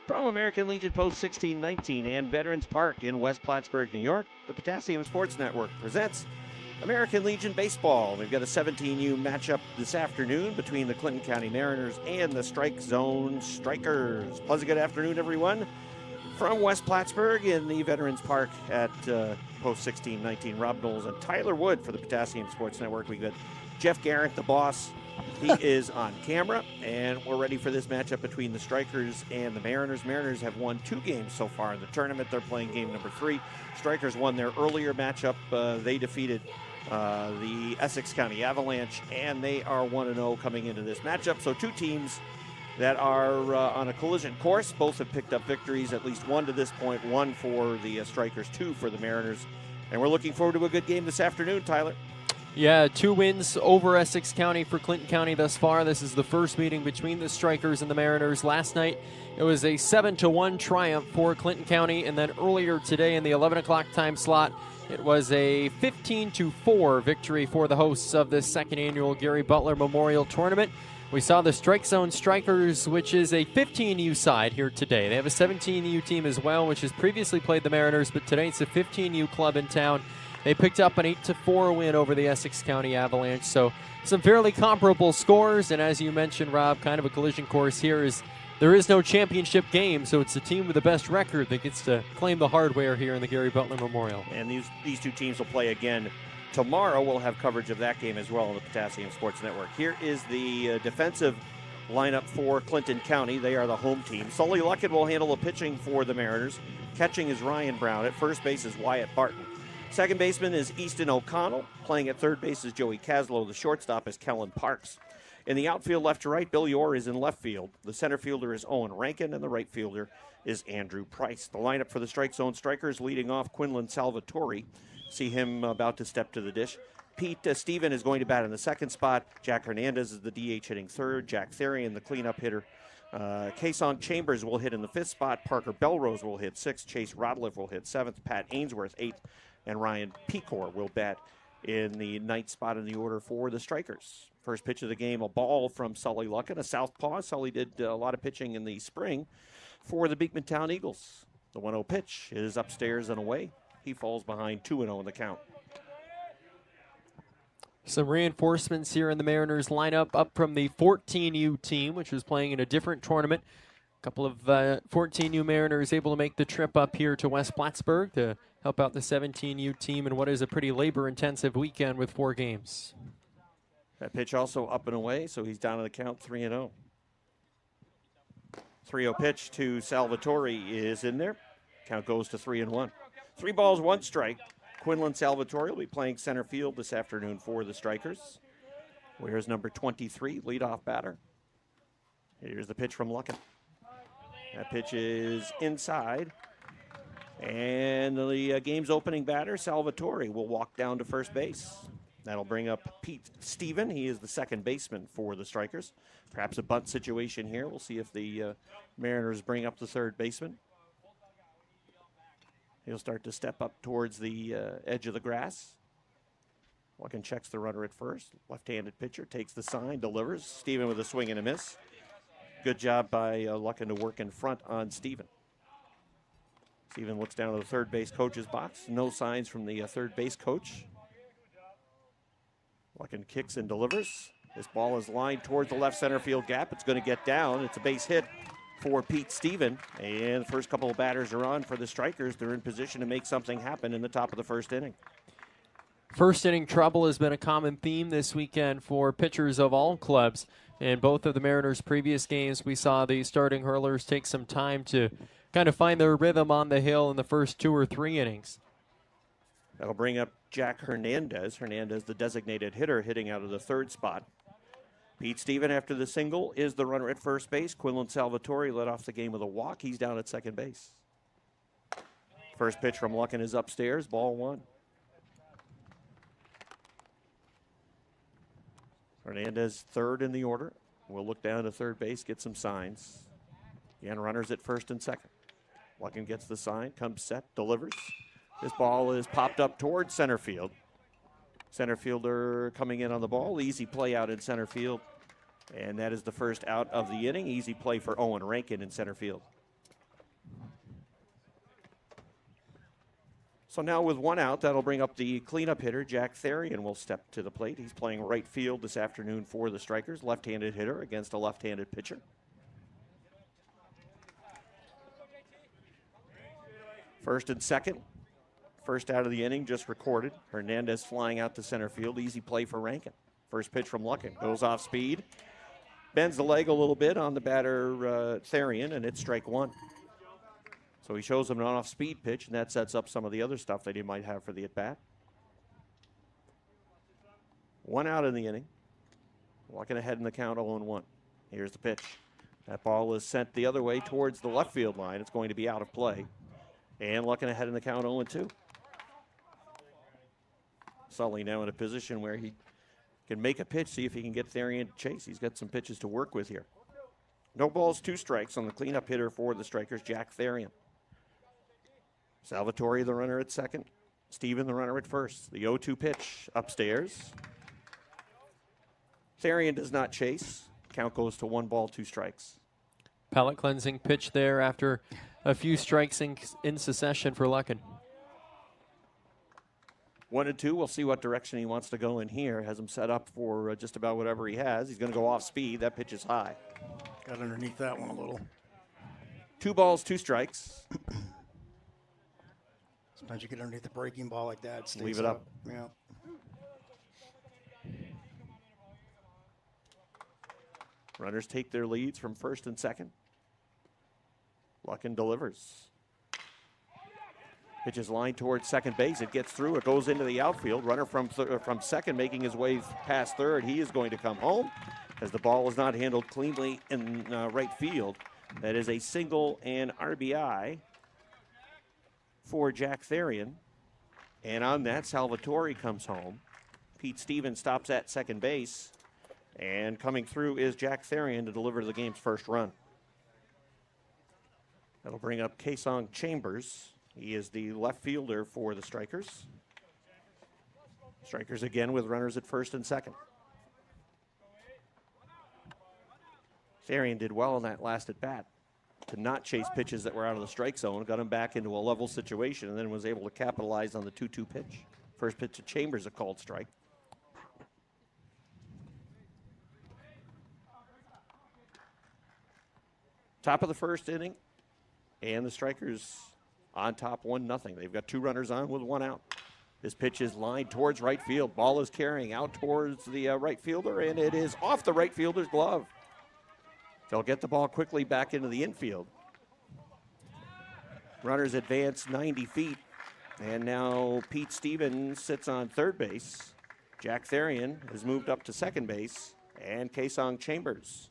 From American Legion Post 1619 and Veterans Park in West Plattsburgh, New York, the Potassium Sports Network presents American Legion Baseball. We've got a 17U matchup this afternoon between the Clinton County Mariners and the Strike Zone Strikers. Pleasant good afternoon, everyone. From West Plattsburgh in the Veterans Park at Post 1619, Rob Knowles and Tyler Wood for the Potassium Sports Network. We've got Jeff Garrett, the boss. He is on camera, and we're ready for this matchup between the Strikers and the Mariners. Mariners have won 2 games so far in the tournament. They're playing game number 3. Strikers won their earlier matchup. They defeated the Essex County Avalanche, and they are 1-0 coming into this matchup. So 2 teams that are on a collision course. Both have picked up victories, at least 1 to this point, 1 for the Strikers, 2 for the Mariners. And we're looking forward to a good game this afternoon, Tyler. Yeah, 2 wins over Essex County for Clinton County thus far. This is the first meeting between the Strikers and the Mariners. Last night, it was a 7-1 triumph for Clinton County, and then earlier today in the 11 o'clock time slot, it was a 15-4 victory for the hosts of this second annual Gary Butler Memorial Tournament. We saw the Strike Zone Strikers, which is a 15U side here today. They have a 17U team as well, which has previously played the Mariners, but today it's a 15U club in town. They picked up an 8-4 win over the Essex County Avalanche. So some fairly comparable scores, and as you mentioned, Rob, kind of a collision course here is there is no championship game, so it's the team with the best record that gets to claim the hardware here in the Gary Butler Memorial. And these 2 teams will play again tomorrow. We'll have coverage of that game as well on the Potassium Sports Network. Here is the defensive lineup for Clinton County. They are the home team. Sully Luckett will handle the pitching for the Mariners. Catching is Ryan Brown. At first base is Wyatt Barton. Second baseman is Easton O'Connell. Playing at third base is Joey Caslow. The shortstop is Kellen Parks. In the outfield, left to right, Bill Orr is in left field. The center fielder is Owen Rankin, and the right fielder is Andrew Price. The lineup for the Strike Zone Strikers leading off Quinlan Salvatore. See him about to step to the dish. Pete Stephen is going to bat in the second spot. Jack Hernandez is the DH hitting third. Jack Therian, the cleanup hitter. Kason Chambers will hit in the 5th spot. Parker Belrose will hit 6th. Chase Rodliff will hit 7th. Pat Ainsworth 8th. And Ryan Pecor will bat in the 9th spot in the order for the Strikers. First pitch of the game, a ball from Sully Luckett, a southpaw. Sully did a lot of pitching in the spring for the Beekmantown Eagles. The 1-0 pitch is upstairs and away. He falls behind 2-0 in the count. Some reinforcements here in the Mariners lineup, up from the 14U team, which was playing in a different tournament. A couple of 14U Mariners able to make the trip up here to West Plattsburgh to help out the 17U team in what is a pretty labor-intensive weekend with 4 games. That pitch also up and away, so he's down to the count 3-0. 3-0 pitch to Salvatore is in there. Count goes to 3-1. 3 balls, 1 strike. Quinlan Salvatore will be playing center field this afternoon for the Strikers. Here's number 23, leadoff batter. Here's the pitch from Luckett. That pitch is inside. And the game's opening batter, Salvatore, will walk down to first base. That'll bring up Pete Stephen. He is the second baseman for the Strikers. Perhaps a bunt situation here. We'll see if the Mariners bring up the third baseman. He'll start to step up towards the edge of the grass. Luckett checks the runner at first. Left-handed pitcher takes the sign, delivers. Stephen with a swing and a miss. Good job by Luckett to work in front on Stephen. Stephen looks down to the third base coach's box. No signs from the third base coach. Luckett kicks and delivers. This ball is lined towards the left center field gap. It's going to get down. It's a base hit for Pete Stephen. And the first couple of batters are on for the Strikers. They're in position to make something happen in the top of the first inning. First inning trouble has been a common theme this weekend for pitchers of all clubs. In both of the Mariners' previous games, we saw the starting hurlers take some time to kind of find their rhythm on the hill in the first 2 or 3 innings. That'll bring up Jack Hernandez. Hernandez, the designated hitter, hitting out of the third spot. Pete Stephen, after the single, is the runner at first base. Quinlan Salvatore led off the game with a walk. He's down at second base. First pitch from Luckett is upstairs, ball 1. Hernandez third in the order. We'll look down to third base, get some signs. Again, runners at first and second. Luckett gets the sign, comes set, delivers. This ball is popped up towards center field. Center fielder coming in on the ball. Easy play out in center field. And that is the first out of the inning. Easy play for Owen Rankin in center field. So now with one out, that'll bring up the cleanup hitter. Jack Therian will step to the plate. He's playing right field this afternoon for the Strykers. Left-handed hitter against a left-handed pitcher. First and second. First out of the inning just recorded. Hernandez flying out to center field. Easy play for Rankin. First pitch from Luckin. Goes off speed. Bends the leg a little bit on the batter, Therian, and it's strike one. So he shows him an off-speed pitch, and that sets up some of the other stuff that he might have for the at-bat. One out in the inning. Walking ahead in the count, 0-1. Here's the pitch. That ball is sent the other way towards the left field line. It's going to be out of play. And looking ahead in the count, 0-2. Sully now in a position where he can make a pitch, see if he can get Therian to chase. He's got some pitches to work with here. No balls, 2 strikes on the cleanup hitter for the Strykers, Jack Therian. Salvatore, the runner at second. Steven, the runner at first. The 0-2 pitch upstairs. Therian does not chase. Count goes to 1 ball, 2 strikes. Palate cleansing pitch there after a few strikes in succession for Luckin. 1-2. We'll see what direction he wants to go in here. Has him set up for just about whatever he has. He's going to go off speed. That pitch is high. Got underneath that one a little. 2 balls, 2 strikes. Sometimes you get underneath the breaking ball like that. It Leave it up. Yeah. Runners take their leads from first and second. Luckin delivers. Pitch is lined towards second base. It gets through. It goes into the outfield. Runner from second making his way past third. He is going to come home as the ball is not handled cleanly in right field. That is a single and RBI for Jack Therian. And on that, Salvatore comes home. Pete Stevens stops at second base. And coming through is Jack Therian to deliver the game's first run. That'll bring up Kaesong Chambers. He is the left fielder for the Strykers. Strykers again with runners at first and second. Therian did well in that last at bat to not chase pitches that were out of the strike zone, got him back into a level situation, and then was able to capitalize on the 2-2 pitch. First pitch to Chambers, a called strike. Top of the first inning, and the Strykers on top 1-0. They've got 2 runners on with 1 out. This pitch is lined towards right field. Ball is carrying out towards the right fielder, and it is off the right fielder's glove. They'll get the ball quickly back into the infield. Runners advance 90 feet, and now Pete Stevens sits on third base. Jack Therian has moved up to second base, and Kaesong Chambers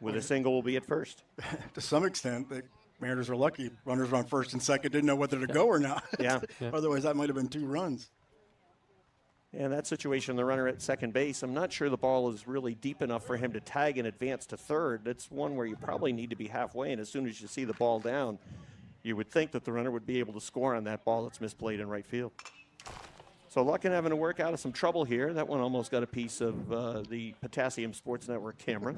with a single will be at first. To some extent, the Mariners are lucky. Runners on first and second didn't know whether to go or not. Yeah. Otherwise, that might have been 2 runs. And that situation, the runner at second base, I'm not sure the ball is really deep enough for him to tag and advance to third. It's one where you probably need to be halfway, and as soon as you see the ball down, you would think that the runner would be able to score on that ball that's misplayed in right field. So Luckin having to work out of some trouble here. That one almost got a piece of the Potassium Sports Network camera.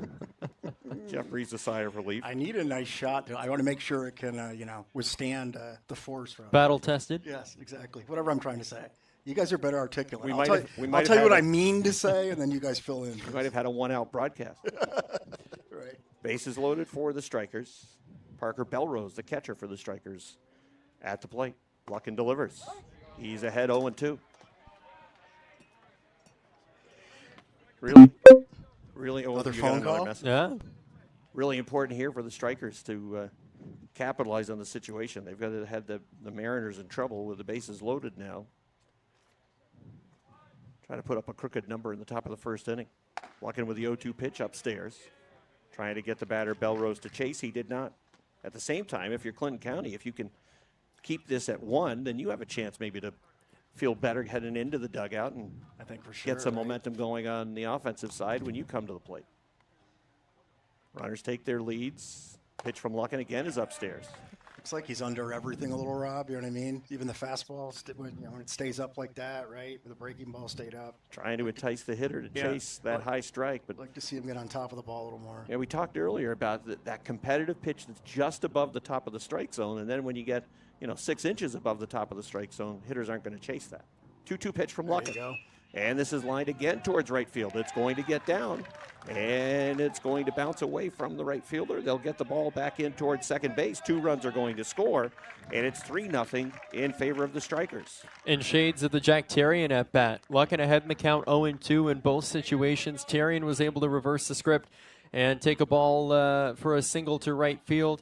Jeff breathes a sigh of relief. I need a nice shot. I want to make sure it can, withstand the force. Battle tested. Yes, exactly. Whatever I'm trying to say. You guys are better articulate. I'll tell you what I mean to say, and then you guys fill in. We might have had a 1-out broadcast. Right. Bases loaded for the Strykers. Parker Belrose, the catcher for the Strykers, at the plate. Luckin delivers. He's ahead 0-2. Really Another phone call? Yeah. Really important here for the Strykers to capitalize on the situation. They've got to have the Mariners in trouble with the bases loaded now. Trying to put up a crooked number in the top of the first inning. Luckin with the 0-2 pitch upstairs. Trying to get the batter Belrose to chase. He did not. At the same time, if you're Clinton County, if you can keep this at 1, then you have a chance maybe to feel better heading into the dugout and I think for sure, get some momentum going on the offensive side when you come to the plate. Runners take their leads. Pitch from Luckin again is upstairs. Looks like he's under everything a little, Rob. You know what I mean? Even the fastball, when it stays up like that, right? The breaking ball stayed up. Trying to entice the hitter to chase that high strike. But I'd like to see him get on top of the ball a little more. Yeah, we talked earlier about that competitive pitch that's just above the top of the strike zone. And then when you get, 6 inches above the top of the strike zone, hitters aren't going to chase that. 2-2 pitch from Luckett. And this is lined again towards right field. It's going to get down, and it's going to bounce away from the right fielder. They'll get the ball back in towards second base. 2 runs are going to score, and it's 3-0 in favor of the Strykers. In shades of the Jack Terrian at bat, Luckett ahead in the count 0-2 in both situations. Terrian was able to reverse the script and take a ball for a single to right field.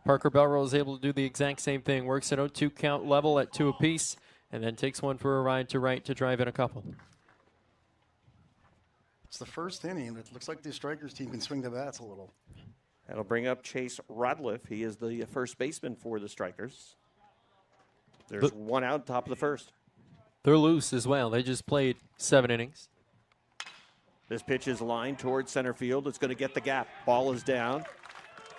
Parker Belrose is able to do the exact same thing. Works at 0-2 count level at 2 apiece, and then takes one for a ride to right to drive in a couple. It's the first inning. It looks like the Strykers team can swing the bats a little. That'll bring up Chase Rodliff. He is the first baseman for the Strykers. There's 1 out, top of the first. They're loose as well. They just played 7 innings. This pitch is lined towards center field. It's going to get the gap. Ball is down.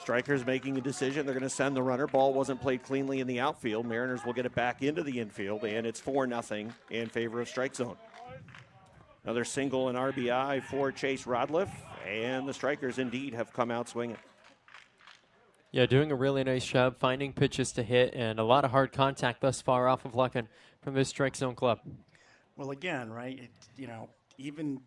Strykers making a decision. They're going to send the runner. Ball wasn't played cleanly in the outfield. Mariners will get it back into the infield, and it's 4-0 in favor of strike zone. Another single and RBI for Chase Rodliff, and the Strykers indeed have come out swinging. Yeah, doing a really nice job finding pitches to hit, and a lot of hard contact thus far off of Luckett from this strike zone club. Well, again, right, even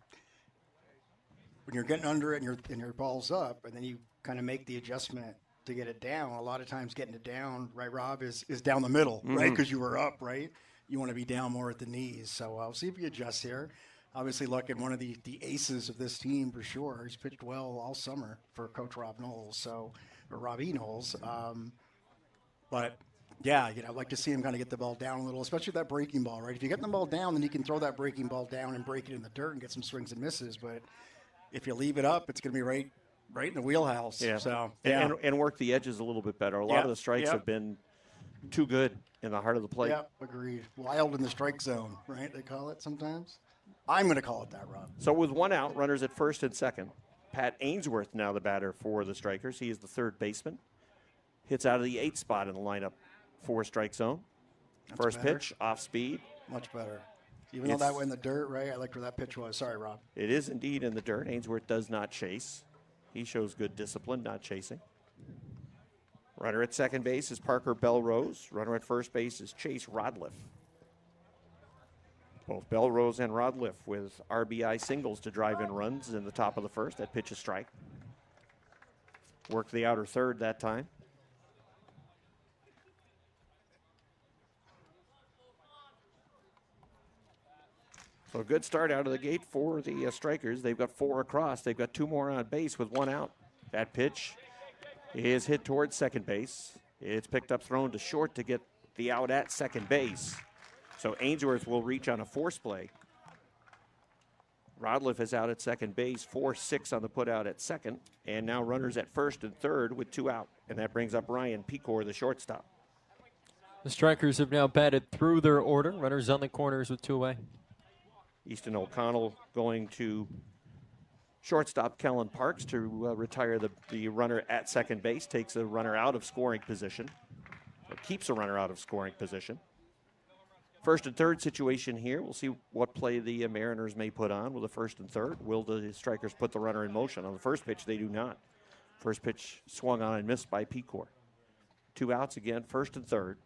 when you're getting under it and your ball's up, and then you kind of make the adjustment to get it down, a lot of times getting it down, right, Rob, is down the middle, right, because you were up, right? You want to be down more at the knees. So I'll see if he adjusts here. Obviously, Luckett, one of the aces of this team for sure. He's pitched well all summer for Coach Rob Knowles, or Rob E. Knowles. But, yeah, I'd like to see him kind of get the ball down a little, especially that breaking ball, right? If you get the ball down, then you can throw that breaking ball down and break it in the dirt and get some swings and misses. But if you leave it up, it's going to be right in the wheelhouse. Yeah. So, and work the edges a little bit better. A lot of the strikes have been too good in the heart of the plate. Yeah, agreed. Wild in the strike zone, right? They call it sometimes. I'm going to call it that, Rob. So with 1 out, runners at first and second. Pat Ainsworth now the batter for the Strikers. He is the third baseman. Hits out of the 8th spot in the lineup for strike zone. That's First better. pitch, off speed. Much better. Even though that went in the dirt, right? I liked where that pitch was. Sorry, Rob. It is indeed in the dirt. Ainsworth does not chase. He shows good discipline, not chasing. Runner at second base is Parker Belrose. Runner at first base is Chase Rodliff. Both Belrose and Rodliff with RBI singles to drive in runs in the top of the first. That pitch is strike. Worked the outer third that time. So a good start out of the gate for the Strikers. They've got 4 across. They've got 2 more on base with 1 out. That pitch is hit towards second base. It's picked up, thrown to short to get the out at second base. So Ainsworth will reach on a force play. Rodliff is out at second base, 4-6 on the put out at second, and now runners at first and third with 2 out. And that brings up Ryan Pecor, the shortstop. The Strikers have now batted through their order. Runners on the corners with 2 away. Easton O'Connell going to shortstop Kellen Parks to retire the runner at second base, takes a runner out of scoring position, or keeps a runner out of scoring position. First and third situation here. We'll see what play the Mariners may put on with a first and third. Will the Strikers put the runner in motion? On the first pitch, they do not. First pitch swung on and missed by Pecor. 2 outs again, first and third.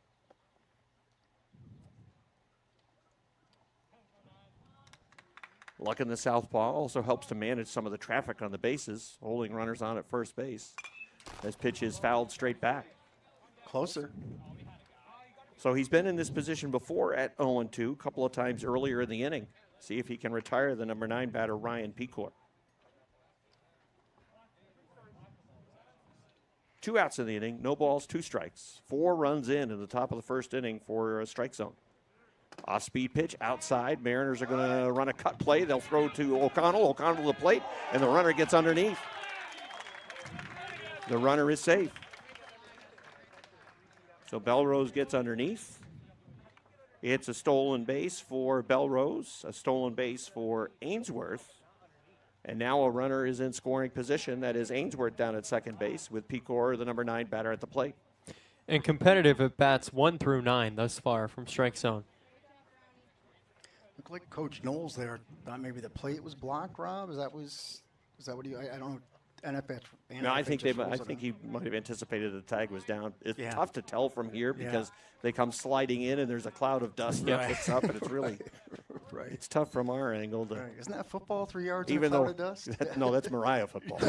Luck in the southpaw also helps to manage some of the traffic on the bases, holding runners on at first base. This pitch is fouled straight back. Closer. So he's been in this position before at 0-2, a couple of times earlier in the inning. See if he can retire the number 9 batter, Ryan Pecor. 2 outs in the inning, no balls, 2 strikes. 4 runs in the top of the first inning for a strike zone. Off-speed pitch outside. Mariners are going to run a cut play. They'll throw to O'Connell. O'Connell to the plate, and the runner gets underneath. The runner is safe. So Belrose gets underneath. It's a stolen base for Belrose, a stolen base for Ainsworth. And now a runner is in scoring position. That is Ainsworth down at second base with Pecor, the number 9 batter, at the plate. And competitive at bats 1 through 9 thus far from strike zone. Looked like Coach Knowles there thought maybe the plate was blocked, Rob. Is that what he? I don't know. NFH. No, I think he might have anticipated the tag was down. It's tough to tell from here because they come sliding in and there's a cloud of dust that picks up, and it's really it's tough from our angle. Isn't that football 3 yards even in a cloud of dust? No, that's Mariah football.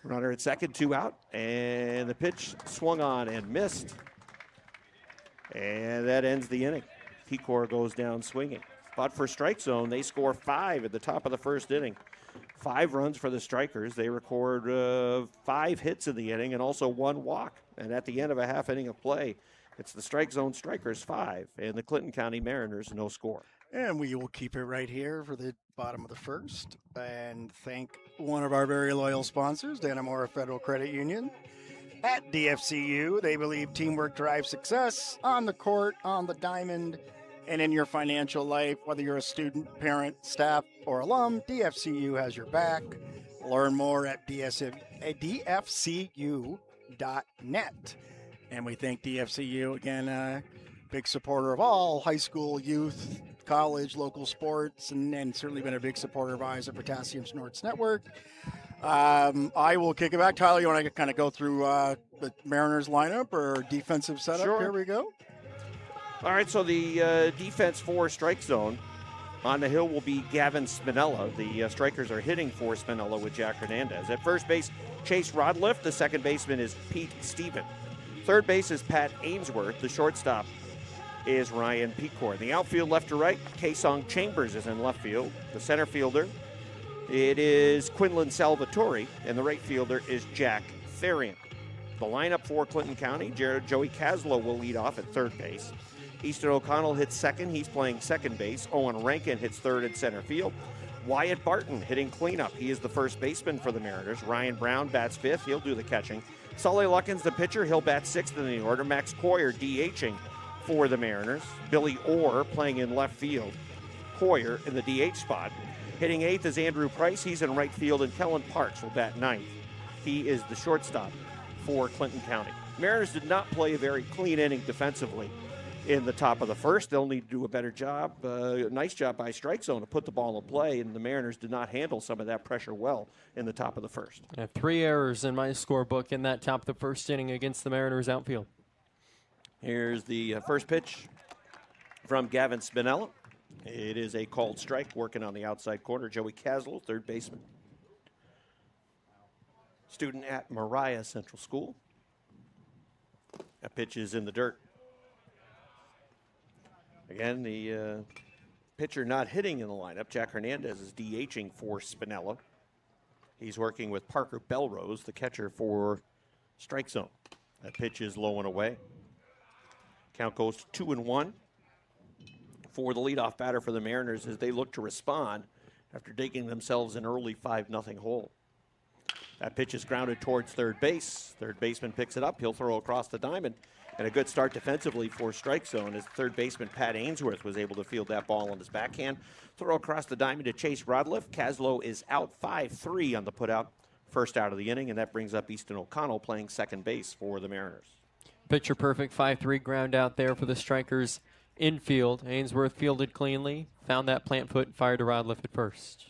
Runner at second, 2 out, and the pitch swung on and missed, and that ends the inning. Pecor goes down swinging. But for strike zone, they score 5 at the top of the first inning. 5 runs for the Strykers. They record 5 hits in the inning and also 1 walk. And at the end of a half inning of play, it's the strike zone Strykers 5 and the Clinton County Mariners no score. And we will keep it right here for the bottom of the first and thank one of our very loyal sponsors, Dannemora Federal Credit Union. At DFCU, they believe teamwork drives success on the court, on the diamond, and in your financial life. Whether you're a student, parent, staff, or alum, DFCU has your back. Learn more at dfcu.net. And we thank DFCU, again, a big supporter of all high school, youth, college, local sports, and certainly been a big supporter of ours at Potassium Sports Network. I will kick it back. Tyler, you want to kind of go through the Mariners lineup or defensive setup? Sure. Here we go. All right, so the defense for strike zone on the hill will be Gavin Spinella. The Strikers are hitting for Spinella with Jack Hernandez. At first base, Chase Rodliff. The second baseman is Pete Steven. Third base is Pat Ainsworth. The shortstop is Ryan Pecor. In the outfield, left to right, Kaesong Chambers is in left field. The center fielder, it is Quinlan Salvatore, and the right fielder is Jack Therian. The lineup for Clinton County, Joey Caslow will lead off at third base. Easton O'Connell hits second. He's playing second base. Owen Rankin hits third and center field. Wyatt Barton hitting cleanup. He is the first baseman for the Mariners. Ryan Brown bats fifth. He'll do the catching. Sully Luckins, the pitcher. He'll bat sixth in the order. Max Coyer DHing for the Mariners. Billy Orr playing in left field. Coyer in the DH spot. Hitting eighth is Andrew Price. He's in right field. And Kellen Parks will bat ninth. He is the shortstop for Clinton County. Mariners did not play a very clean inning defensively in the top of the first. They'll need to do a better job, nice job by strike zone to put the ball in play, and the Mariners did not handle some of that pressure well in the top of the first. I have 3 errors in my scorebook in that top of the first inning against the Mariners outfield. Here's the first pitch from Gavin Spinella. It is a called strike, working on the outside corner. Joey Caslow, third baseman. Student at Mariah Central School. That pitch is in the dirt. Again, the pitcher not hitting in the lineup. Jack Hernandez is DHing for Spinella. He's working with Parker Belrose, the catcher for strike zone. That pitch is low and away. Count goes to 2-1 for the leadoff batter for the Mariners as they look to respond after digging themselves an early 5-0 hole. That pitch is grounded towards third base. Third baseman picks it up. He'll throw across the diamond. And a good start defensively for strike zone as third baseman Pat Ainsworth was able to field that ball on his backhand. Throw across the diamond to Chase Rodliff. Caslow is out 5-3 on the putout. First out of the inning, and that brings up Easton O'Connell playing second base for the Mariners. Picture perfect 5-3 ground out there for the Strikers infield. Ainsworth fielded cleanly, found that plant foot, and fired to Rodliff at first.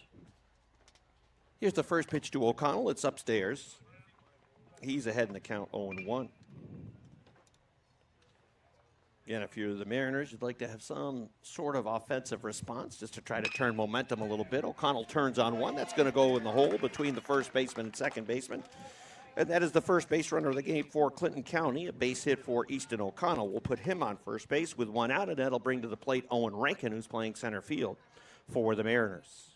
Here's the first pitch to O'Connell. It's upstairs. He's ahead in the count 0-1. Again, if you're the Mariners, you'd like to have some sort of offensive response just to try to turn momentum a little bit. O'Connell turns on one. That's going to go in the hole between the first baseman and second baseman. And that is the first base runner of the game for Clinton County. A base hit for Easton O'Connell. We'll put him on first base with 1 out, and that'll bring to the plate Owen Rankin, who's playing center field for the Mariners.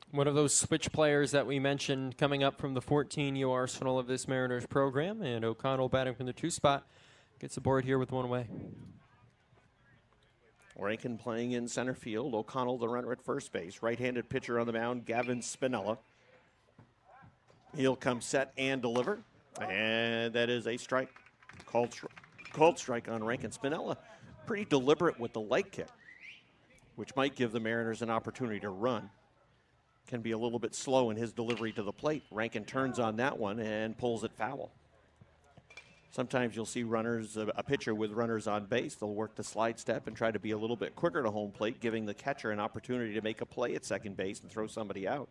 One of those switch players that we mentioned coming up from the 14U arsenal of this Mariners program, and O'Connell batting from the 2 spot gets aboard here with 1 away. Rankin playing in center field. O'Connell, the runner at first base. Right-handed pitcher on the mound, Gavin Spinella. He'll come set and deliver. And that is a strike. Called strike on Rankin. Spinella pretty deliberate with the leg kick, which might give the Mariners an opportunity to run. Can be a little bit slow in his delivery to the plate. Rankin turns on that one and pulls it foul. Sometimes you'll see runners, a pitcher with runners on base. They'll work the slide step and try to be a little bit quicker to home plate, giving the catcher an opportunity to make a play at second base and throw somebody out.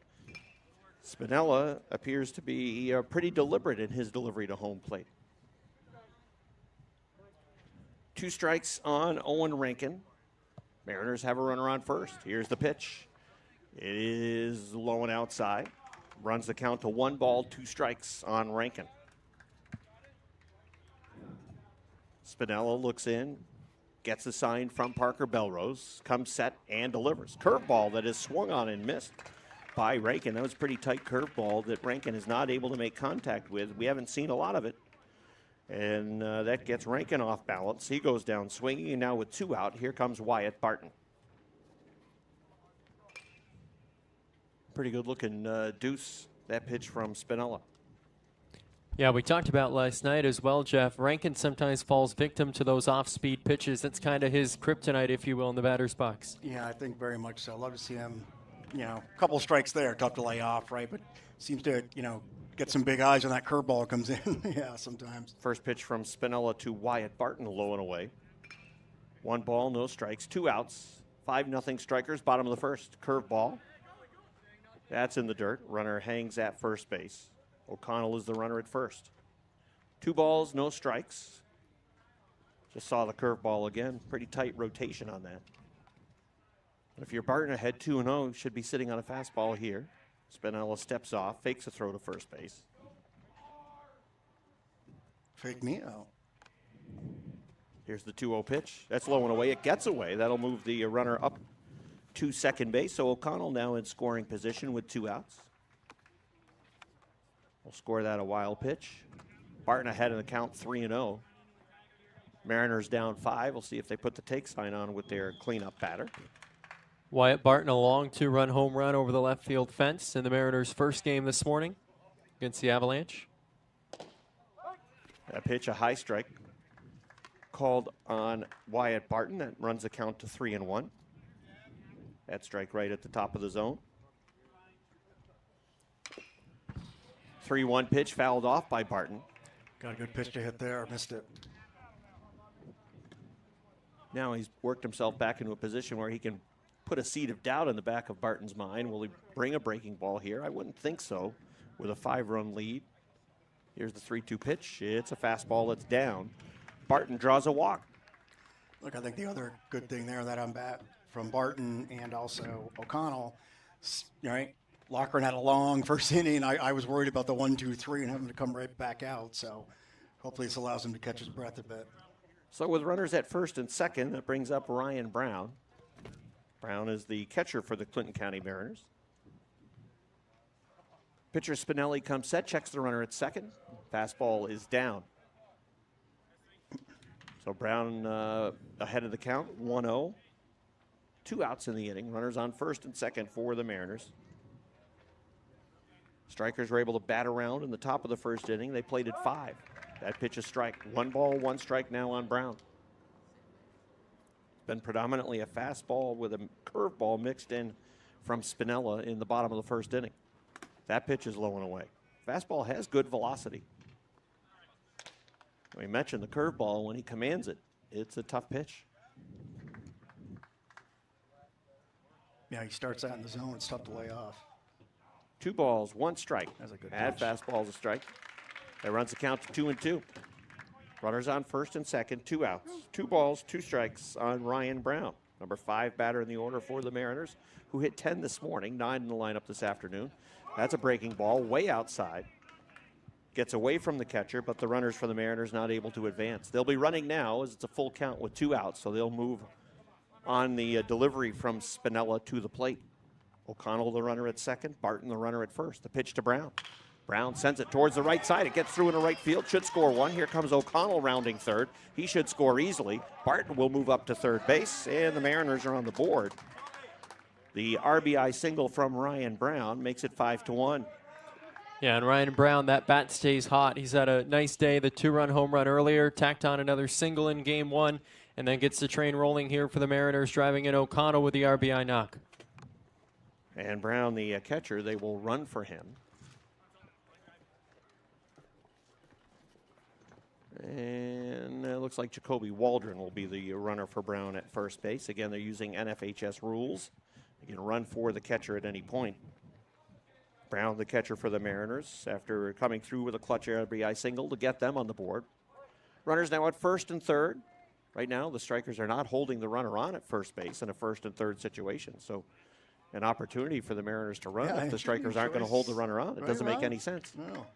Spinella appears to be pretty deliberate in his delivery to home plate. 2 strikes on Owen Rankin. Mariners have a runner on first. Here's the pitch. It is low and outside. Runs the count to 1 ball, 2 strikes on Rankin. Spinella looks in, gets the sign from Parker Belrose, comes set and delivers. Curveball that is swung on and missed by Rankin. That was a pretty tight curveball that Rankin is not able to make contact with. We haven't seen a lot of it. And that gets Rankin off balance. He goes down swinging, and now with 2 out, here comes Wyatt Barton. Pretty good looking deuce, that pitch from Spinella. Yeah, we talked about last night as well, Jeff. Rankin sometimes falls victim to those off-speed pitches. That's kind of his kryptonite, if you will, in the batter's box. Yeah, I think very much so. Love to see him, a couple strikes there, tough to lay off, right? But seems to, get some big eyes when that curveball comes in. Yeah, sometimes. First pitch from Spinella to Wyatt Barton, low and away. 1 ball, no strikes, 2 outs. 5-0 Strikers, bottom of the first. Curveball. That's in the dirt. Runner hangs at first base. O'Connell is the runner at first. 2 balls, no strikes. Just saw the curveball again. Pretty tight rotation on that. If you're Barton ahead 2-0, should be sitting on a fastball here. Spinella steps off, fakes a throw to first base. Fake me out. Here's the 2-0 pitch. That's low and away. It gets away. That'll move the runner up to second base. So O'Connell now in scoring position with 2 outs. We'll score that a wild pitch. Barton ahead in the count 3-0. Mariners down 5. We'll see if they put the take sign on with their cleanup batter. Wyatt Barton, a long 2-run home run over the left field fence in the Mariners' first game this morning against the Avalanche. That pitch, a high strike, called on Wyatt Barton. That runs the count to 3-1. That strike right at the top of the zone. 3-1 pitch fouled off by Barton. Got a good pitch to hit there. Missed it. Now he's worked himself back into a position where he can put a seed of doubt in the back of Barton's mind. Will he bring a breaking ball here? I wouldn't think so with a 5-run lead. Here's the 3-2 pitch. It's a fastball that's down. Barton draws a walk. Look, I think the other good thing there that I'm back from Barton and also O'Connell, right? Loughran had a long first inning. I was worried about the 1-2-3 and having to come right back out. So hopefully this allows him to catch his breath a bit. So with runners at first and second, that brings up Ryan Brown. Brown is the catcher for the Clinton County Mariners. Pitcher Spinelli comes set, checks the runner at second. Fastball is down. So Brown ahead of the count, 1-0. 2 outs in the inning. Runners on first and second for the Mariners. Strikers were able to bat around in the top of the first inning. They played at 5. That pitch is strike. 1 ball, 1 strike now on Brown. Been predominantly a fastball with a curveball mixed in from Spinella in the bottom of the first inning. That pitch is low and away. Fastball has good velocity. We mentioned the curveball. When he commands it, it's a tough pitch. Yeah, he starts out in the zone. It's tough to lay off. 2 balls, 1 strike. That's a good Add pitch. fastball a strike. That runs the count to 2-2. Runners on first and second, 2 outs. 2 balls, 2 strikes on Ryan Brown, number 5 batter in the order for the Mariners, who hit 10 this morning, 9 in the lineup this afternoon. That's a breaking ball, way outside. Gets away from the catcher, but the runners for the Mariners not able to advance. They'll be running now as it's a full count with 2 outs, so they'll move on the delivery from Spinella to the plate. O'Connell, the runner at second. Barton, the runner at first. The pitch to Brown. Brown sends it towards the right side. It gets through into right field. Should score 1. Here comes O'Connell rounding third. He should score easily. Barton will move up to third base, and the Mariners are on the board. The RBI single from Ryan Brown makes it 5-1. Yeah, and Ryan Brown, that bat stays hot. He's had a nice day. The 2-run home run earlier, tacked on another single in game 1, and then gets the train rolling here for the Mariners, driving in O'Connell with the RBI knock. And Brown, the catcher, they will run for him. And it looks like Jacoby Waldron will be the runner for Brown at first base. Again, they're using NFHS rules. You can run for the catcher at any point. Brown, the catcher for the Mariners, after coming through with a clutch RBI single to get them on the board. Runners now at first and third. Right now, the Strikers are not holding the runner on at first base in a first and third situation. So an opportunity for the Mariners to run if the Strikers aren't going to hold the runner on. It doesn't make any sense. No.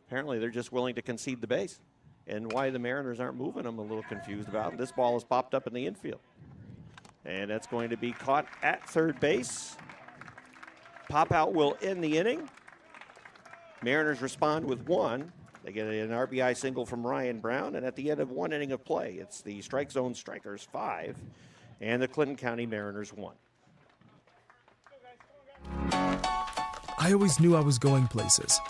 Apparently, they're just willing to concede the base. And why the Mariners aren't moving, I'm a little confused about. This ball has popped up in the infield. And that's going to be caught at third base. Pop out will end the inning. Mariners respond with one. They get an RBI single from Ryan Brown. And at the end of one inning of play, it's the Strike Zone Strikers 5 and the Clinton County Mariners 1. I always knew I was going places.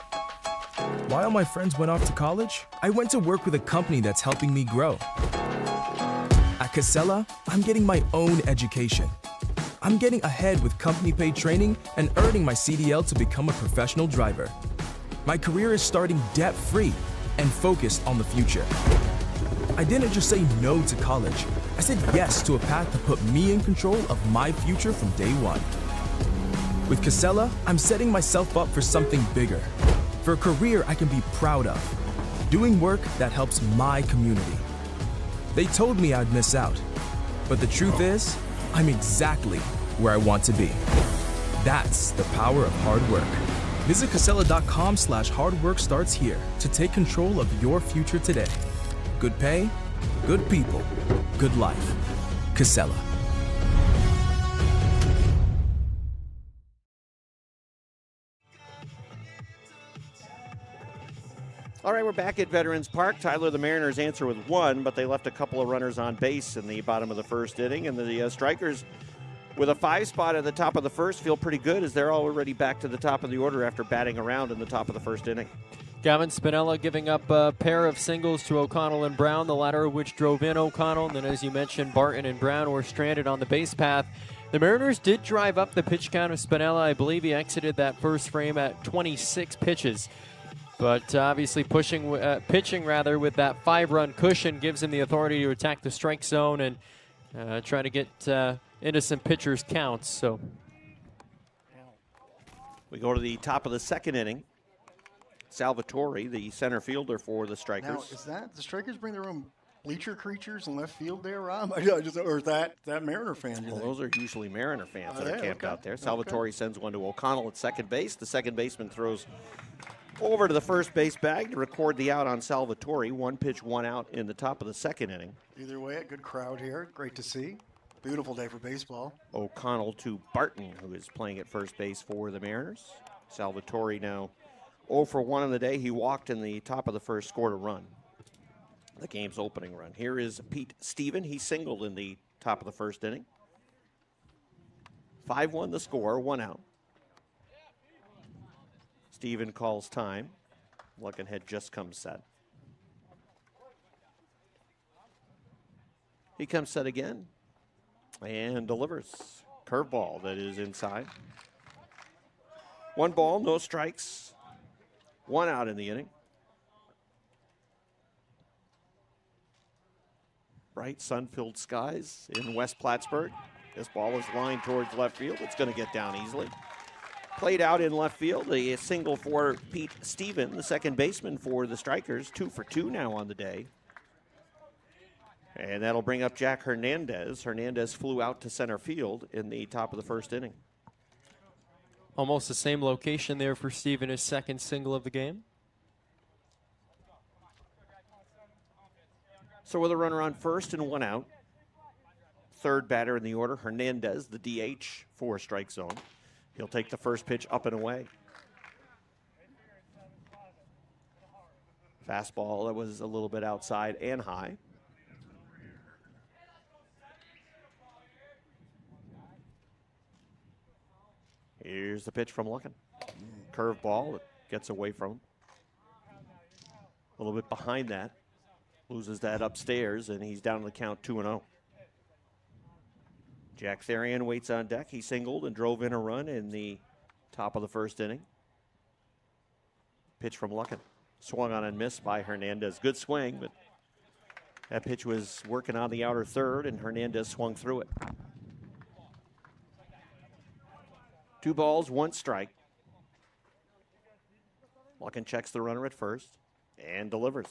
While my friends went off to college, I went to work with a company that's helping me grow. At Casella, I'm getting my own education. I'm getting ahead with company-paid training and earning my CDL to become a professional driver. My career is starting debt-free and focused on the future. I didn't just say no to college. I said yes to a path to put me in control of my future from day one. With Casella, I'm setting myself up for something bigger, for a career I can be proud of, doing work that helps my community. They told me I'd miss out, but the truth is, I'm exactly where I want to be. That's the power of hard work. Visit Casella.com/hardwork starts here to take control of your future today. Good pay, good people, good life. Casella. All right, we're back at Veterans Park. Tyler, the Mariners answer with one, but they left a couple of runners on base in the bottom of the first inning. And the Strikers, with a 5 spot at the top of the first, feel pretty good as they're already back to the top of the order after batting around in the top of the first inning. Gavin Spinella giving up a pair of singles to O'Connell and Brown, the latter of which drove in O'Connell. And then, as you mentioned, Barton and Brown were stranded on the base path. The Mariners did drive up the pitch count of Spinella. I believe he exited that first frame at 26 pitches. But obviously pitching with that 5-run cushion gives him the authority to attack the strike zone and try to get into some pitchers' counts. So we go to the top of the second inning. Salvatore, the center fielder for the Strikers. Now, is that the Strikers bring their own bleacher creatures in left field there, Rob? Or is that Mariner fan? Well, those are usually Mariner fans that are camped out there. Okay. Salvatore sends one to O'Connell at second base. The second baseman throws over to the first base bag to record the out on Salvatore. 1 pitch, 1 out in the top of the second inning. Either way, a good crowd here. Great to see. Beautiful day for baseball. O'Connell to Barton, who is playing at first base for the Mariners. Salvatore now 0 for 1 on the day. He walked in the top of the first, scored a run. The game's opening run. Here is Pete Steven. He singled in the top of the first inning. 5-1 the score, 1 out. Steven calls time. Luckenhead just comes set. He comes set again and delivers. Curveball that is inside. 1 ball, no strikes. 1 out in the inning. Bright sun-filled skies in West Plattsburgh. This ball is lined towards left field. It's going to get down easily. Played out in left field, a single for Pete Steven, the second baseman for the Strikers. 2 for 2 now on the day. And that'll bring up Jack Hernandez. Hernandez flew out to center field in the top of the first inning. almost the same location there for Steven, his second single of the game. So with a runner on first and 1 out, third batter in the order, Hernandez, the DH for strike zone. He'll take the first pitch up and away. Fastball that was a little bit outside and high. Here's the pitch from Lucken. Curveball that gets away from him. A little bit behind that. Loses that upstairs, and he's down to the count 2-0. Jack Therian waits on deck. He singled and drove in a run in the top of the first inning. Pitch from Lucken. Swung on and missed by Hernandez. Good swing, but that pitch was working on the outer third, and Hernandez swung through it. 2 balls, 1 strike. Luckin checks the runner at first and delivers.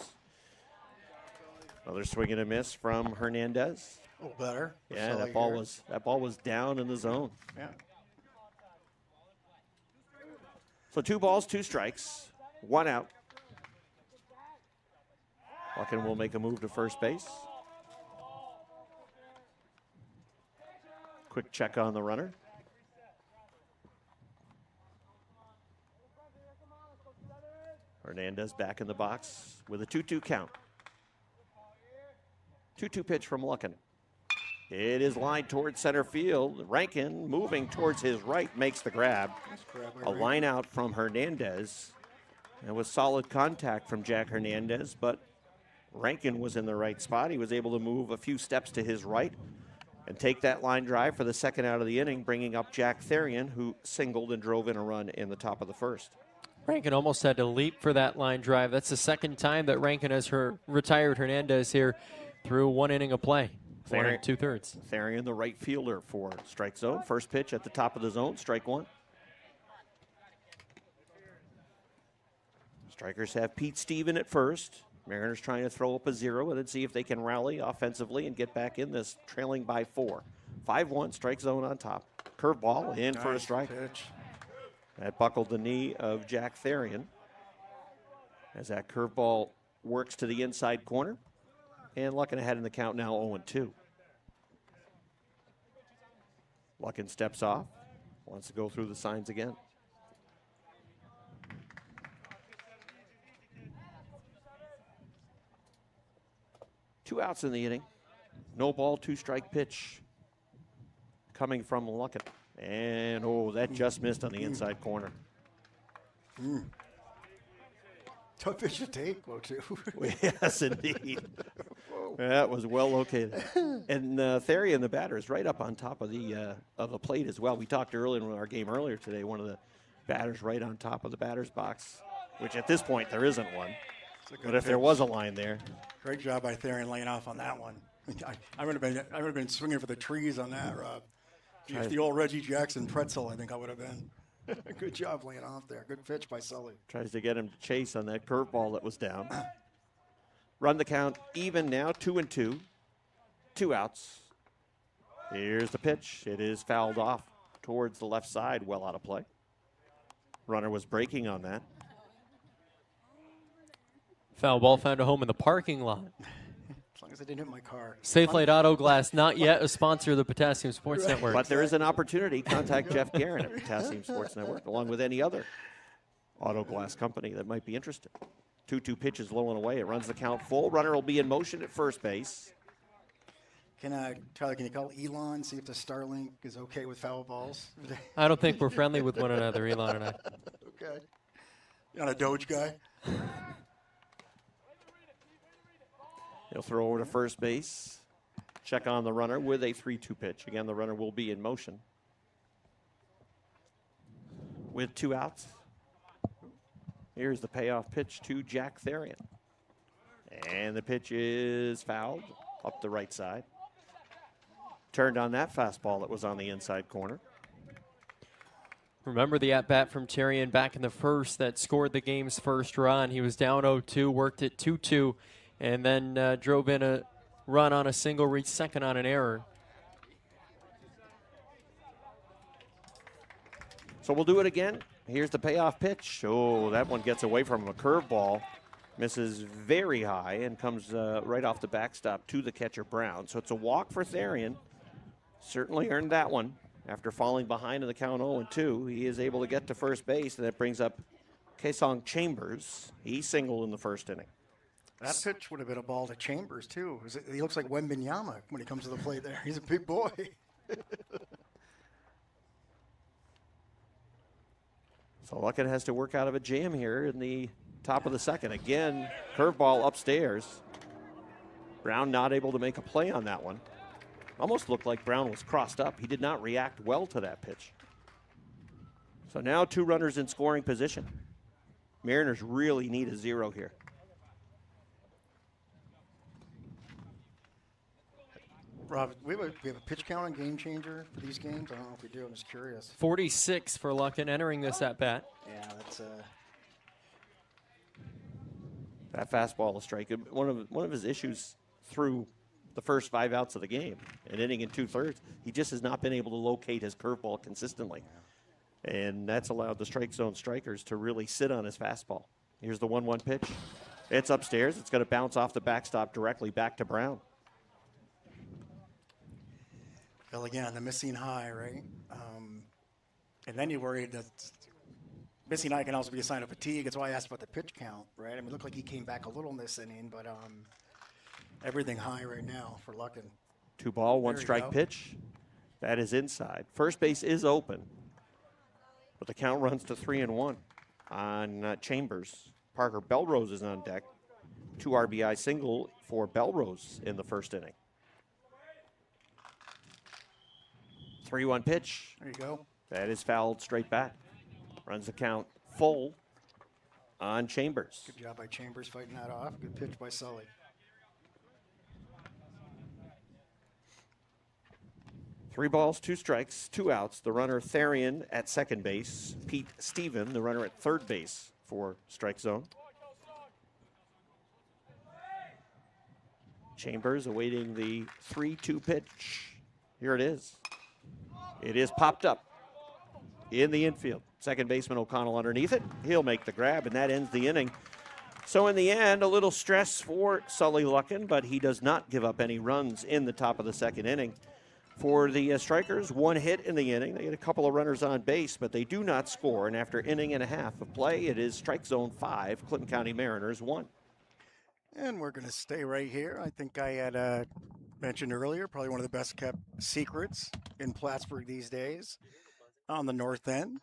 Another swing and a miss from Hernandez. A little better. Yeah, that ball was down in the zone. Yeah. So 2 balls, 2 strikes, 1 out. Luckin will make a move to first base. Quick check on the runner. Hernandez back in the box with a 2-2 count. 2-2 pitch from Luckin. It is lined towards center field. Rankin moving towards his right makes the grab. A line out from Hernandez. It was solid contact from Jack Hernandez, but Rankin was in the right spot. He was able to move a few steps to his right and take that line drive for the second out of the inning, bringing up Jack Therian, who singled and drove in a run in the top of the first. Rankin almost had to leap for that line drive. That's the second time that Rankin has retired Hernandez here through 1 inning of play. 1 2/3. Therian, the right fielder for strike zone. First pitch at the top of the zone, strike 1. Strikers have Pete Steven at first. Mariners trying to throw up a 0 and then see if they can rally offensively and get back in this, trailing by 4. 5-1, strike zone on top. Curveball in for a strike. Pitch. That buckled the knee of Jack Therian as that curveball works to the inside corner. And Luckin ahead in the count now 0-2. Luckin steps off, wants to go through the signs again. Two outs in the inning. No ball, 2 strike pitch coming from Luckin. And, that just missed on the inside corner. Tough pitch to take, too. Yes, indeed. That was well located. And Therian, the batter, is right up on top of the plate as well. We talked earlier in our game earlier today, one of the batters right on top of the batter's box, which at this point there isn't one. But if there was a line there. Great job by Therian laying off on that one. I would have been swinging for the trees on that, Rob. If the old Reggie Jackson pretzel, I think I would have been. Good job laying off there. Good pitch by Sully. Tries to get him to chase on that curveball that was down. Run the count even now, 2-2. 2 outs. Here's the pitch. It is fouled off towards the left side, well out of play. Runner was braking on that. Foul ball found a home in the parking lot. As long as I didn't hit my car. Safe Light Auto Glass, not yet a sponsor of the Potassium Sports Network. But there is an opportunity. Contact Jeff Guerin at Potassium Sports Network, along with any other auto glass company that might be interested. 2-2 pitch is low and away. It runs the count full. Runner will be in motion at first base. Tyler, can you call Elon, see if the Starlink is okay with foul balls? I don't think we're friendly with one another, Elon and I. Okay. You're not a Doge guy? He'll throw over to first base. Check on the runner with a 3-2 pitch. Again, the runner will be in motion. With 2 outs. Here's the payoff pitch to Jack Therian. And the pitch is fouled up the right side. Turned on that fastball that was on the inside corner. Remember the at-bat from Therian back in the first that scored the game's first run. He was down 0-2, worked it 2-2. And then drove in a run on a single, reached second on an error. So we'll do it again. Here's the payoff pitch. Oh, that one gets away from him. A curveball. Misses very high and comes right off the backstop to the catcher, Brown. So it's a walk for Therian. Certainly earned that one. After falling behind in the count 0-2, he is able to get to first base, and that brings up Kaesong Chambers. He singled in the first inning. That pitch would have been a ball to Chambers, too. He looks like Wembenyama when he comes to the plate there. He's a big boy. So Luckin has to work out of a jam here in the top of the second. Again, curveball upstairs. Brown not able to make a play on that one. Almost looked like Brown was crossed up. He did not react well to that pitch. So now 2 runners in scoring position. Mariners really need a 0 here. Rob, we have a pitch count and game changer for these games. I don't know if we do. I'm just curious. 46 for Luckin entering this at bat. Yeah, that's That fastball is striking. One of his issues through the first 5 outs of the game, an inning and 2/3, he just has not been able to locate his curveball consistently. And that's allowed the strike zone strikers to really sit on his fastball. Here's the 1-1 pitch. It's upstairs. It's going to bounce off the backstop directly back to Brown. well, again, the missing high, right? And then you worry that missing high can also be a sign of fatigue. That's why I asked about the pitch count, right? I mean, it looked like he came back a little in this inning, but everything high right now for Luckin. 2 ball, 1 There you strike go. pitch. That is inside. First base is open, but the count runs to 3-1 on Chambers. Parker Belrose is on deck. 2 RBI single for Belrose in the first inning. 3-1 pitch. There you go. That is fouled straight back. Runs the count full on Chambers. Good job by Chambers fighting that off. Good pitch by Sully. 3 balls, 2 strikes, 2 outs. The runner Therian at second base. Pete Steven, the runner at third base for strike zone. Chambers awaiting the 3-2 pitch. Here it is. It is popped up in the infield. Second baseman O'Connell underneath it. He'll make the grab, and that ends the inning. So in the end, a little stress for Sully Luckin, but he does not give up any runs in the top of the second inning. For the Strikers, 1 hit in the inning. They get a couple of runners on base, but they do not score. And after inning and a half of play, it is strike zone 5, Clinton County Mariners 1. And we're going to stay right here. I think I had mentioned earlier, probably one of the best kept secrets in Plattsburgh these days. On the north end,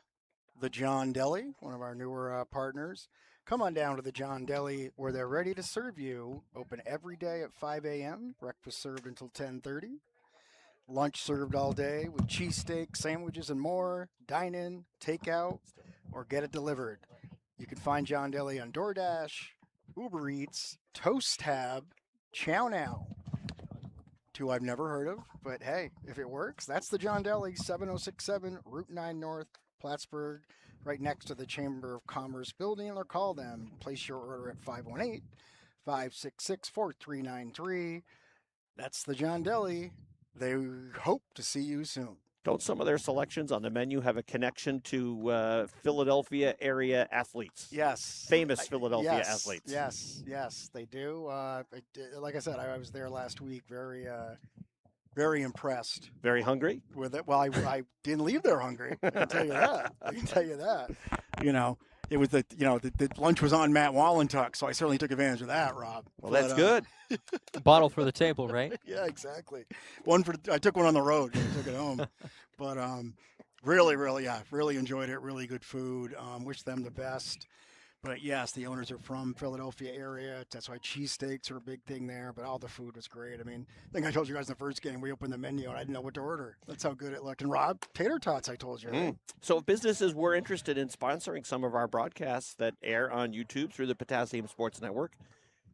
the John Deli, one of our newer partners. Come on down to the John Deli where they're ready to serve you. Open every day at 5 a.m. Breakfast served until 10:30. Lunch served all day with cheesesteak, sandwiches, and more. Dine in, take out, or get it delivered. You can find John Deli on DoorDash, Uber Eats, Toast Tab, Chow Now. 2 I've never heard of, but hey, if it works, that's the John Deli, 7067 Route 9 North, Plattsburgh, right next to the Chamber of Commerce building, or call them. Place your order at 518-566-4393. That's the John Deli. They hope to see you soon. Don't some of their selections on the menu have a connection to Philadelphia area athletes? Yes. Famous Philadelphia athletes. Yes, they do. Like I said, I was there last week. Very impressed Very hungry? with it. Well, I didn't leave there hungry. I can tell you that. You know, it was the lunch was on Matt Wallentuck, so I certainly took advantage of that, Rob. Well, that's good. Bottle for the table, right? Yeah, exactly. I took one on the road. I took it home. But really enjoyed it. Really good food. Wish them the best. But yes, the owners are from Philadelphia area. That's why cheesesteaks are a big thing there. But all the food was great. I mean, I think I told you guys in the first game, we opened the menu and I didn't know what to order. That's how good it looked. And Rob, tater tots, I told you. Right? So if businesses were interested in sponsoring some of our broadcasts that air on YouTube through the Potassium Sports Network,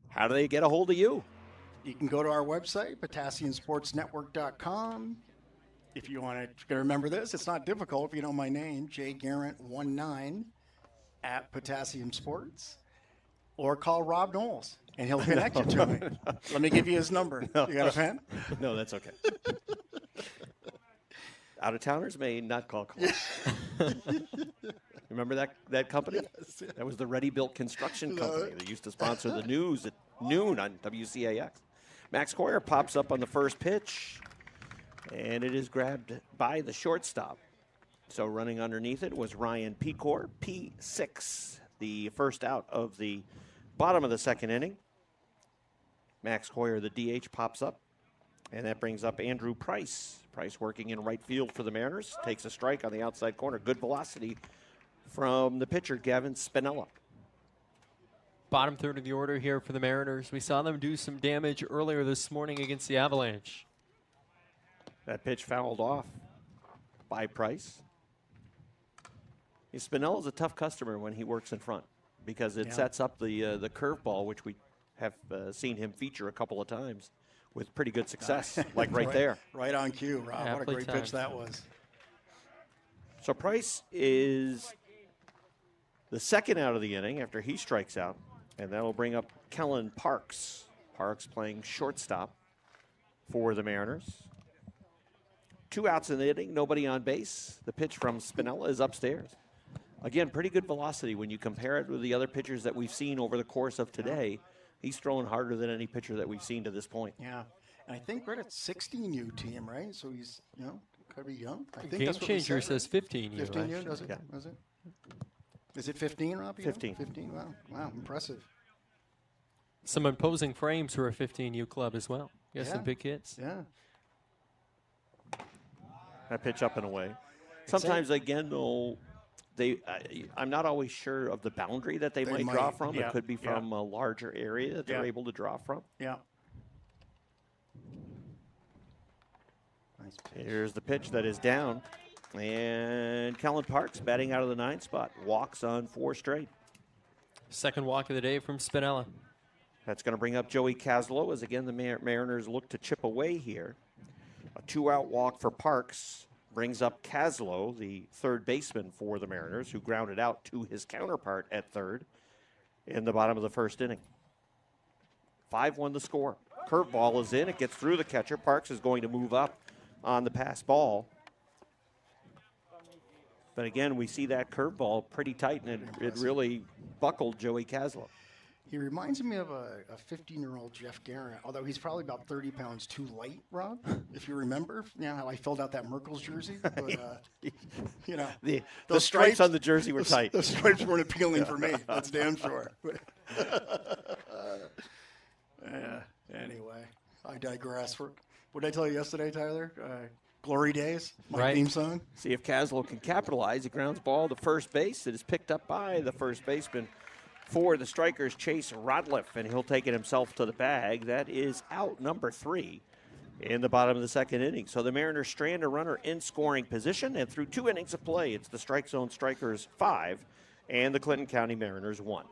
how do they get a hold of you? You can go to our website, potassiumsportsnetwork.com. If you want to remember this, it's not difficult if you know my name, jgarrett19 at Potassium Sports, or call Rob Knowles, and he'll connect you to me. Let me give you his number. You got a pen? No, that's okay. Out-of-towners may not call. Remember that company? Yes. That was the Ready Built Construction Company. They used to sponsor the news at noon on WCAX. Max Coyer pops up on the first pitch, and it is grabbed by the shortstop. So running underneath it was Ryan Pecor, P6, the first out of the bottom of the second inning. Max Coyer, the DH, pops up, and that brings up Andrew Price. Price working in right field for the Mariners, takes a strike on the outside corner. Good velocity from the pitcher, Gavin Spinella. Bottom third of the order here for the Mariners. We saw them do some damage earlier this morning against the Avalanche. That pitch fouled off by Price. Spinella's a tough customer when he works in front. because it sets up the curveball, which we have seen him feature a couple of times with pretty good success, like right there. Right on cue, Rob. What a great pitch that was. So Price is the second out of the inning after he strikes out, and that'll bring up Kellen Parks. Parks playing shortstop for the Mariners. 2 outs in the inning, nobody on base. The pitch from Spinella is upstairs. Again, pretty good velocity when you compare it with the other pitchers that we've seen over the course of today. He's throwing harder than any pitcher that we've seen to this point. Yeah, and I think right at 16U team, right? So he's, could be young. I think Game that's what we Changer said, says 15U. 15U, does it? Yeah. Does it? Is it 15, Robbie? 15. 15, wow, impressive. Some imposing frames for a 15U club as well. Got Yeah. some big hits. Yeah. That pitch up and away. Sometimes, again, though, I'm not always sure of the boundary that they might draw from. Yeah, it could be from a larger area that they're able to draw from. Yeah. Nice pitch. Here's the pitch that is down. And Kellen Parks batting out of the 9th spot. Walks on 4 straight. Second walk of the day from Spinella. That's going to bring up Joey Caslow as, again, the Mariners look to chip away here. A 2-out walk for Parks brings up Caslow, the third baseman for the Mariners, who grounded out to his counterpart at third in the bottom of the first inning. 5-1 the score. Curveball is in. It gets through the catcher. Parks is going to move up on the pass ball. But again, we see that curveball pretty tight, and it really buckled Joey Caslow. He reminds me of a 15-year-old Jeff Garrett, although he's probably about 30 pounds too light, Rob, if you remember. How I filled out that Merkel's jersey. But, the stripes on the jersey were tight. The stripes weren't appealing for me. That's damn sure. Anyway, I digress. What did I tell you yesterday, Tyler? Glory Days, my theme song. See if Caslow can capitalize. He grounds ball to first base. It is picked up by the first baseman for the Strikers, Chase Rodliff, and he'll take it himself to the bag. That is out number 3 in the bottom of the second inning. So the Mariners strand a runner in scoring position, and through 2 innings of play, it's the Strike Zone Strikers 5 and the Clinton County Mariners 1.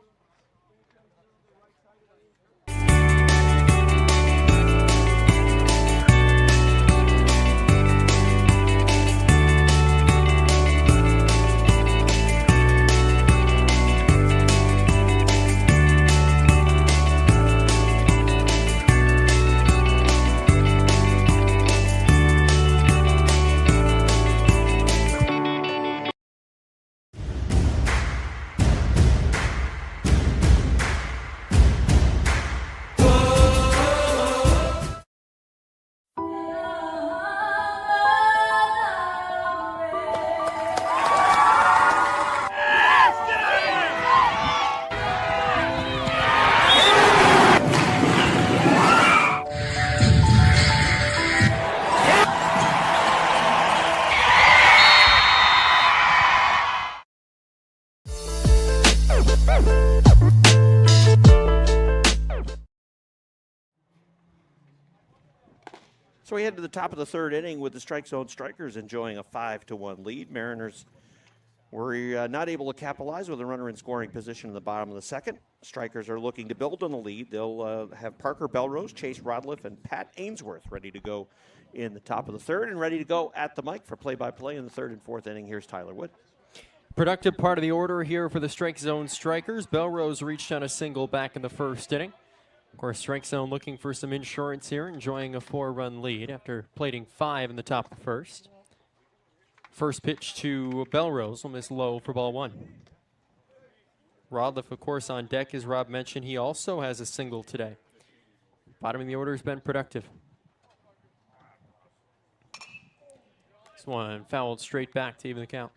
So we head to the top of the third inning with the Strike Zone Strikers enjoying a 5-1 lead. Mariners were not able to capitalize with a runner in scoring position in the bottom of the second. Strikers are looking to build on the lead. They'll have Parker Belrose, Chase Rodliff, and Pat Ainsworth ready to go in the top of the third and ready to go at the mic for play-by-play in the third and fourth inning. Here's Tyler Wood. Productive part of the order here for the Strike Zone Strikers. Belrose reached on a single back in the first inning. Of course, Strike Zone looking for some insurance here, enjoying a 4-run lead after plating 5 in the top of the first. First pitch to Belrose will miss low for ball 1. Rodliff, of course, on deck, as Rob mentioned. He also has a single today. Bottom of the order has been productive. This one fouled straight back to even the count.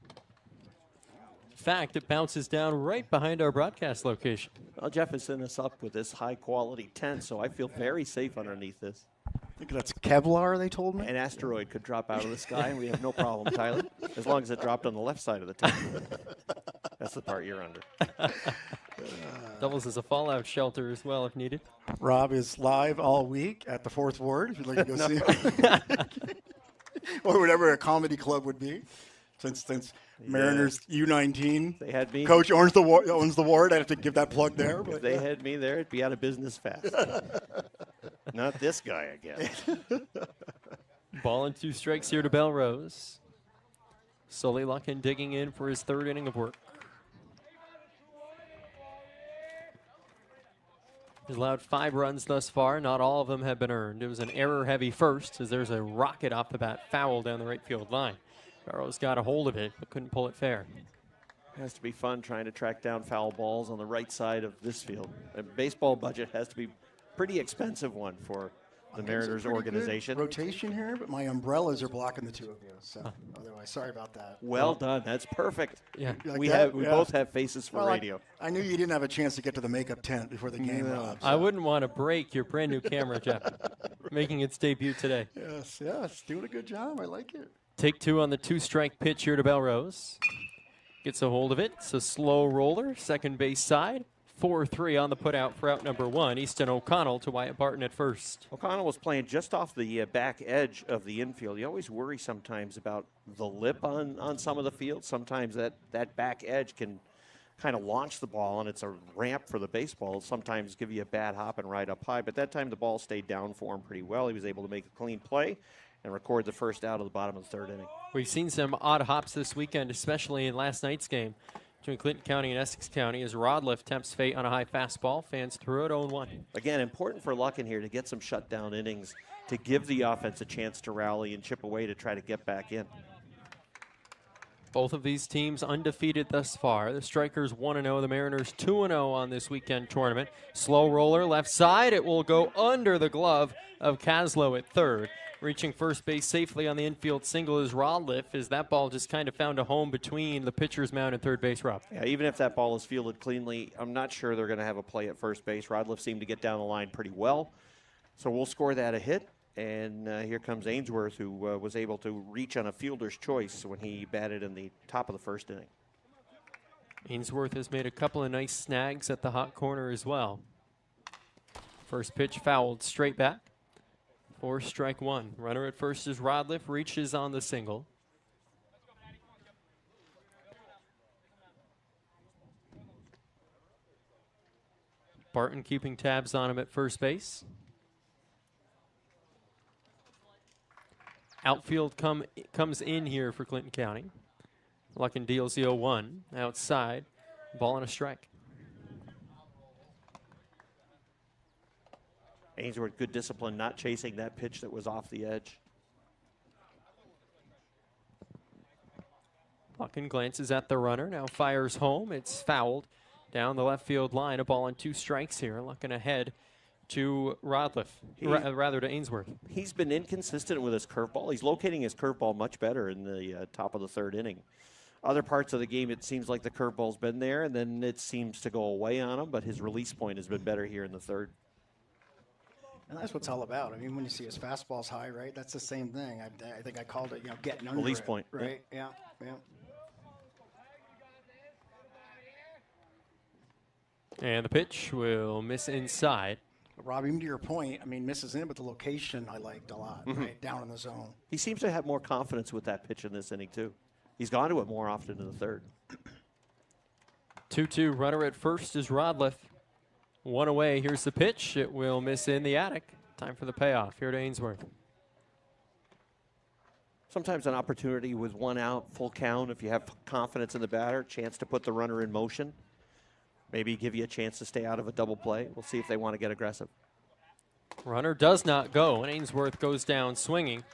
In fact, it bounces down right behind our broadcast location. Well, Jeff has sent us up with this high-quality tent, so I feel very safe underneath this. I think that's Kevlar, they told me. An asteroid could drop out of the sky, and we have no problem, Tyler, as long as it dropped on the left side of the tent. That's the part you're under. Doubles as a fallout shelter as well if needed. Rob is live all week at the Fourth Ward, if you'd like to go see him. Or whatever a comedy club would be. Since Mariners U19 They had me. coach owns the ward. I have to give that plug there. If But they had me there, it'd be out of business fast. Not this guy again. Ball and 2 strikes here to Belrose. Sully Luckin digging in for his 3rd inning of work. He's allowed 5 runs thus far. Not all of them have been earned. It was an error-heavy first as there's a rocket off the bat foul down the right field line. Barrows got a hold of it, but couldn't pull it fair. It has to be fun trying to track down foul balls on the right side of this field. A baseball budget has to be a pretty expensive one for the Mariners organization. Rotation here, but my umbrellas are blocking the 2 of you. So otherwise, sorry about that. Well done. That's perfect. Yeah. Like We that? both have faces for Well, radio. I knew you didn't have a chance to get to the makeup tent before the game, Rob. I wouldn't want to break your brand new camera, Jeff, making its debut today. Yes, doing a good job. I like it. Take 2 on the 2-strike pitch here to Belrose. Gets a hold of it. It's a slow roller, second base side. 4-3 on the putout for out number 1. Easton O'Connell to Wyatt Barton at first. O'Connell was playing just off the back edge of the infield. You always worry sometimes about the lip on some of the field. Sometimes that back edge can kind of launch the ball, and it's a ramp for the baseball. Sometimes give you a bad hop and right up high. But that time the ball stayed down for him pretty well. He was able to make a clean play and record the first out of the bottom of the 3rd inning. We've seen some odd hops this weekend, especially in last night's game between Clinton County and Essex County as Rodliff tempts fate on a high fastball. Fans threw it 0-1. Again, important for Luckin here to get some shutdown innings to give the offense a chance to rally and chip away to try to get back in. Both of these teams undefeated thus far. The Strikers 1-0, the Mariners 2-0 on this weekend tournament. Slow roller left side. It will go under the glove of Caslow at 3rd. Reaching first base safely on the infield single is Rodliff, as that ball just kind of found a home between the pitcher's mound and third base, Rob. Yeah, even if that ball is fielded cleanly, I'm not sure they're going to have a play at first base. Rodliff seemed to get down the line pretty well, so we'll score that a hit. And here comes Ainsworth, who was able to reach on a fielder's choice when he batted in the top of the 1st inning. Ainsworth has made a couple of nice snags at the hot corner as well. First pitch fouled straight back. 4 strike 1. Runner at first is Rodliff, reaches on the single. Barton keeping tabs on him at first base. Outfield comes in here for Clinton County. Luckin deals the 0-1. Outside, ball and a strike. Ainsworth, good discipline, not chasing that pitch that was off the edge. Luckin glances at the runner, now fires home. It's fouled down the left field line. A ball on 2 strikes here. Luckin ahead to Rodliff, rather to Ainsworth. He's been inconsistent with his curveball. He's locating his curveball much better in the top of the 3rd inning. Other parts of the game, it seems like the curveball's been there, and then it seems to go away on him, but his release point has been better here in the 3rd. And that's what it's all about. I mean, when you see his fastball's high, right, that's the same thing. I think I called it, getting under Release it, point. right? Yeah. And the pitch will miss inside. Rob, even to your point, I mean, misses in, but the location I liked a lot, right, down in the zone. He seems to have more confidence with that pitch in this inning, too. He's gone to it more often in the 3rd. 2-2, runner at first is Rodliff. 1 away, here's the pitch. It will miss in the attic. Time for the payoff here to Ainsworth. Sometimes an opportunity with 1 out, full count, if you have confidence in the batter, chance to put the runner in motion. Maybe give you a chance to stay out of a double play. We'll see if they want to get aggressive. Runner does not go, and Ainsworth goes down swinging.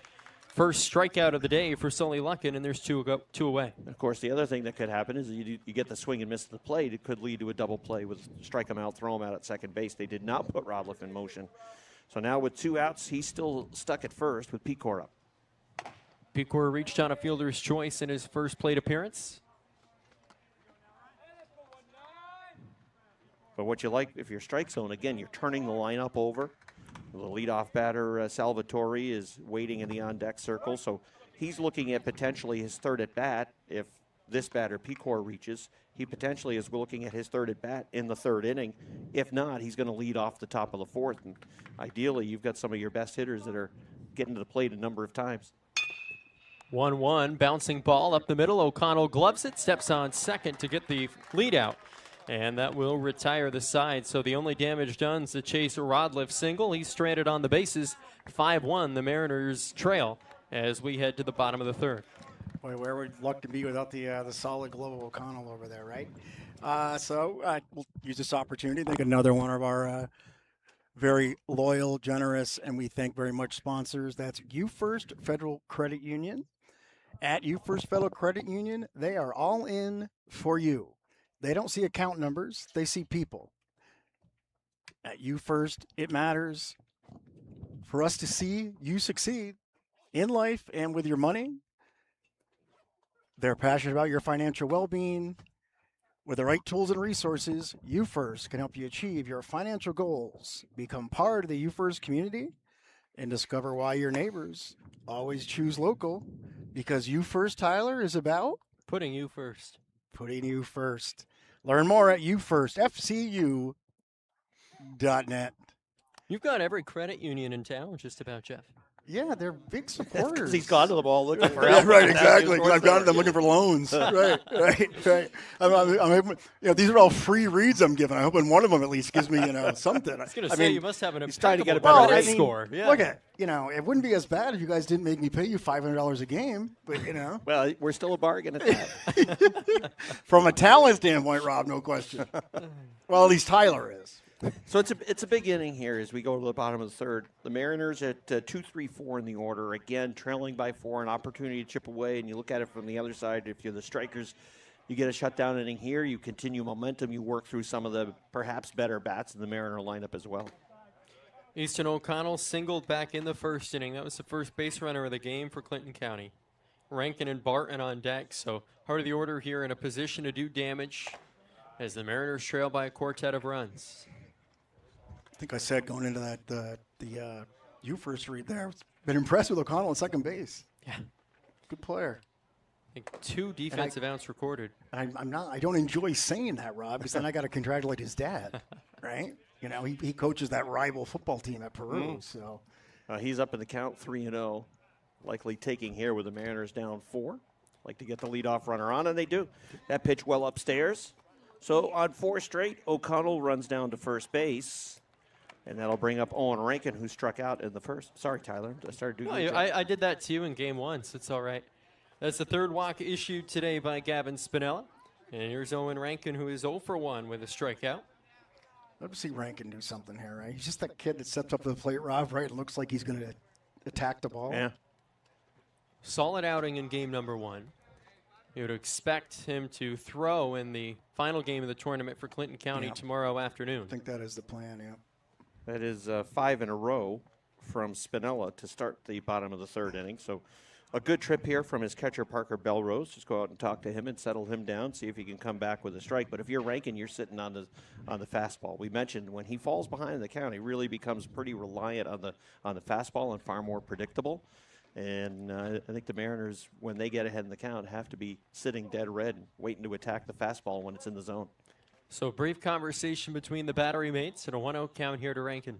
First strikeout of the day for Sully Luckin, and there's 2 away. Of course, the other thing that could happen is you get the swing and miss the plate. It could lead to a double play with strike him out, throw him out at second base. They did not put Rodliff in motion. So now with 2 outs, he's still stuck at first with Pecor up. Pecor reached on a fielder's choice in his first plate appearance. But what you like, if you're strike zone, again, you're turning the lineup over. The leadoff batter, Salvatore, is waiting in the on-deck circle. So he's looking at potentially his 3rd at-bat. If this batter, Pecor, reaches, he potentially is looking at his 3rd at-bat in the 3rd inning. If not, he's going to lead off the top of the 4th. And ideally, you've got some of your best hitters that are getting to the plate a number of times. 1-1, bouncing ball up the middle. O'Connell gloves it, steps on second to get the lead out. And that will retire the side. So the only damage done is the Chase Rodliff single. He's stranded on the bases. 5-1, the Mariners trail as we head to the bottom of the third. Boy, where would luck to be without the solid glove of O'Connell over there, right? So we'll use this opportunity to thank another one of our very loyal, generous, and we thank very much sponsors. That's You First Federal Credit Union. At You First Federal Credit Union, they are all in for you. They don't see account numbers, they see people. At You First, it matters for us to see you succeed in life and with your money. They're passionate about your financial well-being. With the right tools and resources, You First can help you achieve your financial goals. Become part of the You First community and discover why your neighbors always choose local, because You First, Tyler, is about putting you first. Putting you first. Learn more at youfirstfcu.net. You've got every credit union in town, just about, Jeff. Yeah, they're big supporters. Because he's gone to them all looking for Yeah, help. right, exactly. 'Cause I've gone to them looking for loans. right. I'm hoping, these are all free reads I'm giving. I'm hoping one of them at least gives me, something. I was going to say, you must have an he's trying to get a impeccable better credit score. Yeah. Look at, it wouldn't be as bad if you guys didn't make me pay you $500 a game, but, Well, we're still a bargain at that. From a talent standpoint, Rob, no question. Well, at least Tyler is. So it's a big inning here as we go to the bottom of the third. The Mariners at 2-3-4 in the order. Again, trailing by 4, an opportunity to chip away. And you look at it from the other side. If you're the Strikers, you get a shutdown inning here. You continue momentum. You work through some of the perhaps better bats in the Mariner lineup as well. Easton O'Connell singled back in the first inning. That was the first base runner of the game for Clinton County. Rankin and Barton on deck. So heart of the order here in a position to do damage as the Mariners trail by a quartet of runs. I think I said going into that the You First read there. Been impressed with O'Connell at second base. Yeah, good player. I think 2 defensive outs recorded. I don't enjoy saying that, Rob, because then I got to congratulate his dad, right? He coaches that rival football team at Peru. So he's up in the count 3-0, likely taking here with the Mariners down 4. Like to get the leadoff runner on, and they do. That pitch well upstairs. So on 4 straight, O'Connell runs down to first base. And that'll bring up Owen Rankin, who struck out in the first. Sorry, Tyler. I started doing I did that to you in game 1, so it's all right. That's the third walk issued today by Gavin Spinella. And here's Owen Rankin, who is 0 for 1 with a strikeout. Love to see Rankin do something here, right? He's just that kid that steps up to the plate, Rob, right? It looks like he's going to attack the ball. Yeah. Solid outing in game number 1. You would expect him to throw in the final game of the tournament for Clinton County tomorrow afternoon. I think that is the plan, yeah. That is 5 in a row from Spinella to start the bottom of the third inning. So a good trip here from his catcher, Parker Belrose. Just go out and talk to him and settle him down, see if he can come back with a strike. But if you're Rankin, you're sitting on the fastball. We mentioned when he falls behind the count, he really becomes pretty reliant on the fastball and far more predictable. And I think the Mariners, when they get ahead in the count, have to be sitting dead red and waiting to attack the fastball when it's in the zone. So brief conversation between the battery mates and a 1-0 count here to Rankin.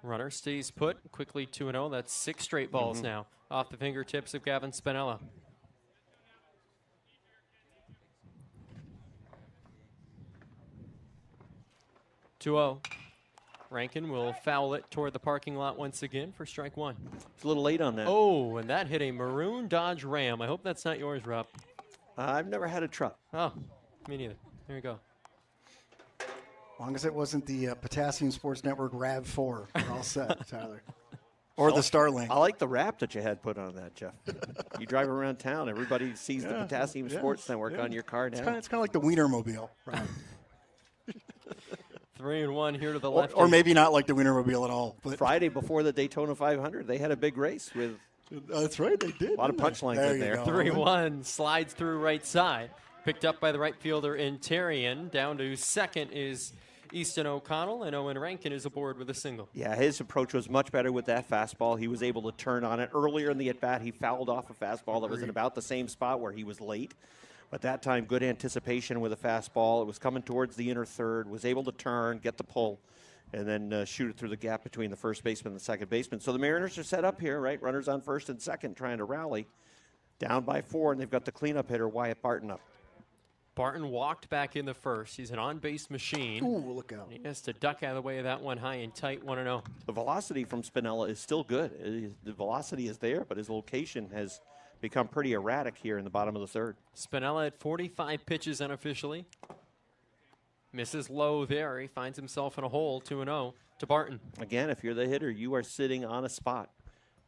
Runner stays put, quickly 2-0. That's 6 straight balls now off the fingertips of Gavin Spinella. Rankin will foul it toward the parking lot once again for strike 1. It's a little late on that. Oh, and that hit a maroon Dodge Ram. I hope that's not yours, Rob. I've never had a truck. Oh, me neither. There you go. As long as it wasn't the Potassium Sports Network RAV4, we're all set, Tyler. Or the Starlink. I like the wrap that you had put on that, Jeff. You drive around town, everybody sees the Potassium Sports Network on your car now. It's kind of like the Wienermobile. Right? 3-1 here to the left. Or maybe not like the Wienermobile at all. But Friday before the Daytona 500, they had a big race with that's right, they did. a lot of punchlines in there. 3-1 slides through right side. Picked up by the right fielder in Terrian. Down to second is Easton O'Connell, and Owen Rankin is aboard with a single. Yeah, his approach was much better with that fastball. He was able to turn on it. Earlier in the at-bat, he fouled off a fastball that was in about the same spot where he was late. But that time, good anticipation with a fastball. It was coming towards the inner third, was able to turn, get the pull, and then shoot it through the gap between the first baseman and the second baseman. So the Mariners are set up here, right? Runners on first and second trying to rally. Down by 4, and they've got the cleanup hitter, Wyatt Barton, up. Barton walked back in the first. He's an on-base machine. Ooh, look out. He has to duck out of the way of that one high and tight, 1-0. The velocity from Spinella is still good. The velocity is there, but his location has become pretty erratic here in the bottom of the third. Spinella at 45 pitches unofficially. Misses low there. He finds himself in a hole, 2-0 to Barton. Again, if you're the hitter, you are sitting on a spot.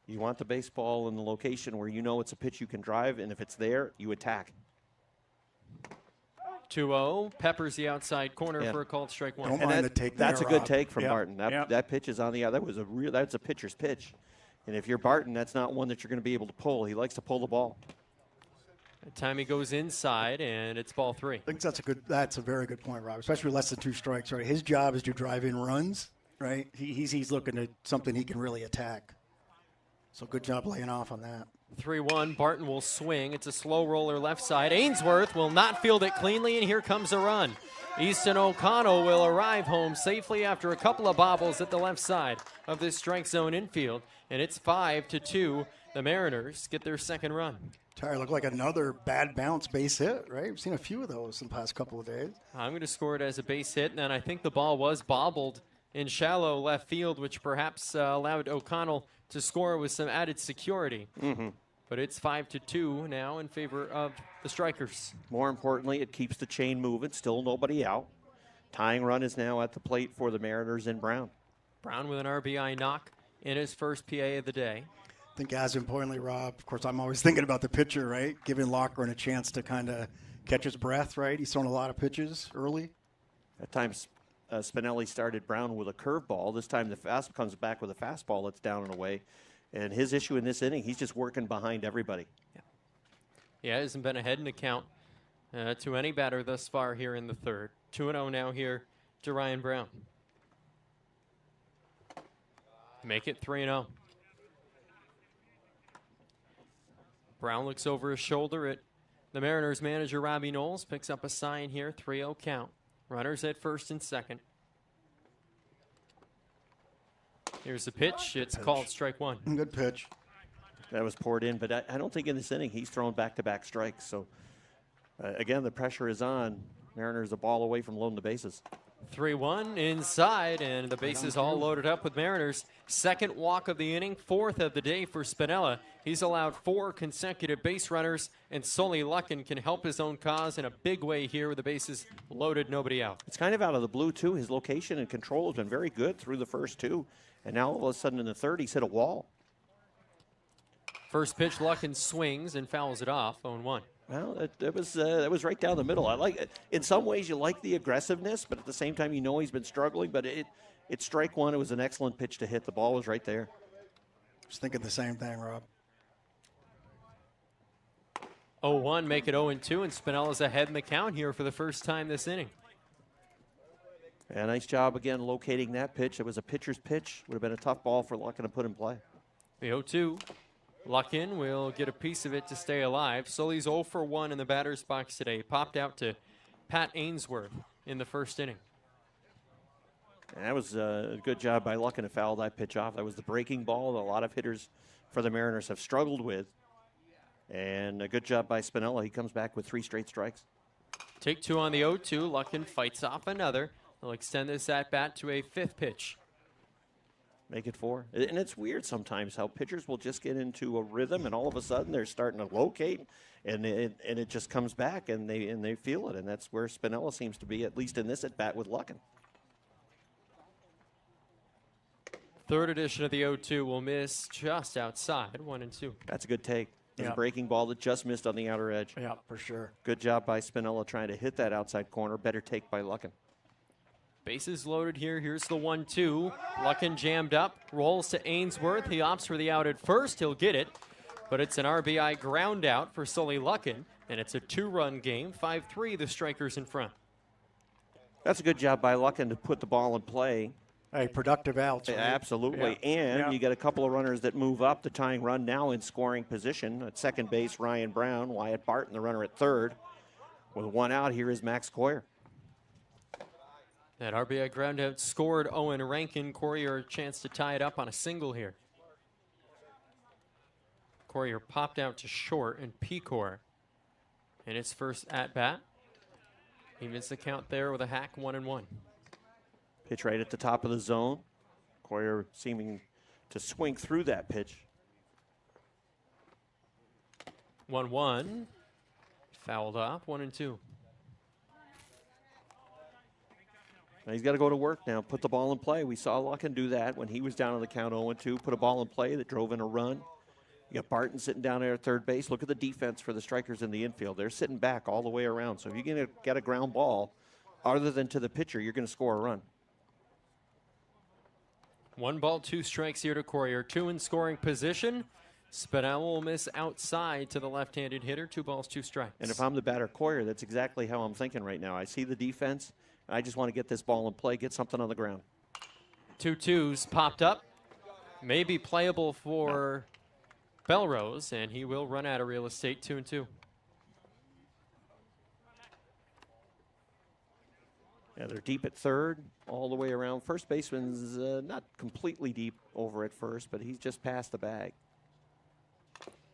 You want the baseball in the location where you know it's a pitch you can drive, and if it's there, you attack. 2-0, peppers the outside corner for a called strike one. Don't mind the take That's there, a good Rob. take from Yep. Barton. That pitch is on the other. That's a pitcher's pitch. And if you're Barton, that's not one that you're going to be able to pull. He likes to pull the ball. That time he goes inside, and it's ball 3. I think that's a very good point, Rob, especially with less than 2 strikes, right? His job is to drive in runs, right? He's looking at something he can really attack. So good job laying off on that. 3-1, Barton will swing. It's a slow roller left side. Ainsworth will not field it cleanly, and here comes a run. Easton O'Connell will arrive home safely after a couple of bobbles at the left side of this strike zone infield, and it's 5-2. The Mariners get their second run. Tyler, looked like another bad bounce base hit, right? We've seen a few of those in the past couple of days. I'm going to score it as a base hit, and then I think the ball was bobbled in shallow left field, which perhaps allowed O'Connell to score with some added security. But it's 5-2 now in favor of the Strikers. More importantly, it keeps the chain moving. Still nobody out. Tying run is now at the plate for the Mariners in Brown. Brown with an RBI knock in his first PA of the day. I think as importantly, Rob, of course, I'm always thinking about the pitcher, right? Giving Lochran a chance to kind of catch his breath, right? He's thrown a lot of pitches early. At times, Spinelli started Brown with a curveball. This time the fast comes back with a fastball that's down and away. And his issue in this inning, he's just working behind everybody. Yeah, hasn't been ahead in the count to any batter thus far here in the third. 2-0 now here to Ryan Brown. Make it 3-0. Brown looks over his shoulder at the Mariners manager, Robbie Knowles. Picks up a sign here, 3-0 count. Runners at first and second. Here's the pitch. It's called strike one. Good pitch. That was poured in, but I don't think in this inning he's thrown back-to-back strikes. So, again, the pressure is on. Mariners a ball away from loading the bases. 3-1 inside, and the bases all loaded up with Mariners. Second walk of the inning, 4th of the day for Spinella. He's allowed 4 consecutive base runners, and Sully Luckin can help his own cause in a big way here with the bases loaded, nobody out. It's kind of out of the blue, too. His location and control has been very good through the first 2, and now all of a sudden in the third he's hit a wall. First pitch, Luckin swings and fouls it off, 0-1. Well, that was right down the middle. I like it. In some ways, you like the aggressiveness, but at the same time, you know he's been struggling. But it's strike one. It was an excellent pitch to hit. The ball was right there. I was thinking the same thing, Rob. 0-1, make it 0-2, and Spinella's ahead in the count here for the first time this inning. Yeah, nice job again locating that pitch. It was a pitcher's pitch. Would have been a tough ball for Luckin to put in play. The 0-2. Luckin will get a piece of it to stay alive. Sully's 0 for 1 in the batter's box today. Popped out to Pat Ainsworth in the first inning. And that was a good job by Luckin to foul that pitch off. That was the breaking ball that a lot of hitters for the Mariners have struggled with. And a good job by Spinella. He comes back with 3 straight strikes. Take 2 on the 0-2. Luckin fights off another. They'll extend this at-bat to a 5th pitch. Make it 4. And it's weird sometimes how pitchers will just get into a rhythm and all of a sudden they're starting to locate and it just comes back and they feel it. And that's where Spinella seems to be, at least in this at-bat with Luckin. Third edition of the 0-2 will miss just outside, 1-2. That's a good take. It's Yeah. a breaking ball that just missed on the outer edge. Yeah, for sure. Good job by Spinella trying to hit that outside corner. Better take by Luckin. Bases loaded here. Here's the 1-2. Luckin jammed up, rolls to Ainsworth. He opts for the out at first. He'll get it, but it's an RBI ground out for Sully Luckin, and it's a 2-run game. 5-3, the Strikers in front. That's a good job by Luckin to put the ball in play. Hey, productive outs. Right? Absolutely. Yeah. And Yeah. you get a couple of runners that move up. The tying run now in scoring position. At second base, Ryan Brown. Wyatt Barton, the runner at third. With 1 out, here is Max Coyer. That RBI ground out scored Owen Rankin. Courier a chance to tie it up on a single here. Courier popped out to short, and Pecor in its first at-bat. Evens the count there with a hack, 1-1. Pitch right at the top of the zone. Courier seeming to swing through that pitch. 1-1. Fouled off, 1-2. Now he's got to go to work now, put the ball in play. We saw Luckin do that when he was down on the count 0-2, put a ball in play that drove in a run. You got Barton sitting down there at third base. Look at the defense for the Strikers in the infield. They're sitting back all the way around. So if you're going to get a ground ball, other than to the pitcher, you're going to score a run. 1 ball, 2 strikes here to Courier. 2 in scoring position. Spinell will miss outside to the left-handed hitter. 2 balls, 2 strikes. And if I'm the batter Courier, that's exactly how I'm thinking right now. I see the defense, and I just want to get this ball in play, get something on the ground. 2 twos popped up. May be playable for Belrose, and he will run out of real estate. 2-2. Yeah, they're deep at third, all the way around. First baseman's not completely deep over at first, but he's just past the bag.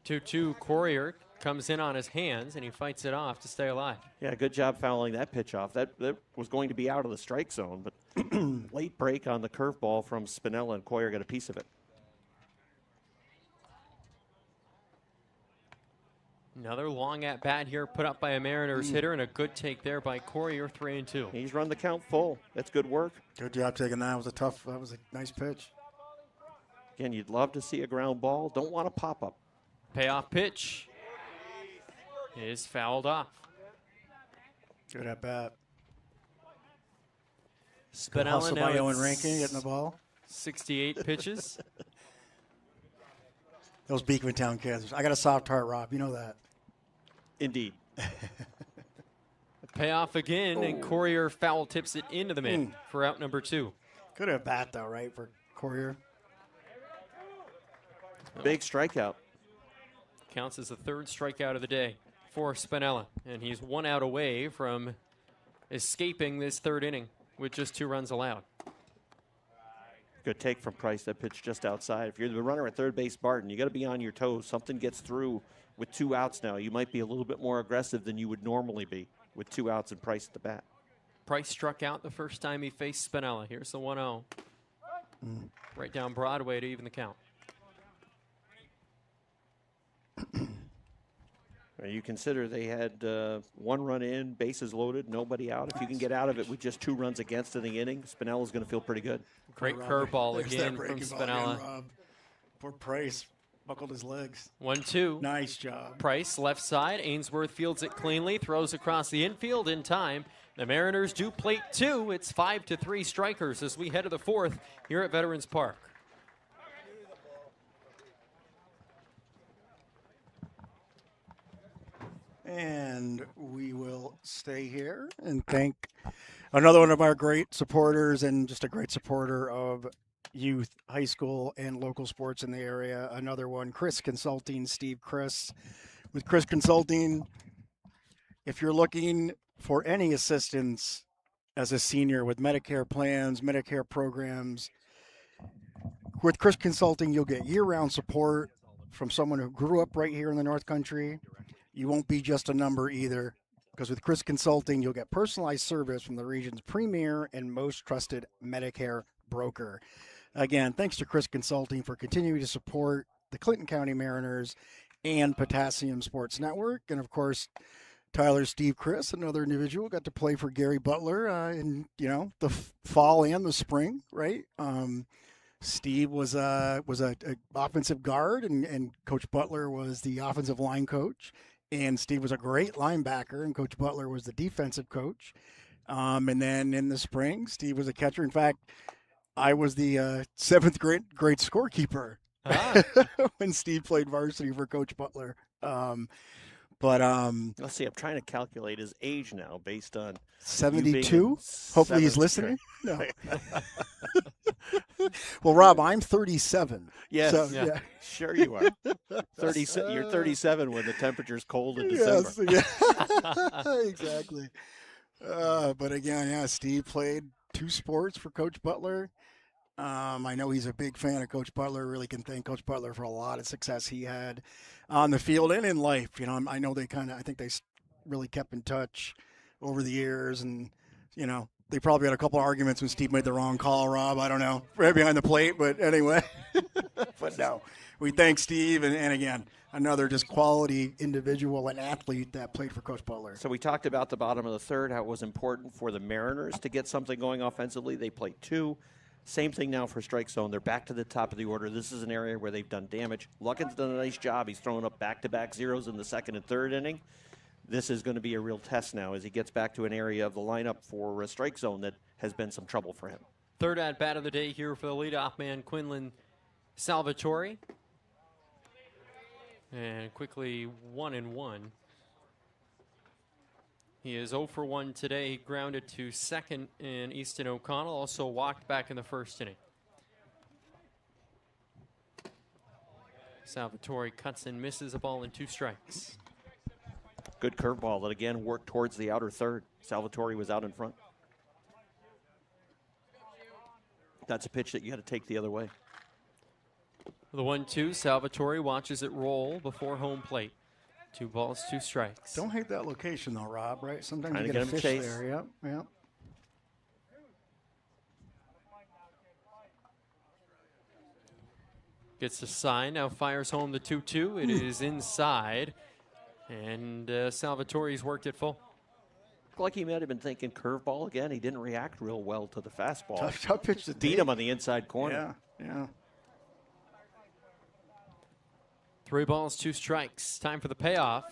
2-2. Courier comes in on his hands, and he fights it off to stay alive. Yeah, good job fouling that pitch off. That was going to be out of the strike zone, but late break on the curveball from Spinella, and Courier got a piece of it. Another long at bat here put up by a Mariners hitter, and a good take there by Courier. 3-2. He's run the count full. That's good work. Good job taking that. That was a nice pitch. Again, you'd love to see a ground ball. Don't want a pop-up. Payoff pitch is fouled off. Good at bat. Spinella Hustle now by at Owen Rankin getting the ball. 68 pitches. Those Beekman Town kids. I got a soft heart, Rob. You know that. Indeed. Payoff again, and Courier foul tips it into the mid for out number 2. Good at bat, though, right, for Courier? Big strikeout. Counts as the 3rd strikeout of the day for Spinella, and he's 1 out away from escaping this 3rd inning with just 2 runs allowed. Good take from Price. That pitch just outside. If you're the runner at third base, Barton, you got to be on your toes. Something gets through with 2 outs now. You might be a little bit more aggressive than you would normally be with 2 outs and Price at the bat. Price struck out the first time he faced Spinella. Here's the 1-0. Right down Broadway to even the count. You consider they had 1 run in, bases loaded, nobody out. If you can get out of it with just 2 runs against in the inning, Spinella's going to feel pretty good. Great curveball again from Spinella. Poor Price buckled his legs. 1-2. Nice job. Price left side. Ainsworth fields it cleanly, throws across the infield in time. The Mariners do plate 2. It's 5-3 Strikers as we head to the 4th here at Veterans Park. And we will stay here and thank another one of our great supporters and just a great supporter of youth, high school, and local sports in the area. Another one, Chris Consulting, Steve Chris. With Chris Consulting, if you're looking for any assistance as a senior with Medicare plans, Medicare programs, with Chris Consulting, you'll get year-round support from someone who grew up right here in the North Country. You won't be just a number either, because with Chris Consulting, you'll get personalized service from the region's premier and most trusted Medicare broker. Again, thanks to Chris Consulting for continuing to support the Clinton County Mariners and Potassium Sports Network. And, of course, Tyler, Steve, Chris, another individual, got to play for Gary Butler in, the fall and the spring, right? Steve was a offensive guard, and Coach Butler was the offensive line coach. And Steve was a great linebacker, and Coach Butler was the defensive coach. And then in the spring, Steve was a catcher. In fact, I was the 7th grade scorekeeper when Steve played varsity for Coach Butler. Let's see. I'm trying to calculate his age now based on 72. Hopefully he's listening. No. Well, Rob, I'm 37. Yes, so, yeah. Sure you are. 37. You're 37 when the temperature's cold in December. Yes, yeah. Exactly. But again, Steve played two sports for Coach Butler. I know he's a big fan of Coach Butler. Really can thank Coach Butler for a lot of success he had on the field and in life. You know, I know I think they really kept in touch over the years, and you know, they probably had a couple of arguments when Steve made the wrong call, Rob. I don't know, right behind the plate, but anyway. But no, we thank Steve, and again, another just quality individual and athlete that played for Coach Butler. So we talked about the bottom of the third, how it was important for the Mariners to get something going offensively. They played 2. Same thing now for strike zone. They're back to the top of the order. This is an area where they've done damage. Luckin's done a nice job. He's throwing up back-to-back zeros in the second and third inning. This is going to be a real test now as he gets back to an area of the lineup for a strike zone that has been some trouble for him. Third at-bat of the day here for the leadoff man, Quinlan Salvatore. And quickly 1-1. He is 0 for 1 today. He grounded to second in Easton O'Connell, also walked back in the first inning. Salvatore cuts and misses a ball and 2 strikes. Good curveball that again worked towards the outer third. Salvatore was out in front. That's a pitch that you got to take the other way. The 1-2, Salvatore watches it roll before home plate. 2 balls, 2 strikes. Don't hate that location though, Rob, right? Sometimes Trying you to get a get him fish chase. there. Yep, yep. Gets the sign, now fires home the 2-2. It is inside, and Salvatore's worked it full. Looked like he might have been thinking curveball again. He didn't react real well to the fastball. Tough pitch to Beat take. him on the inside corner. Yeah. 3 balls, 2 strikes. Time for the payoff.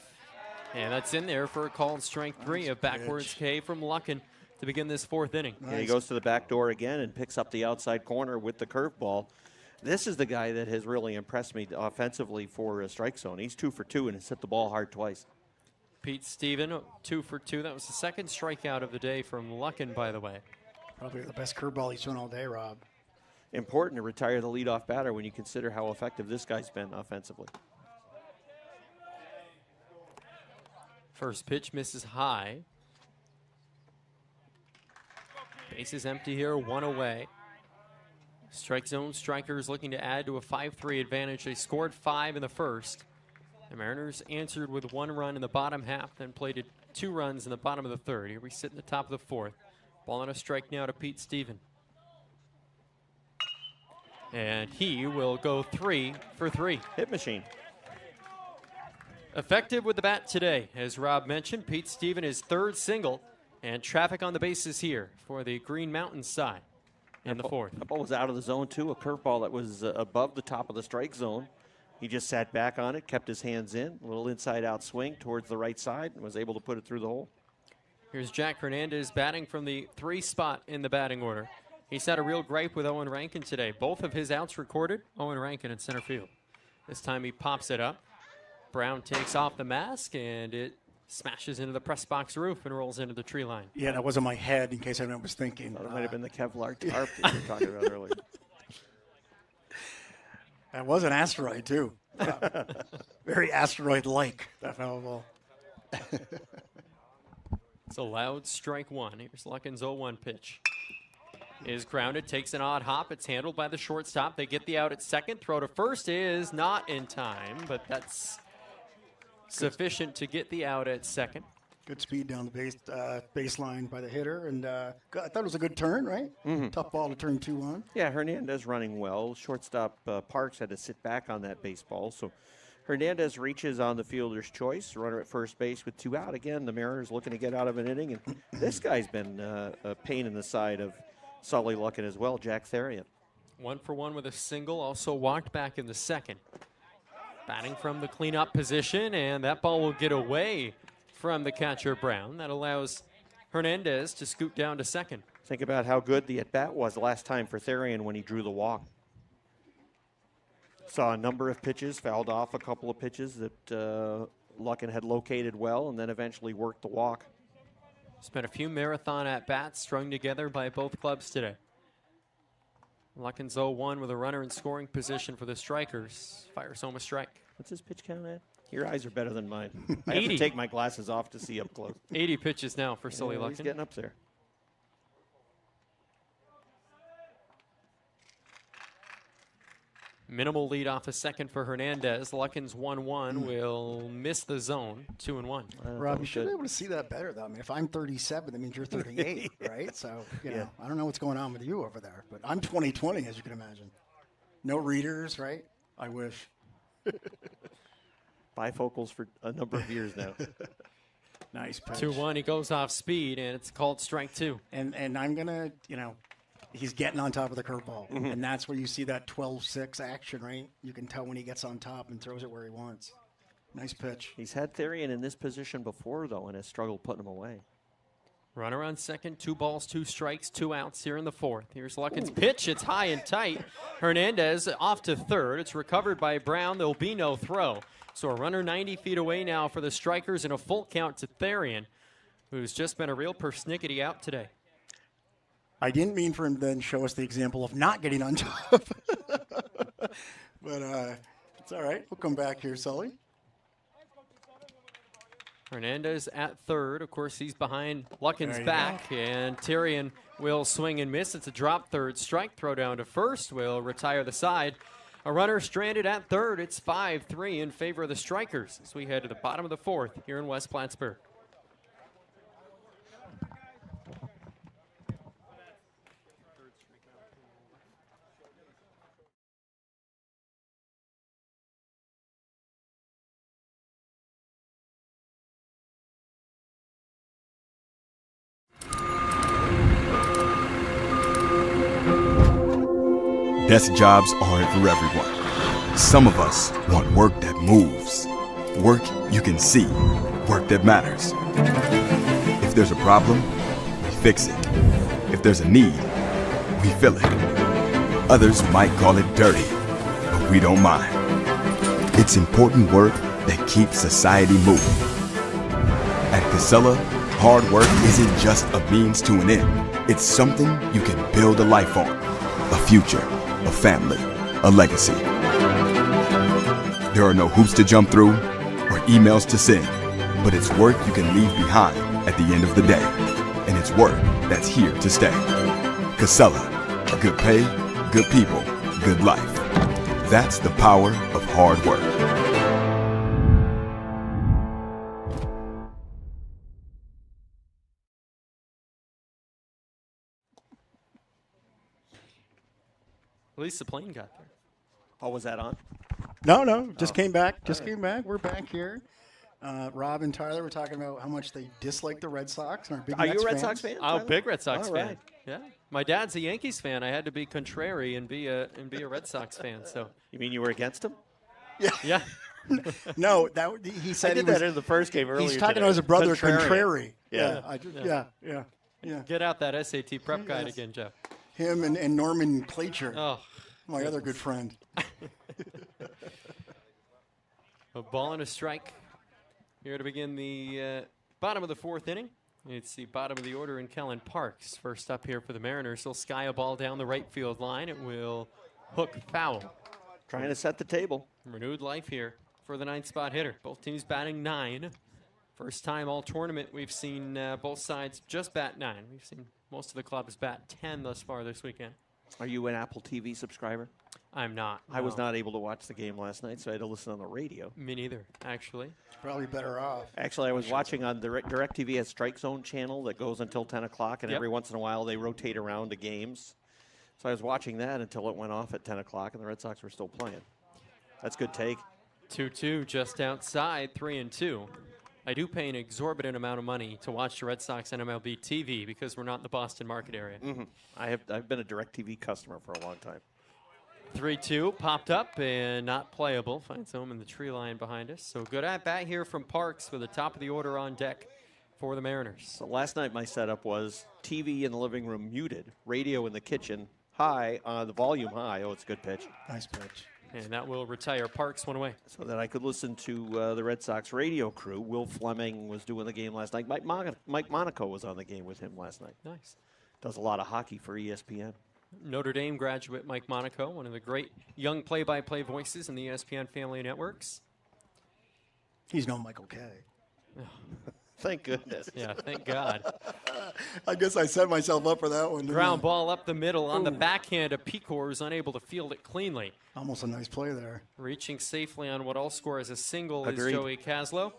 And that's in there for a called strike 3, a backwards K from Luckin to begin this 4th inning. Yeah, he goes to the back door again and picks up the outside corner with the curveball. This is the guy that has really impressed me offensively for a strike zone. He's 2 for 2 and has hit the ball hard twice. Pete Stephen, 2 for 2. That was the second strikeout of the day from Luckin, by the way. Probably the best curveball he's thrown all day, Rob. Important to retire the leadoff batter when you consider how effective this guy's been offensively. First pitch misses high. Base is empty here, 1 away. Strike zone strikers looking to add to a 5-3 advantage. They scored 5 in the first. The Mariners answered with 1 run in the bottom half, then played 2 runs in the bottom of the third. Here we sit in the top of the 4th. Ball on a strike now to Pete Stephen. And he will go 3 for 3. Hit machine. Effective with the bat today. As Rob mentioned, Pete Stephen is 3rd single, and traffic on the bases here for the Green Mountain side in the 4th. That ball was out of the zone, too. A curveball that was above the top of the strike zone. He just sat back on it, kept his hands in, a little inside-out swing towards the right side, and was able to put it through the hole. Here's Jack Hernandez batting from the 3 spot in the batting order. He's had a real gripe with Owen Rankin today. Both of his outs recorded, Owen Rankin in center field. This time he pops it up. Brown takes off the mask, and it smashes into the press box roof and rolls into the tree line. Yeah, that wasn't my head in case anyone was thinking. That might have been the Kevlar tarp that you were talking about earlier. That was an asteroid, too. Very asteroid-like, that foul ball. It's a loud strike 1. Here's Luckin's 0-1 pitch. Is grounded, takes an odd hop. It's handled by the shortstop. They get the out at second. Throw to first is not in time, but that's sufficient to get the out at second. Good speed down the baseline by the hitter, and I thought it was a good turn, right? Mm-hmm. Tough ball to turn 2-1. Yeah, Hernandez running well. Shortstop Parks had to sit back on that baseball. So Hernandez reaches on the fielder's choice. Runner at first base with 2 out. Again, the Mariners looking to get out of an inning. And this guy's been a pain in the side of Sully Luckin as well, Jack Therian. 1 for 1 with a single. Also walked back in the second. Batting from the cleanup position, and that ball will get away from the catcher Brown. That allows Hernandez to scoot down to second. Think about how good the at-bat was last time for Therian when he drew the walk. Saw a number of pitches, fouled off a couple of pitches that Luckin had located well, and then eventually worked the walk. Spent a few marathon at-bats strung together by both clubs today. Luckin's 0-1 with a runner in scoring position for the Strikers. Fires home a strike. What's his pitch count at? Your eyes are better than mine. I have 80. to take my glasses off to see up close. 80 pitches now for Sully He's Luckin. getting up there. Minimal lead off a second for Hernandez. Luckins 1-1 will miss the zone, 2-1. Rob, you should be able to see that better, though. I mean, if I'm 37, that means you're 38, right? So, you know, I don't know what's going on with you over there. But I'm 20/20, as you can imagine. No readers, right? I wish. Bifocals for a number of years now. Nice pitch. 2-1, he goes off speed, and it's called strike 2. And I'm going to, you know, he's getting on top of the curveball. And that's where you see that 12-6 action, right? You can tell when he gets on top and throws it where he wants. Nice pitch. He's had Therian in this position before, though, and has struggled putting him away. Runner on second, 2 balls, 2 strikes, 2 outs here in the fourth. Here's Luckins' pitch. It's high and tight. Hernandez off to third. It's recovered by Brown. There will be no throw. So a runner 90 feet away now for the Strikers and a full count to Therian, who's just been a real persnickety out today. I didn't mean for him to then show us the example of not getting on top. But it's all right. We'll come back here, Sully. Hernandez at third. Of course, he's behind Luckins' back, and Therian will swing and miss. It's a drop third strike. Throw down to first will retire the side. A runner stranded at third. It's 5-3 in favor of the Strikers as we head to the bottom of the fourth here in West Plattsburgh. Desk jobs aren't for everyone. Some of us want work that moves, work you can see, work that matters. If there's a problem, we fix it. If there's a need, we fill it. Others might call it dirty, but we don't mind. It's important work that keeps society moving. At Casella, hard work isn't just a means to an end. It's something you can build a life on, a future, a family, a legacy. There are no hoops to jump through or emails to send, but it's work you can leave behind at the end of the day. And it's work that's here to stay. Casella, good pay, good people, good life. That's the power of hard work. At least the plane got there. Oh, was that on? No, just came back. Just came back. We're back here. Rob and Tyler were talking about how much they dislike the Red Sox and are big Are Mets you a Red fans. Sox fan? Oh, Tyler? big Red Sox All fan. right. Yeah, my dad's a Yankees fan. I had to be contrary and be a Red Sox fan. So You mean you were against him? yeah, No, he said I did he was, that in the first game earlier. he's talking today. to his brother, Contrarian. Contrary. Yeah. Yeah. get out that SAT prep guide Yes. again, Jeff. Him and Norman Klacher, Oh, my other good friend. a ball and a strike here to begin the bottom of the fourth inning. It's the bottom of the order in Kellen Parks. First up here for the Mariners. He'll sky a ball down the right field line. It will hook foul. Trying to set the table. Renewed life here for the 9th spot hitter. Both teams batting 9. First time all tournament we've seen both sides just bat 9. We've seen most of the clubs bat 10 thus far this weekend. Are you an Apple TV subscriber? I'm not. I was no. not able to watch the game last night, so I had to listen on the radio. Me neither, actually. Probably better off. Actually, I was watching on DirecTV has Strike Zone channel that goes until 10 o'clock, and Yep. every once in a while they rotate around to games. So I was watching that until it went off at 10 o'clock, and the Red Sox were still playing. That's a good take. 2-2 just outside, 3-2. I do pay an exorbitant amount of money to watch the Red Sox on MLB TV because we're not in the Boston market area. I've been a DirecTV customer for a long time. 3-2 popped up and not playable. Finds home in the tree line behind us. So good at bat here from Parks with the top of the order on deck for the Mariners. So last night my setup was TV in the living room muted, radio in the kitchen high, the volume high. Oh, it's a good pitch. Nice pitch. And that will retire Parks one away. So that I could listen to the Red Sox radio crew. Will Fleming was doing the game last night. Mike Monaco was on the game with him last night. Nice. Does a lot of hockey for ESPN. Notre Dame graduate Mike Monaco, one of the great young play-by-play voices in the ESPN family of networks. He's no Michael K. Thank goodness. Yeah, thank God. I guess I set myself up for that one. Ground ball up the middle on the backhand. Picor is unable to field it cleanly. Almost a nice play there. Reaching safely on what I'll score as a single Agreed. is Joey Caslow.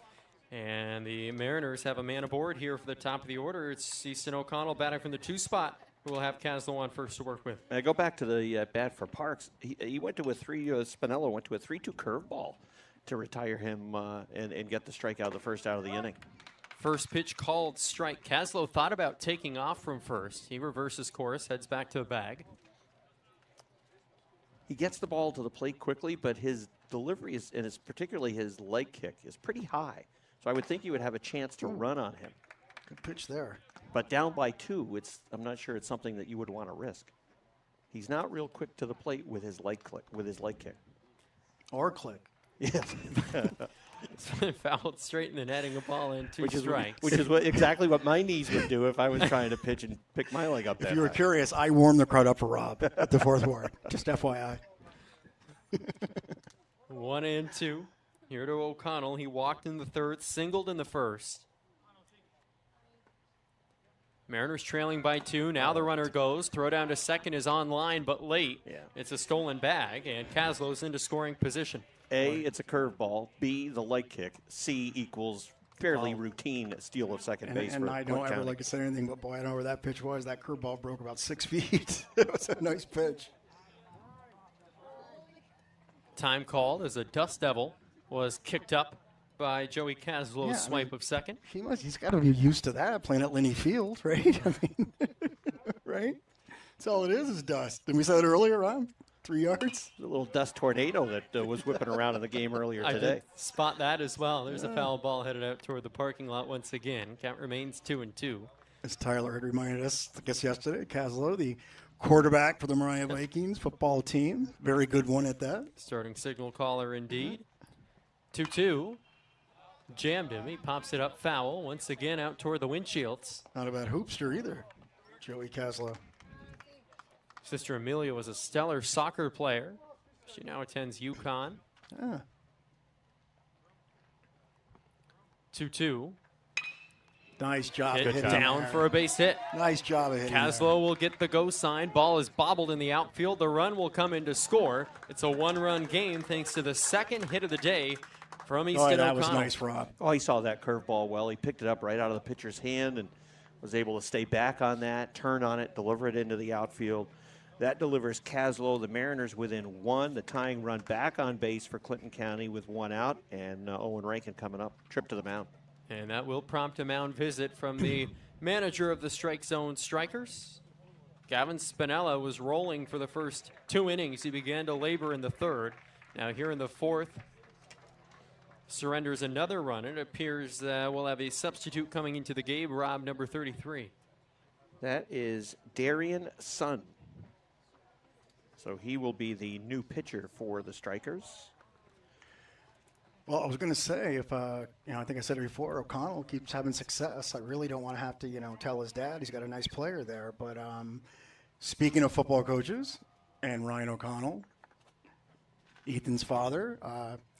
And the Mariners have a man aboard here for the top of the order. It's Easton O'Connell batting from the 2 spot, who will have Caslow on first to work with. I go back to the bat for Parks. He went to a 3, Spinello went to a 3-2 curveball to retire him and get the strikeout the first out of the inning. First pitch called strike. Caslow thought about taking off from first. He reverses course, heads back to the bag. He gets the ball to the plate quickly, but his delivery is, and it's particularly his leg kick, is pretty high. So I would think you would have a chance to run on him. Good pitch there. But down by 2, I'm not sure it's something that you would want to risk. He's not real quick to the plate with his leg kick. Or click. Yes. Fouled straight in the netting, a ball in, 2 Which strikes. is exactly what my knees would do if I was trying to pitch and pick my leg up there. If you were curious, I warmed the crowd up for Rob at the 4th ward. Just FYI. 1-2. Here to O'Connell. He walked in the 3rd, singled in the 1st. Mariners trailing by 2. Now the runner goes. Throw down to second is on line, but late. Yeah. It's a stolen bag, and Caslow's into scoring position. A, it's a curveball. B, the leg kick. C equals fairly routine steal of second base. And for I Clint don't ever County. like to say anything, but boy, I don't know where that pitch was. That curveball broke about 6 feet. It was a nice pitch. Time called as a Dust Devil was kicked up by Joey Caslow's swipe of second. He's got to be used to that, playing at Linney Field, right? I mean, right? That's all it is dust. Didn't we say that earlier, Ron? 3 yards? A little dust tornado that was whipping around in the game earlier today. I did spot that as well. There's a foul ball headed out toward the parking lot once again. Count remains 2-2. As Tyler had reminded us, I guess yesterday, Caslow, the quarterback for the Mariah Vikings football team. Very good one at that. Starting signal caller indeed. 2-2. Jammed him. He pops it up foul. Once again out toward the windshields. Not a bad hoopster either, Joey Caslow. Sister Amelia was a stellar soccer player. She now attends UConn. 2-2. Nice job. Hit of hitting down there. for a base hit. Nice job of hitting Caslow will get the go sign. Ball is bobbled in the outfield. The run will come in to score. It's a 1-run game thanks to the second hit of the day from Easton that O'Connell. was nice, Rob. Oh, he saw that curveball well. He picked it up right out of the pitcher's hand and was able to stay back on that, turn on it, deliver it into the outfield. That delivers Caslow, the Mariners, within 1. The tying run back on base for Clinton County with 1 out, and Owen Rankin coming up, trip to the mound. And that will prompt a mound visit from the manager of the Strike Zone Strikers. Gavin Spinella was rolling for the first 2 innings. He began to labor in the 3rd. Now here in the 4th, surrenders another run. It appears we'll have a substitute coming into the game, Rob, number 33. That is Darian Sun. So he will be the new pitcher for the Strikers. Well, I was going to say, if I think I said it before, O'Connell keeps having success. I really don't want to have to, tell his dad he's got a nice player there. But speaking of football coaches and Ryan O'Connell, Ethan's father,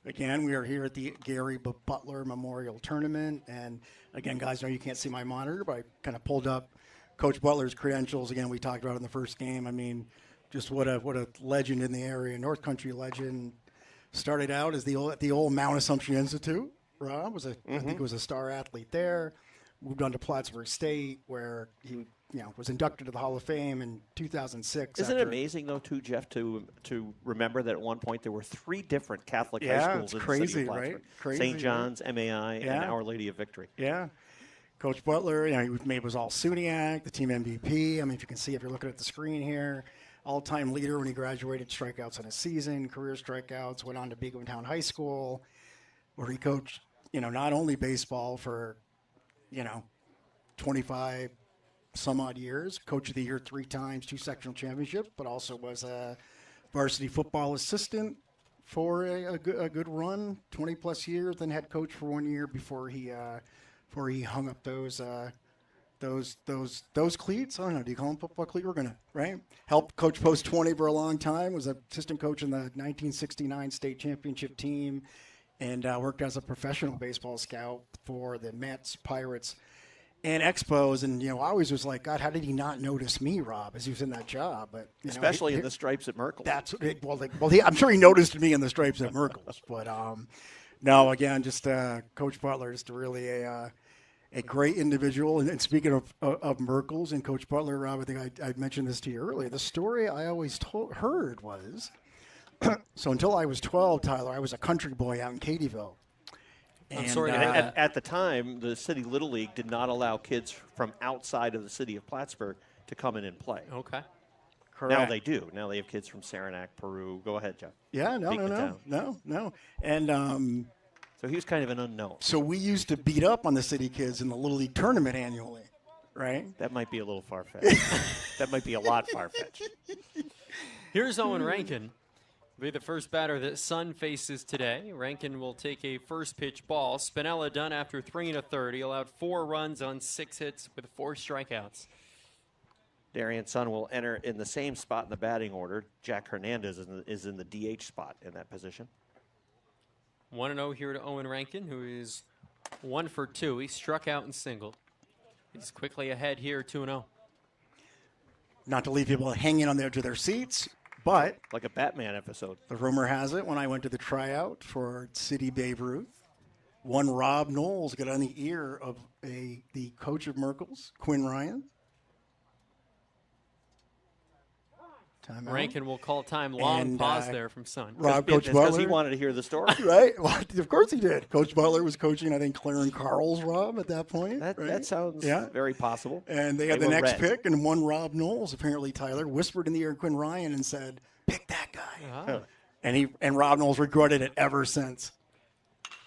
again, we are here at the Gary Butler Memorial Tournament. And again, guys, know you can't see my monitor, but I kind of pulled up Coach Butler's credentials. Again, we talked about it in the first game. I mean, just what a legend in the area, North Country legend. Started out as the old Mount Assumption Institute. Rob was I think was a star athlete there. Moved on to Plattsburgh State, where he was inducted to the Hall of Fame in 2006. Isn't it amazing though, too, Jeff, to remember that at one point there were 3 different Catholic high schools it's in crazy, the city of Plattsburgh. right? Crazy, St. John's, MAI, and Our Lady of Victory. Yeah. Coach Butler, he was all SUNYAC, the team MVP. I mean, if you can see, if you're looking at the screen here, all-time leader when he graduated, strikeouts in a season, career strikeouts, went on to Beacontown High School, where he coached, not only baseball for, 25 some odd years, coach of the year 3 times, 2 sectional championships, but also was a varsity football assistant for a good run, 20 plus years, then head coach for 1 year before he hung up those cleats. I don't know. Do you call them football cleats? We're gonna help coach post 20 for a long time. Was an assistant coach in the 1969 state championship team. and worked as a professional baseball scout for the Mets, Pirates, and Expos. And, I always was like, God, how did he not notice me, Rob, as he was in that job? But especially in the stripes at Merkel. That's I'm sure he noticed me in the stripes at Merkel's. But no, again, just Coach Butler, just really a great individual. And speaking of Merkel's and Coach Butler, Rob, I think I mentioned this to you earlier. The story I always heard was, so until I was 12, Tyler, I was a country boy out in Katyville. I'm sorry to hear that. At the time, the City Little League did not allow kids from outside of the city of Plattsburgh to come in and play. Okay. Correct. Now they do. Now they have kids from Saranac, Peru. Go ahead, Jeff. Yeah, no. And so he was kind of an unknown. so we used to beat up on the city kids in the Little League tournament annually, right? That might be a little far-fetched. That might be a lot far-fetched. Here's Owen Rankin. Be the first batter that Sun faces today. Rankin will take a first pitch ball. Spinella done after 3 1/3. He allowed 4 runs on 6 hits with 4 strikeouts. Darian Sun will enter in the same spot in the batting order. Jack Hernandez is in the DH spot in that position. 1-0 here to Owen Rankin, who is 1 for 2. He struck out and singled. He's quickly ahead here, 2-0. Not to leave people hanging on the edge of their seats, but Like a Batman episode. the rumor has it when I went to the tryout for City Babe Ruth, one Rob Knowles got on the ear of the coach of Merkel's, Quinn Ryan. Time out. Rankin will call time. Long And, pause there from Sun. Rob, Coach Because Butler. he wanted to hear the story. Right? Well, of course he did. Coach Butler was coaching, I think, Clarence Carl's Rob at that point. That right? sounds Yeah. very possible. And they had They the were next red. pick, and one Rob Knowles, apparently Tyler, whispered in the ear of Quinn Ryan and said, "Pick that guy." Ah. And Rob Knowles regretted it ever since.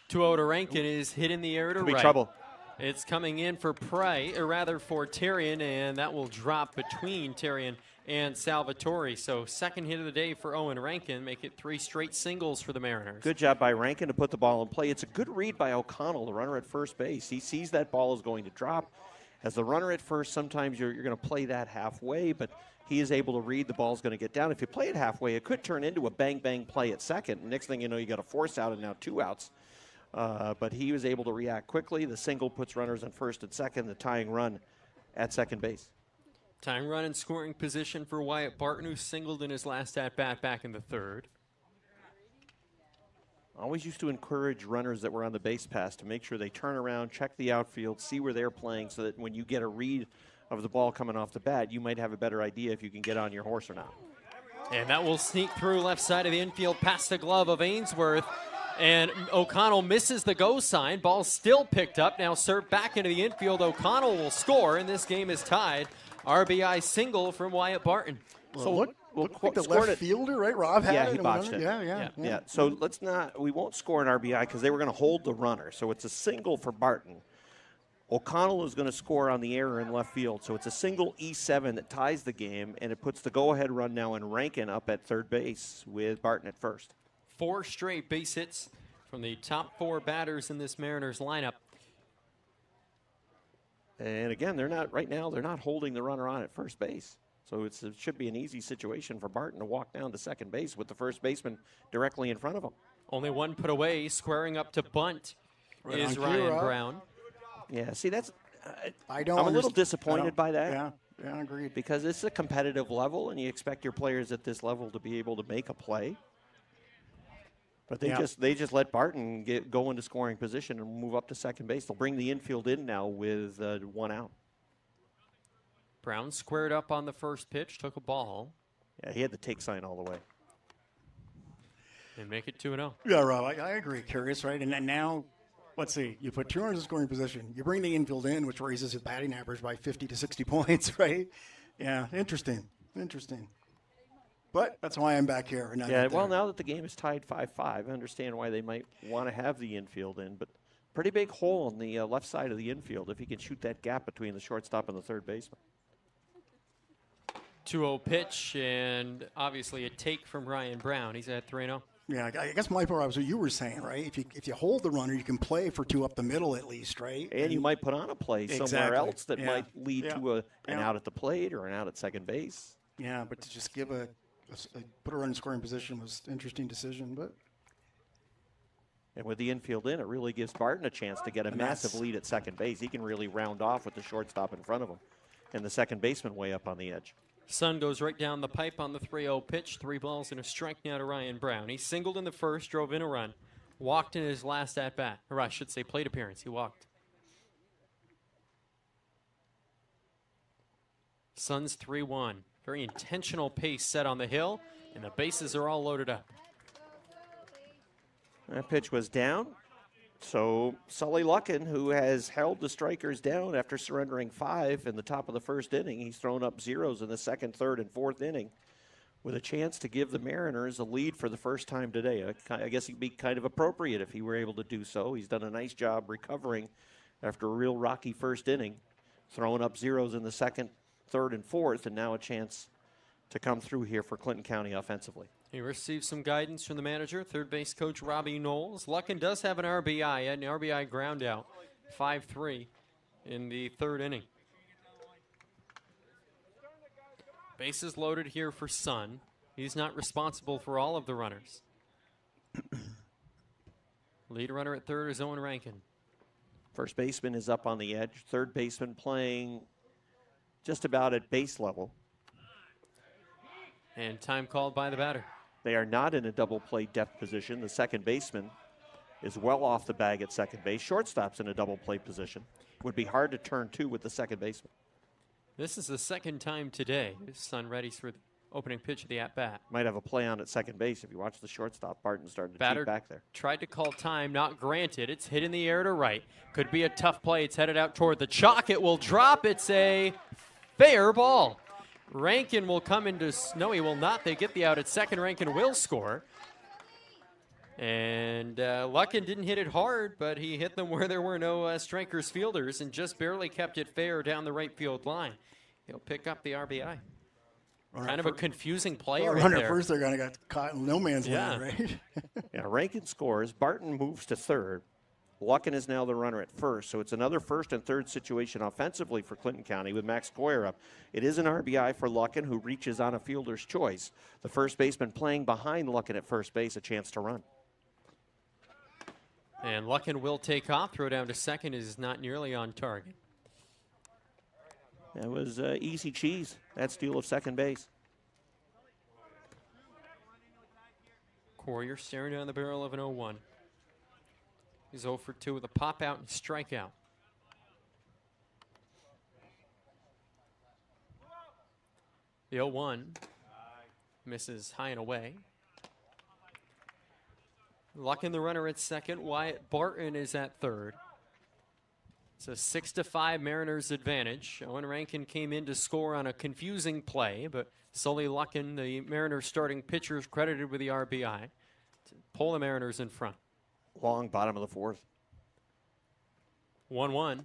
2-0 to Rankin is hit in the air to Could be right. trouble. It's coming in for Price, or rather for Terrian, and that will drop between Terrian and Salvatore. So second hit of the day for Owen Rankin, make it 3 straight singles for the Mariners. Good job by Rankin to put the ball in play. It's a good read by O'Connell, the runner at first base. He sees that ball is going to drop. As the runner at first, sometimes you're going to play that halfway, but he is able to read the ball's going to get down. If you play it halfway, it could turn into a bang-bang play at second. Next thing you know, you got a force out and now 2 outs. But he was able to react quickly. The single puts runners on first and second, the tying run at second base. Tying run in scoring position for Wyatt Barton, who singled in his last at-bat back in the 3rd. Always used to encourage runners that were on the base pass to make sure they turn around, check the outfield, see where they're playing, so that when you get a read of the ball coming off the bat, you might have a better idea if you can get on your horse or not. And that will sneak through left side of the infield past the glove of Ainsworth. And O'Connell misses the go sign. Ball still picked up. Now served back into the infield. O'Connell will score, and this game is tied. RBI single from Wyatt Barton. So look like the scored left it. fielder, right? Rob had Yeah, it. he and botched went it. under. Yeah. So we won't score an RBI because they were going to hold the runner. So it's a single for Barton. O'Connell is going to score on the error in left field. So it's a single E7 that ties the game, and it puts the go-ahead run now in Rankin up at third base with Barton at first. 4 straight base hits from the top 4 batters in this Mariners lineup. And again, they're not holding the runner on at first base. So it should be an easy situation for Barton to walk down to second base with the first baseman directly in front of him. Only 1 put away, squaring up to bunt Right is on cue, Ryan Rob. Brown. Yeah, see, that's I don't. I'm a little underst- disappointed I don't- by that. Yeah, agreed. Because it's a competitive level, and you expect your players at this level to be able to make a play. But they just let Barton go into scoring position and move up to second base. They'll bring the infield in now with 1 out. Brown squared up on the first pitch, took a ball, Yeah, he had the take sign all the way. and make it 2-0. Yeah, Rob, I agree. Curious, right? And then now, let's see, you put 2 runners in scoring position. You bring the infield in, which raises his batting average by 50 to 60 points, right? Yeah, interesting. But that's why I'm back here. And not Yeah, out well, there. now that the game is tied 5-5, I understand why they might want to have the infield in. But pretty big hole on the left side of the infield if he can shoot that gap between the shortstop and the third baseman. 2-0 pitch, and obviously a take from Ryan Brown. He's at 3-0. Yeah, I guess my part was what you were saying, right? If you hold the runner, you can play for 2 up the middle at least, right? And you might put on a play somewhere Exactly. else that Yeah. might lead Yeah. to an Yeah. out at the plate or an out at second base. Yeah, but to just put a run in scoring position was an interesting decision, but And with the infield in, it really gives Barton a chance to get a massive lead at second base. He can really round off with the shortstop in front of him and the second baseman way up on the edge. Sun goes right down the pipe on the 3-0 pitch. 3 balls and a strike now to Ryan Brown. He singled in the first, drove in a run, walked in his last at-bat. Or I should say plate appearance. He walked. Suns 3-1. Very intentional pace set on the hill, and the bases are all loaded up. That pitch was down. So Sully Luckin, who has held the Strykers down after surrendering 5 in the top of the first inning, he's thrown up zeros in the second, third, and fourth inning with a chance to give the Mariners a lead for the first time today. I guess it'd be kind of appropriate if he were able to do so. He's done a nice job recovering after a real rocky first inning, throwing up zeros in the second, third, and fourth, and now a chance to come through here for Clinton County offensively. He received some guidance from the manager, third base coach Robbie Knowles. Luckin does have an RBI, an RBI ground out, 5-3 in the third inning. Bases loaded here for Sun. He's not responsible for all of the runners. Lead runner at third is Owen Rankin. First baseman is up on the edge. Third baseman playing just about at base level. And time called by the batter. They are not in a double play depth position. The second baseman is well off the bag at second base. Shortstop's in a double play position. Would be hard to turn to with the second baseman. This is the second time today Sun readies for the opening pitch of the at-bat. Might have a play on at second base if you watch the shortstop. Barton starting to Batter cheat back there. Tried to call time, not granted. It's hit in the air to right. Could be a tough play. It's headed out toward the chalk. It will drop. It's a fair ball. Rankin will come into, no, he will not. They get the out at second. Rankin will score. And Luckin didn't hit it hard, but he hit them where there were no Strykers fielders and just barely kept it fair down the right field line. He'll pick up the RBI. Kind of a confusing play right runner there. first, they're going to get caught in no man's land, right? Yeah, Rankin scores. Barton moves to third. Luckin is now the runner at first, so it's another first and third situation offensively for Clinton County with Max Coyer up. It is an RBI for Luckin, who reaches on a fielder's choice. The first baseman playing behind Luckin at first base, a chance to run. And Luckin will take off. Throw down to second is not nearly on target. That was easy cheese, that steal of second base. Coyer staring down the barrel of an 0-1. He's 0 for 2 with a pop out and strikeout. The 0-1 misses high and away. Luckin the runner at second. Wyatt Barton is at third. It's a 6-5 Mariners advantage. Owen Rankin came in to score on a confusing play, but Sully Luckin, the Mariners starting pitcher, is credited with the RBI to pull the Mariners in front. Long bottom of the fourth. 1-1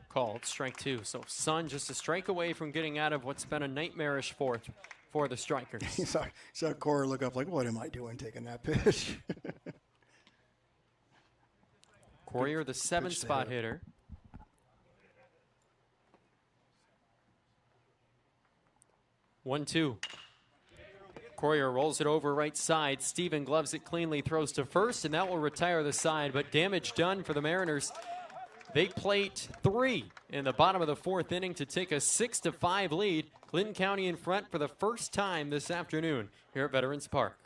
called, strike 2. So Sun just a strike away from getting out of what's been a nightmarish fourth for the Strykers. He saw Coyer look up like, what am I doing taking that pitch? Coyer, the 7-spot hitter. One-two. Coyer rolls it over right side. Steven gloves it cleanly, throws to first, and that will retire the side. But damage done for the Mariners. They plate 3 in the bottom of the fourth inning to take a 6-5 lead. Clinton County in front for the first time this afternoon here at Veterans Park.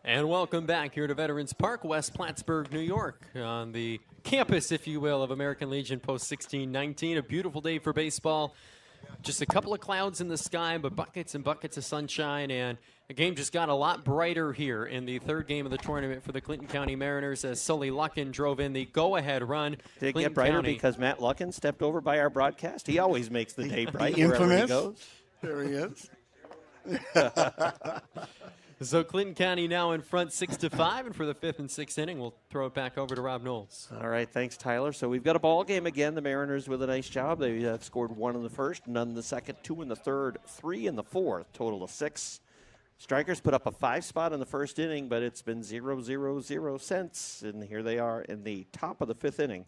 And welcome back here to Veterans Park, West Plattsburgh, New York, on the campus, if you will, of American Legion Post 1619. A beautiful day for baseball. Just a couple of clouds in the sky, but buckets and buckets of sunshine, and the game just got a lot brighter here in the third game of the tournament for the Clinton County Mariners as Sully Luckin drove in the go-ahead run. Did it Clinton get brighter County, because Matt Luckin stepped over by our broadcast? He always makes the day bright The wherever he infamous. goes. There he is. So Clinton County now in front 6-5, and for the fifth and sixth inning, we'll throw it back over to Rob Knowles. All right, thanks, Tyler. So we've got a ball game again. The Mariners with a nice job. They have scored 1 in the first, none in the second, 2 in the third, 3 in the fourth, total of 6. Strikers put up a 5 spot in the first inning, but it's been 0-0-0 since. And here they are in the top of the fifth inning.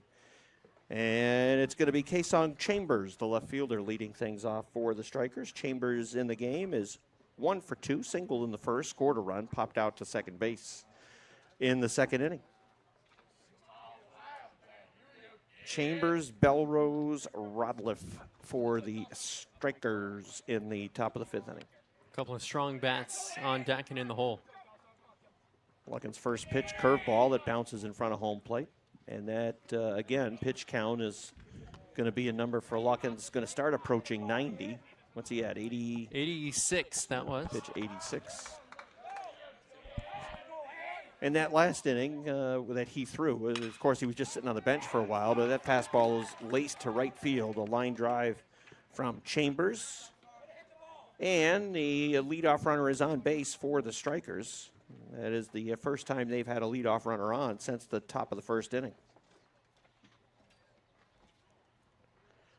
And it's going to be Kaesong Chambers, the left fielder, leading things off for the Strikers. Chambers in the game is 1 for 2, single in the first, scored a run, popped out to second base in the second inning. Chambers, Belrose, Rodliff for the Strikers in the top of the fifth inning. A couple of strong bats on deck and in the hole. Luckin's first pitch, curveball that bounces in front of home plate. And that, again, pitch count is going to be a number for Luckin. It's going to start approaching 90. What's he at, 80? 86, that was. Pitch 86. And that last inning that he threw, of course, he was just sitting on the bench for a while, but that fastball is laced to right field, a line drive from Chambers. And the leadoff runner is on base for the Strikers. That is the first time they've had a leadoff runner on since the top of the first inning.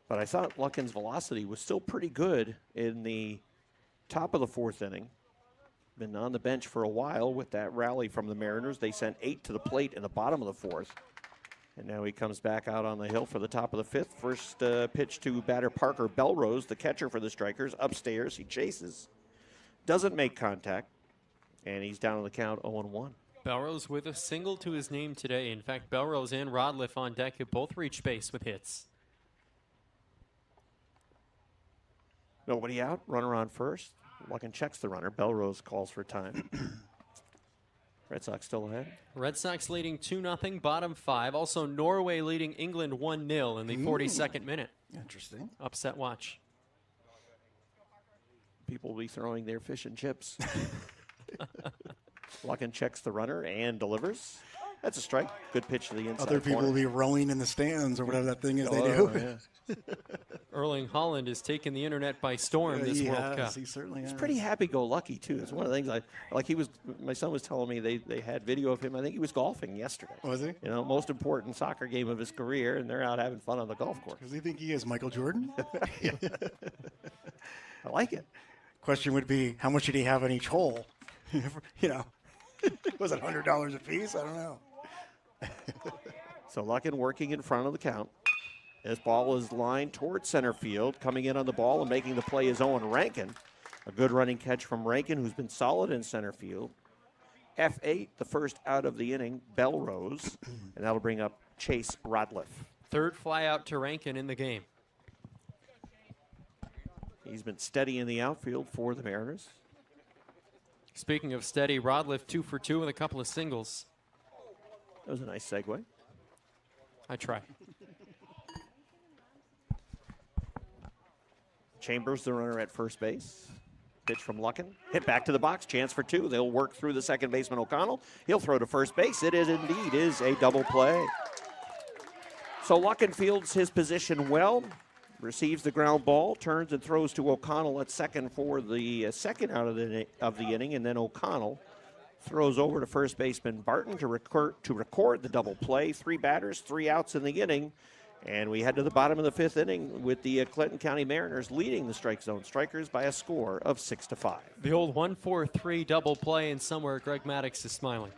But I thought Luckin's velocity was still pretty good in the top of the fourth inning. Been on the bench for a while with that rally from the Mariners. They sent 8 to the plate in the bottom of the fourth. And now he comes back out on the hill for the top of the fifth. First pitch to batter Parker Belrose, the catcher for the Strikers. Upstairs, he chases. Doesn't make contact. And he's down on the count 0-1. Belrose with a single to his name today. In fact, Belrose and Rodliff on deck have both reached base with hits. Nobody out, runner on first. Luckin checks the runner. Belrose calls for time. Red Sox still ahead. Red Sox leading 2-0, bottom 5. Also, Norway leading England 1-0 in the 42nd minute. Interesting. Upset watch. People will be throwing their fish and chips. Luckin checks the runner and delivers. That's a strike. Good pitch to the inside Other people corner. will be rowing in the stands or whatever that thing is they do. Yeah. Erling Haaland has taken the internet by storm this He World has, Cup. He certainly has. He's pretty happy-go-lucky, too. It's one of the things my son was telling me they had video of him. I think he was golfing yesterday. Was he? You know, most important soccer game of his career, and they're out having fun on the golf course. Does he think he is Michael Jordan? I like it. Question would be, how much did he have on each hole? You know, was it $100 a piece? I don't know. So Luckin working in front of the count. This ball is lined towards center field. Coming in on the ball and making the play is Owen Rankin. A good running catch from Rankin, who's been solid in center field. F8, the first out of the inning, Belrose. And that'll bring up Chase Rodliff. Third fly out to Rankin in the game. He's been steady in the outfield for the Mariners. Speaking of steady, Rodliff 2 for 2 with a couple of singles. That was a nice segue. I try. Chambers, the runner at first base. Pitch from Luckin. Hit back to the box. Chance for 2. They'll work through the second baseman, O'Connell. He'll throw to first base. It is indeed a double play. So Luckin fields his position well. Receives the ground ball. Turns and throws to O'Connell at second for the second out of the inning. And then O'Connell throws over to first baseman Barton to record the double play. 3 batters, 3 outs in the inning. And we head to the bottom of the fifth inning with the Clinton County Mariners leading the strike zone Strikers by a score of 6-5. The old 1-4-3 double play, and somewhere Greg Maddux is smiling.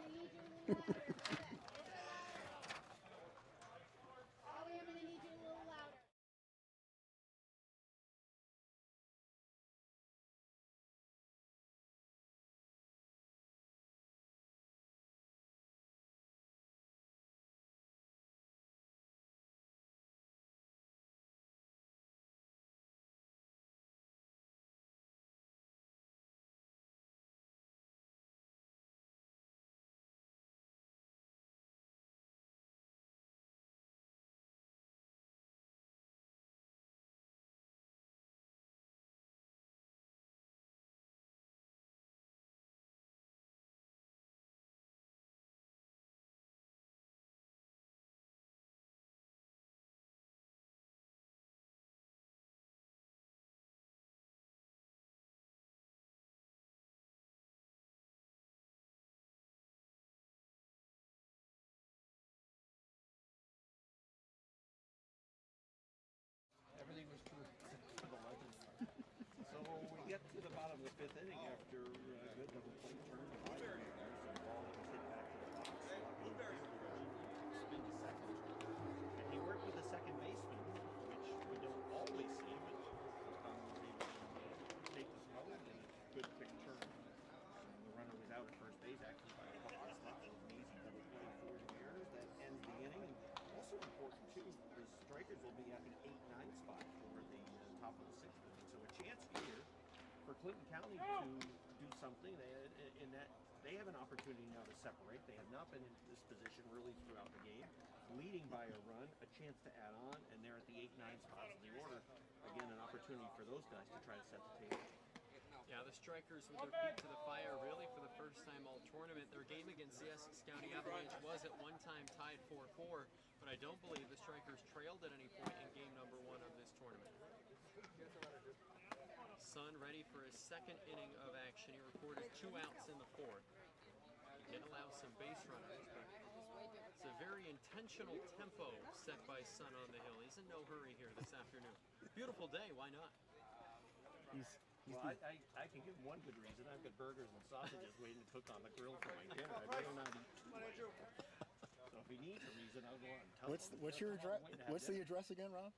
Clinton County to do something in that they have an opportunity now to separate. They have not been in this position really throughout the game, leading by a run, a chance to add on, and they're at the 8-9 spots of the order. Again, an opportunity for those guys to try to set the table. Yeah, the Strykers with their feet to the fire really for the first time all tournament. Their game against the Essex County Avalanche was at one time tied 4-4, but I don't believe the Strykers trailed at any point in game number 1 of this tournament. Sun ready for his second inning of action. He recorded 2 outs in the 4th. He did allow some base runners, but it's a very intentional tempo set by Sun on the hill. He's in no hurry here this afternoon. Beautiful day, why not? Well, I can give one good reason. I've got burgers and sausages waiting to cook on the grill for my dinner. I'd rather not eat too much. So if he needs a reason, I'll go on and tell him. What's your address? What's the address again, Rob?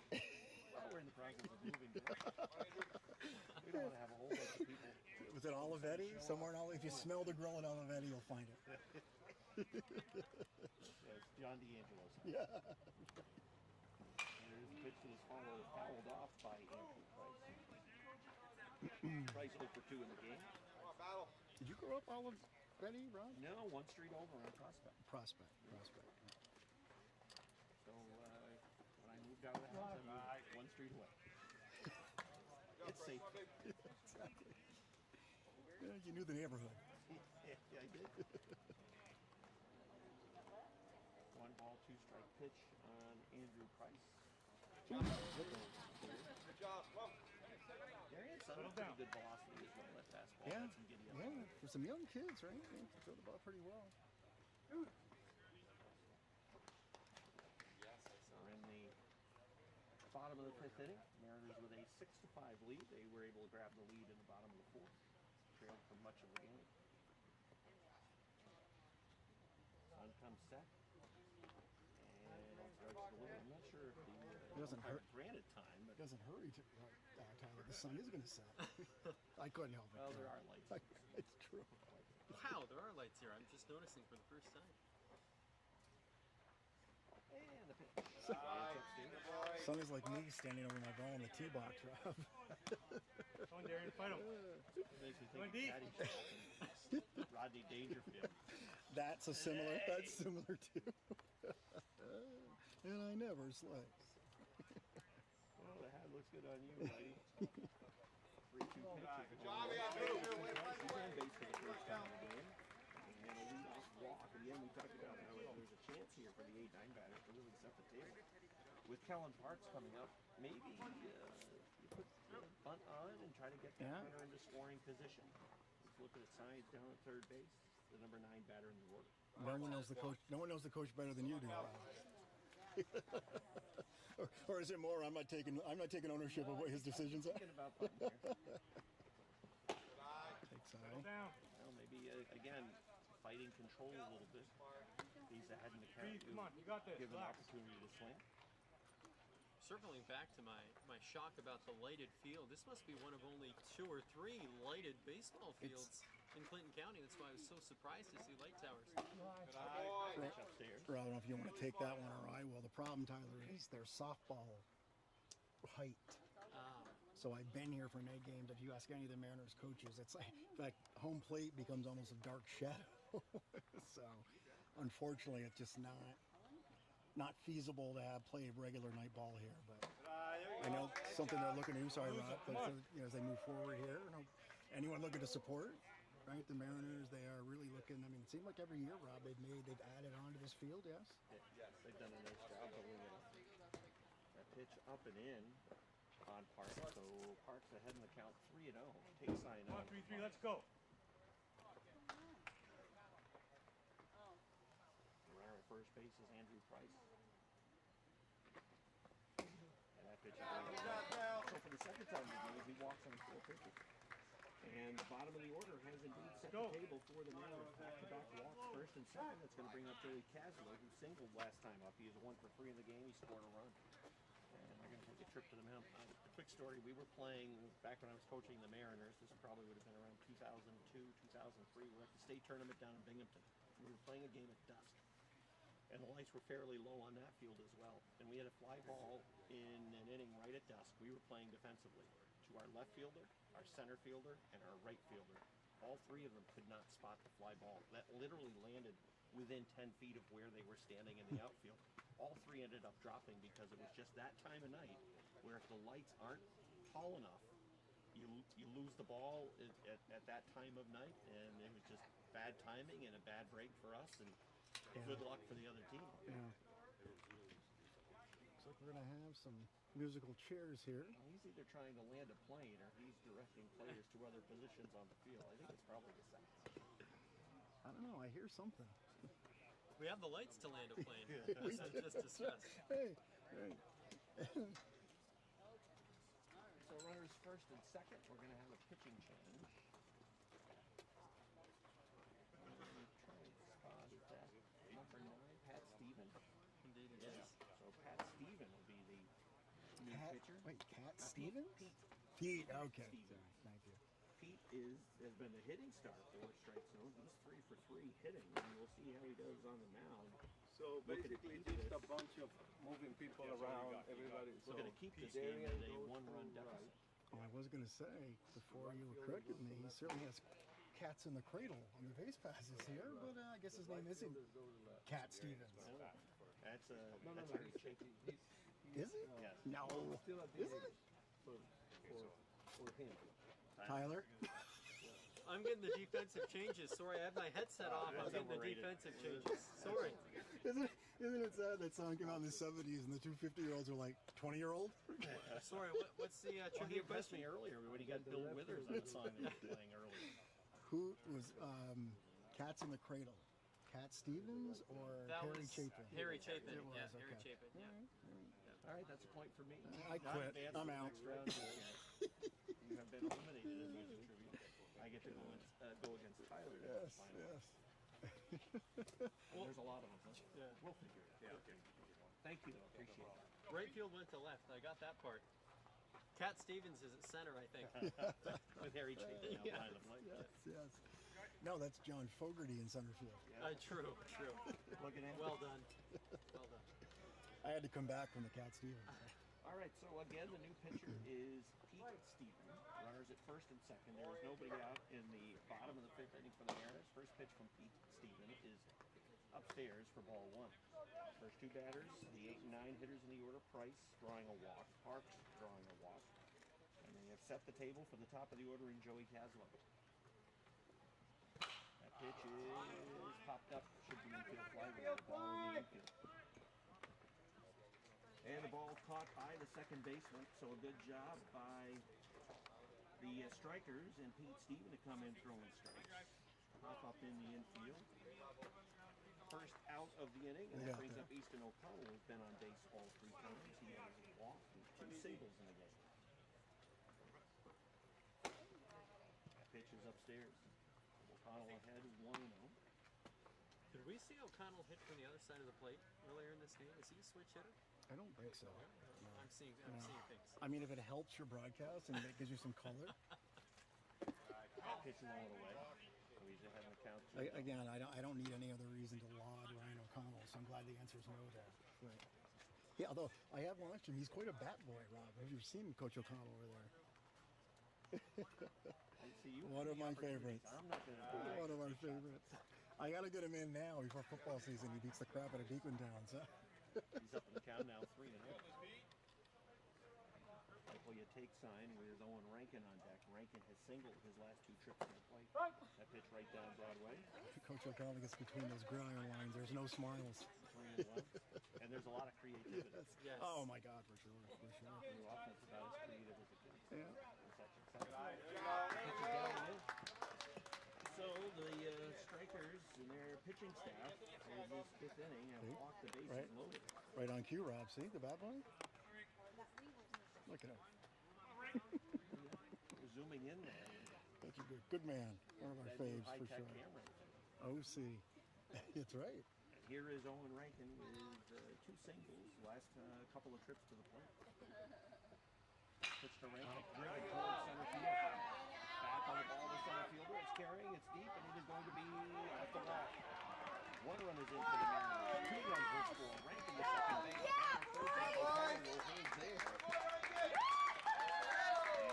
Well, we're in the process of moving. We don't want to have a whole bunch of people. Was it Olivetti? Somewhere in Olivetti? If you smell the grill in Olivetti, you'll find it. Yeah, it's John D'Angelo's. Yeah. And there's a pitch that is fouled off by Andrew Price. Price 0 for 2 in the game. Did you grow up Olivetti, Rob? No, 1 street over on Prospect. Prospect. So when I moved out of the house, I moved 1 street away. It's safe. Exactly. Yeah, you knew the neighborhood. Yeah, I did. 1 ball, 2 strike pitch on Andrew Price. Good job. Gary had some pretty good velocity as well, that fastball. Yeah, Some giddy up. yeah. For some young kids, right? They throw the ball pretty well. We're in the bottom of the 5th inning. Mariners with a 6-5 lead. They were able to grab the lead in the bottom of the 4th. Trailed for much of the game. Sun comes set. And starts to deliver. I'm not sure if the doesn't hurt. granted time, but It doesn't hurry to Tyler. The sun is going to set. I couldn't help it. well, there are lights. It's true. Wow, there are lights here. I'm just noticing for the first time. And the pitch. Sun is like me standing over my ball in the tee box, Rob. Come on, Darren, fight him. Makes me think of Patty Shaw and Rodney Dangerfield. That's similar too. And I never slice. Well, the hat looks good on you, buddy. 3-2 pitch. Good job, He's on base for the first time in the game. And a leadoff walk. Again, we talked about how there's a chance here for the 8-9 batters to really set the table. With Kellen Parks coming up, maybe you put the bunt on and try to get that runner into scoring position. Let's look at the signs down at third base. The number 9 batter in the order. No one knows the coach. No one knows the coach better than you do. or is it more? I'm not taking ownership of what his decisions are. Thinking about button here. Take side. Down. Well, maybe again, fighting control a little bit. He's ahead in the count. Come on, you got this. Give an Relax. opportunity to swing. Circling back to my shock about the lighted field, this must be one of only 2 or 3 lighted baseball fields in Clinton County. That's why I was so surprised to see light towers. Pitch upstairs. I don't know if you want to take that one or I will. The problem, Tyler, is their softball height. So I've been here for night games. If you ask any of the Mariners coaches, it's like, in fact, home plate becomes almost a dark shadow. So, unfortunately, it's just not feasible to have play regular night ball here. But I know something they're looking to do. Sorry, Rob. But as they move forward here, anyone looking to support, right? The Mariners, they are really looking. I mean, it seems like every year, Rob, they've added on to this field. Yes. Yes, they've done a nice job of it. That pitch up and in on Parks. So Parks ahead in the count 3-0. Take sign Come on, up. 3-3, let's go. Runner at first base is Andrew Price. And that pitch is so for the second time today, he walks on 4 pitches. And the bottom of the order has indeed set the table for the Mariners. Back-to-back walks, first and second. That's going to bring up Joey Caslow, who singled last time up. He was 1 for 3 in the game. He scored a run. And we're going to take a trip to the mound. A quick story, we were playing back when I was coaching the Mariners. This probably would have been around 2002, 2003. We were at the state tournament down in Binghamton. We were playing a game at dusk. And the lights were fairly low on that field as well. And we had a fly ball in an inning right at dusk. We were playing defensively. 2 our left fielder, our center fielder, and our right fielder. All three of them could not spot the fly ball. That literally landed within 10 feet of where they were standing in the outfield. All three ended up dropping because it was just that time of night where if the lights aren't tall enough, you lose the ball at that time of night, and it was just bad timing and a bad break for us, and good luck for the other team. Yeah. Looks like we're going to have some musical chairs here. Well, he's either trying to land a plane or he's directing players to other positions on the field. I think it's probably the second. I don't know. I hear something. We have the lights to land a plane. Just discussed. Hey. So runners first and second, we're going to have a pitching change. We're going to try and spot that number 9, Pat Stevens. Indeed it is. So Pat Stevens will be the new pitcher. Wait, Cat Stevens? Pete. Pete, okay. Stevens. Sorry, thank you. Pete has been the hitting star for Strike Zone. He's 3 for 3 hitting, and we'll see how he does on the mound. So basically, just a bunch of moving people around. Everybody. We're going to keep this game at a 1-run deficit. Oh, I was going to say, before you corrected me, he certainly has cats in the cradle on the base passes here, but I guess his name isn't Cat Stevens. That's Harry Chapin. Is it? Yes. No. Is it? For him. Tyler? I'm getting the defensive changes. Sorry, I have my headset off. I'm getting the defensive changes. Sorry. Isn't it sad that song came out in the 70s and the two 50-year-olds are like 20-year-old? Sorry, what's the Well, he trivia impressed question? me earlier when he got Bill Withers on the song that he was playing earlier. Who was Cats in the Cradle? Cat Stevens or That Harry was Chapin? Harry Chapin. It was, Yeah, okay. Harry Chapin. Yeah. All right, that's a point for me. I Not quit. advanced I'm to the out. next round. You have been eliminated in music trivia. I get to go against Tyler. in the Yes, final. yes. Well, there's a lot of them. Huh? Yeah. We'll figure it out. Thank you, though. Appreciate that. Right field went to left. I got that part. Cat Stevens is at center, I think. With Harry Chapin now behind the plate. Yes. No, that's John Fogerty in center field. True. Looking at Well done. Well done. I had to come back from the Cat Stevens. All right, so again, the new pitcher is Pete Stevens. Runners at first and second. There is nobody out in the bottom of the 5th inning for the Mariners. First pitch from Pete Stevens is upstairs for ball 1. First two batters, the 8 and 9 hitters in the order: Price drawing a walk, Parks drawing a walk, and they have set the table for the top of the order in Joey Caslow. That pitch is popped up, should be infield fly ball, the ball in the infield. And the ball caught by the second baseman, so a good job by the Strykers and Pete Stevens to come in throwing strikes. Pop up in the infield. First out of the inning, and that brings up Easton O'Connell, who's been on base all 3 times. He has a walk and 2 singles in the game. That pitch is upstairs. O'Connell ahead 1-0. Did we see O'Connell hit from the other side of the plate earlier in this game? Is he a switch hitter? I don't think so. I'm seeing things. I mean, if it helps your broadcast and it gives you some color. That pitch is going away. So he's ahead in the count. Again, I don't need any other reason to laud Ryan O'Connell, so I'm glad the answer is no there. Right. Yeah, although I have watched him. He's quite a bat boy, Rob. Have you seen Coach O'Connell over there? One of my favorites. I'm not going to. One of my favorites. I got to get him in now before football season. He beats the crap out of Deacon Town, so. He's up in the count now, 3-0. Michael, you take sign with Owen Rankin on deck. Rankin has singled his last 2 trips to the plate. That pitch right down Broadway. Coach O'Connell gets between those gridiron lines. There's no smiles. 3-1. And there's a lot of creativity. Yes. Oh my God, for sure, for sure. The offense is about as creative as it gets. Yeah. Pitch is down in. So the Strykers and their pitching staff in this 5th inning have walked the bases Right. loaded. Right on cue, Rob. See the bat boy? Look at him. We're zooming in there. That's a good man. One of our That new faves for high-tech sure. camera. OC. That's right. And here is Owen Rankin with 2 singles, last couple of trips to the plate. Pitch to Rankin, driven towards center field. Back on the ball to center fielder. It's carrying, it's deep, and it is going to be off the wall. 1 run is in for the Mariners. 2 runs will score. Rankin to second base. Third base will hold there.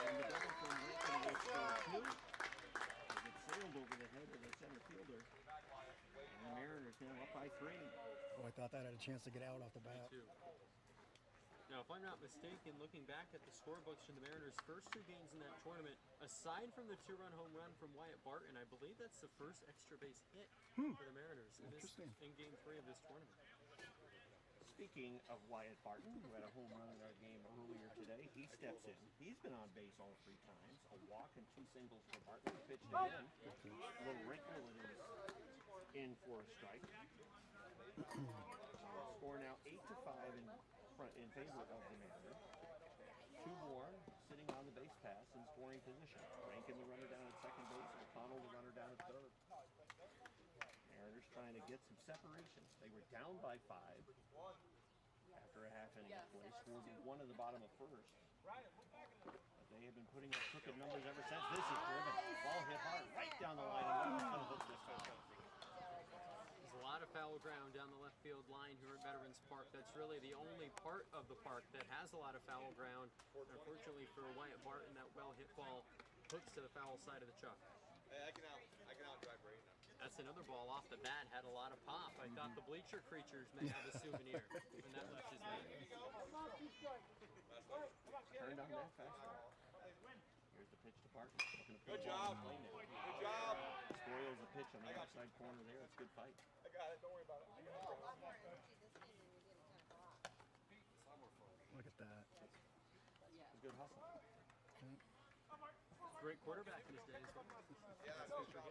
And the thought that had a chance to get out off the bat. Too. Now, if I'm not mistaken, looking back at the scorebooks from the Mariners' first 2 games in that tournament, aside from the 2-run home run from Wyatt Barton, I believe that's the first extra base hit for the Mariners in Game 3 of this tournament. Speaking of Wyatt Barton, who had a home run in our game earlier today, he steps in. He's been on base all 3 times. A walk and 2 singles for Barton. Pitched it in. A little wrinkle, it is in for a strike. Score now 8-5 in favor of the Mariners. 2 more sitting on the base pass in scoring position. Rankin the runner down at second base. O'Connell the runner down at third. Mariners trying to get some separation. They were down by 5 after a half inning of play. Scored 1 in the bottom of first. But they have been putting up crooked numbers ever since. This is driven. Ball hit hard right down the line. And There's a lot of foul ground down the left field line here at Veterans Park. That's really the only part of the park that has a lot of foul ground. Unfortunately for Wyatt Barton, that well-hit ball hooks to the foul side of the chuck. Hey, I can out drive right now. That's another ball off the bat, had a lot of pop. I thought the bleacher creatures may have a souvenir when that left his bat. Turned on that fastball. Here's the pitch to Barton. Good job. Good job. Spoils the pitch on the outside corner there. It's a good fight. I got it. Don't worry about it. Look at that. It's a good hustle. Great quarterback in his day as well. Yeah, that's good job,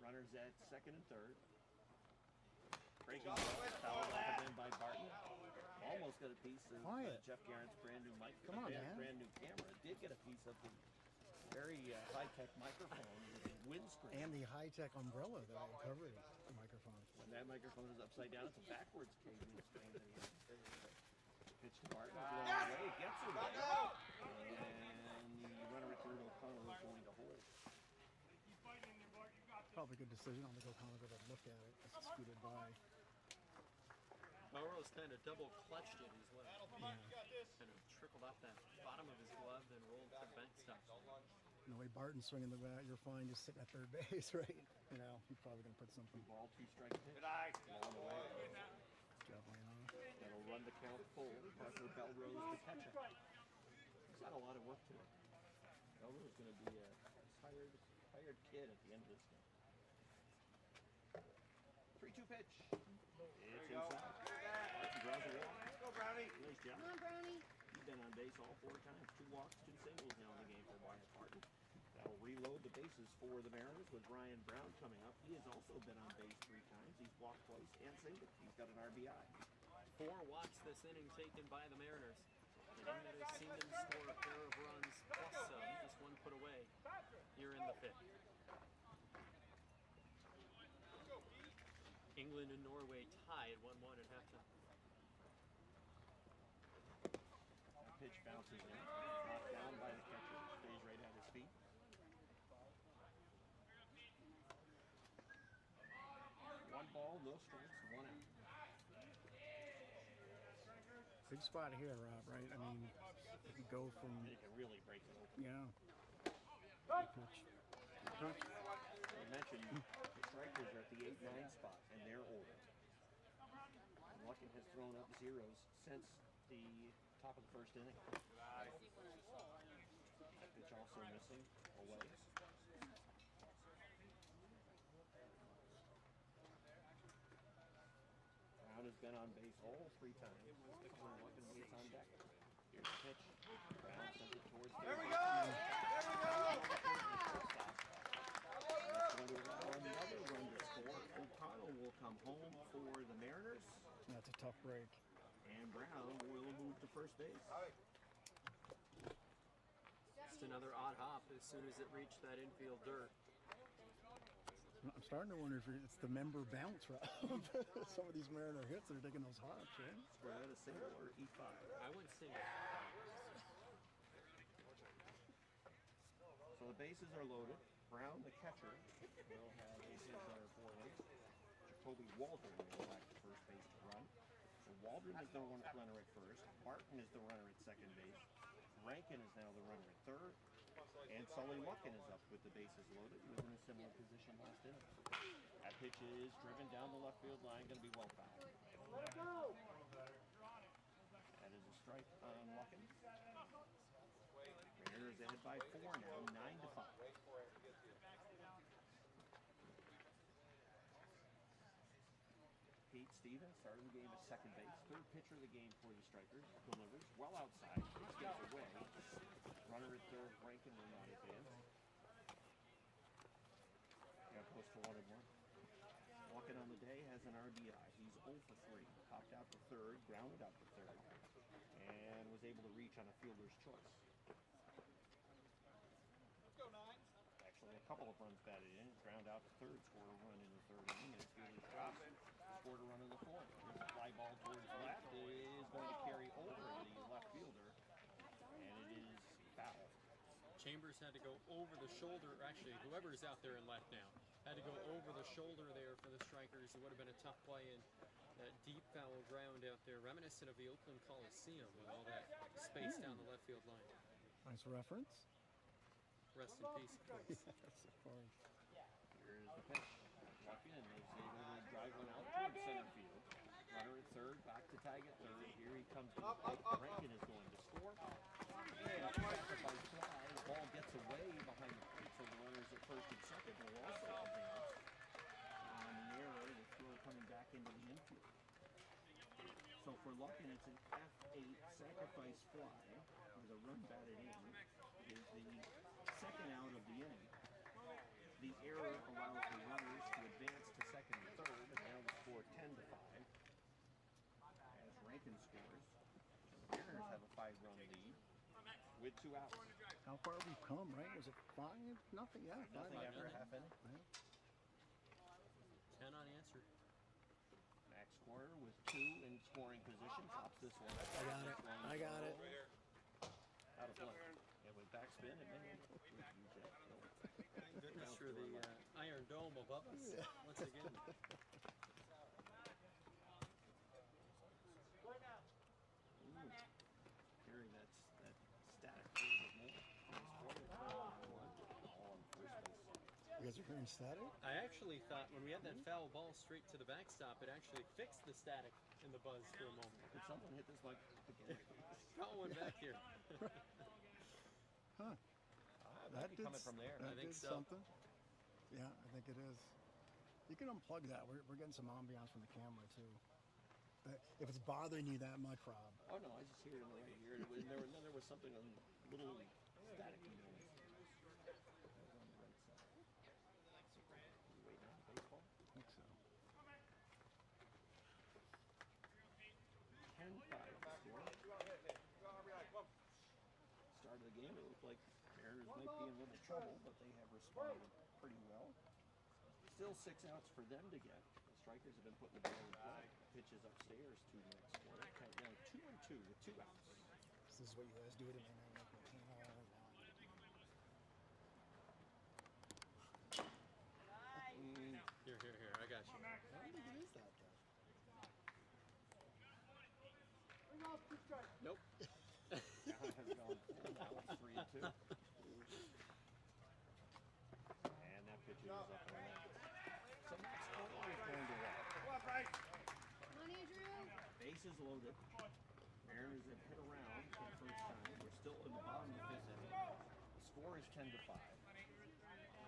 Runners at second and third. Breaking ball, fouled off of them by Barton. Almost got a piece of Jeff Garrett's brand new brand new camera. Did get a piece of the very high-tech microphone with the windscreen. And the high-tech umbrella that I covered the microphone. When that microphone is upside down, it's a backwards cage windscreen. Pitch to Barton, going away, gets it. And the runner at third, O'Connell, is going to hold. Probably a good decision on the O'Connell to look at it. It's scooted by. Melrose kind of double clutched it as well. Kind of trickled off that bottom of his glove, then rolled to the backstop. And the way Barton's swinging the bat, you're fine just sitting at third base, right? You know, he's probably going to put something. 2 ball, 2 strike pitch. Long away. Job laying on. That'll run the count full. Parker Belrose, the catcher. He's got a lot of work to do. Belrose is going to be a tired kid at the end of this game. 3-2 pitch. It's inside. Martin draws a walk. Go, Brownie. Nice job. Come on, Brownie. He's been on base all 4 times. 2 walks, 2 singles now in the game for Wyatt Barton. That'll reload the bases for the Mariners with Ryan Brown coming up. He has also been on base 3 times. He's walked twice and singled. He's got an RBI. 4 walks this inning taken by the Mariners. An inning that has seen them score a pair of runs plus some, just 1 put away here in the 5th. England and Norway tied 1-1 at halftime. That pitch bounces in. Knocked down by the catcher. Stays right at his feet. One ball, no strikes, 1 out. Big spot here, Rob, right? I mean, if you go from... They can really break it open. Yeah. Good pitch. Good pitch. I mentioned the Strikers are at the 8-9 spot in their order. Luckin has thrown up zeros since the top of the first inning. That pitch also missing away. Brown has been on base all 3 times. Luckin waits on deck. Here's the pitch. Brown sends it towards There we go! There we go! Another run to score. O'Connell will come home for the Mariners. That's a tough break. And Brown will move to first base. Just another odd hop as soon as it reached that infield dirt. I'm starting to wonder if it's the member bounce, Rob. Some of these Mariner hits are taking those hops, right? Spread a single or E5. I went single. So the bases are loaded. Brown, the catcher, will have a hit runner for him. Jacoby Waldron will go back to first base to run. So Waldron is the runner at first. Barton is the runner at second base. Rankin is now the runner at third. And Sully Luckin is up with the bases loaded. He was in a similar position last inning. That pitch is driven down the left field line, going to be well fouled. That is a strike on Luckin. Mariners ahead by 4 now, 9-5. Pete Stevens started the game at second base. Third pitcher of the game for the Strikers. Delivers well outside. Pitch gets away. Runner at third. Rankin will not advance. Got close to 1-1. Walking on the day has an RBI. He's 0 for 3. Popped out to third. Grounded out to third. And was able to reach on a fielder's choice. Let's go, Nine. Actually, a couple of runs batted in. Ground out to third. Scored a run in the third inning. And fielder's dropped. Scored a run in the fourth. Here's a fly ball towards left. It is going to carry over the left fielder, and it is foul. Chambers had to go over the shoulder. Actually, whoever is out there in left now had to go over the shoulder there for the Strikers. It would have been a tough play in that deep foul ground out there, reminiscent of the Oakland Coliseum with all that space down the left field line. Nice reference. Rest in peace, of course. Yes, of course. Here's the pitch. Luckin is able to drive one out towards center field. Runner at third, back to tag at third. Here he comes to the plate. Rankin is going to score. And sacrifice fly. The ball gets away behind the plate, so the runners at first and second will also advance. On the error, the throw coming back into the infield. So for Luckin, it's an F8 sacrifice fly with a run batted in. It is the second out of the inning. The error allows the runners to advance to second and third, and now the score 10-5. As Rankin scores, the Mariners have a 5-run lead with 2 outs. How far have we come, right? Was it 5? Nothing, yeah. Nothing after a half inning. 10 unanswered. Max Corner with 2 in scoring position. Tops this one. I got it. Out of play. And with backspin, it may Goodness for the Iron Dome above us once again. Hearing that static a little bit more. All on first base. You guys are hearing static? I actually thought when we had that foul ball straight to the backstop, it actually fixed the static in the buzz for a moment. Did someone hit this mic again? Foul one back here. Huh. That might be coming from there. I think did so. Something. Yeah, I think it is. You can unplug that. We're getting some ambiance from the camera too. But if it's bothering you that much, Rob. Oh no, I just hear it in the right ear. There was something on little static noise. Waiting on baseball. I think so. 10-5 score. Start of the game, it looked like Mariners might be in a little trouble, but they have responded pretty well. Still 6 outs for them to get. The Strikers have been putting the ball in play. Pitches upstairs to the next quarter. Count down 2-2 with 2 outs. This is what you guys do to me now. Here, I got you. I don't think it is that guy. Nope. Now it has gone full. Now it's 3-2. And that pitch is up on that. So next quarter is going to walk. Bases loaded. Mariners have hit around for the first time. We're still in the bottom of the 5th inning. The score is 10-5.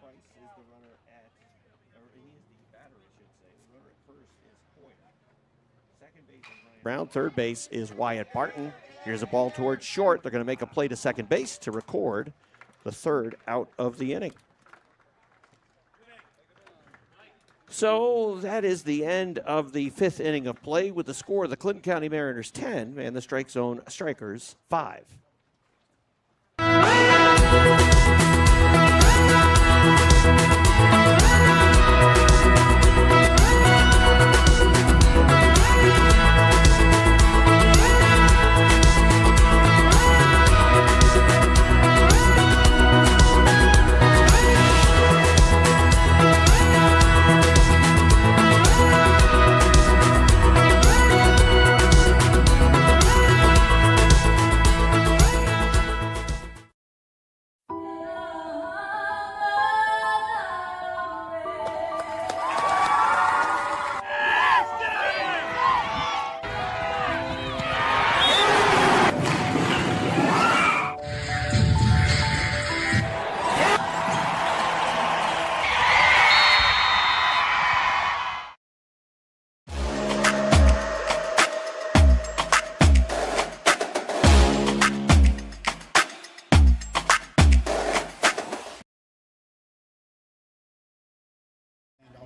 Price is the runner at, or he is the batter, I should say. The runner at first is Hoyer. Second base is Ryan Brown. Third base is Wyatt Barton. Here's a ball towards short. They're going to make a play to second base to record the 3rd out of the inning. So that is the end of the 5th inning of play with the score of the Clinton County Mariners 10 and the Strike Zone Strikers 5.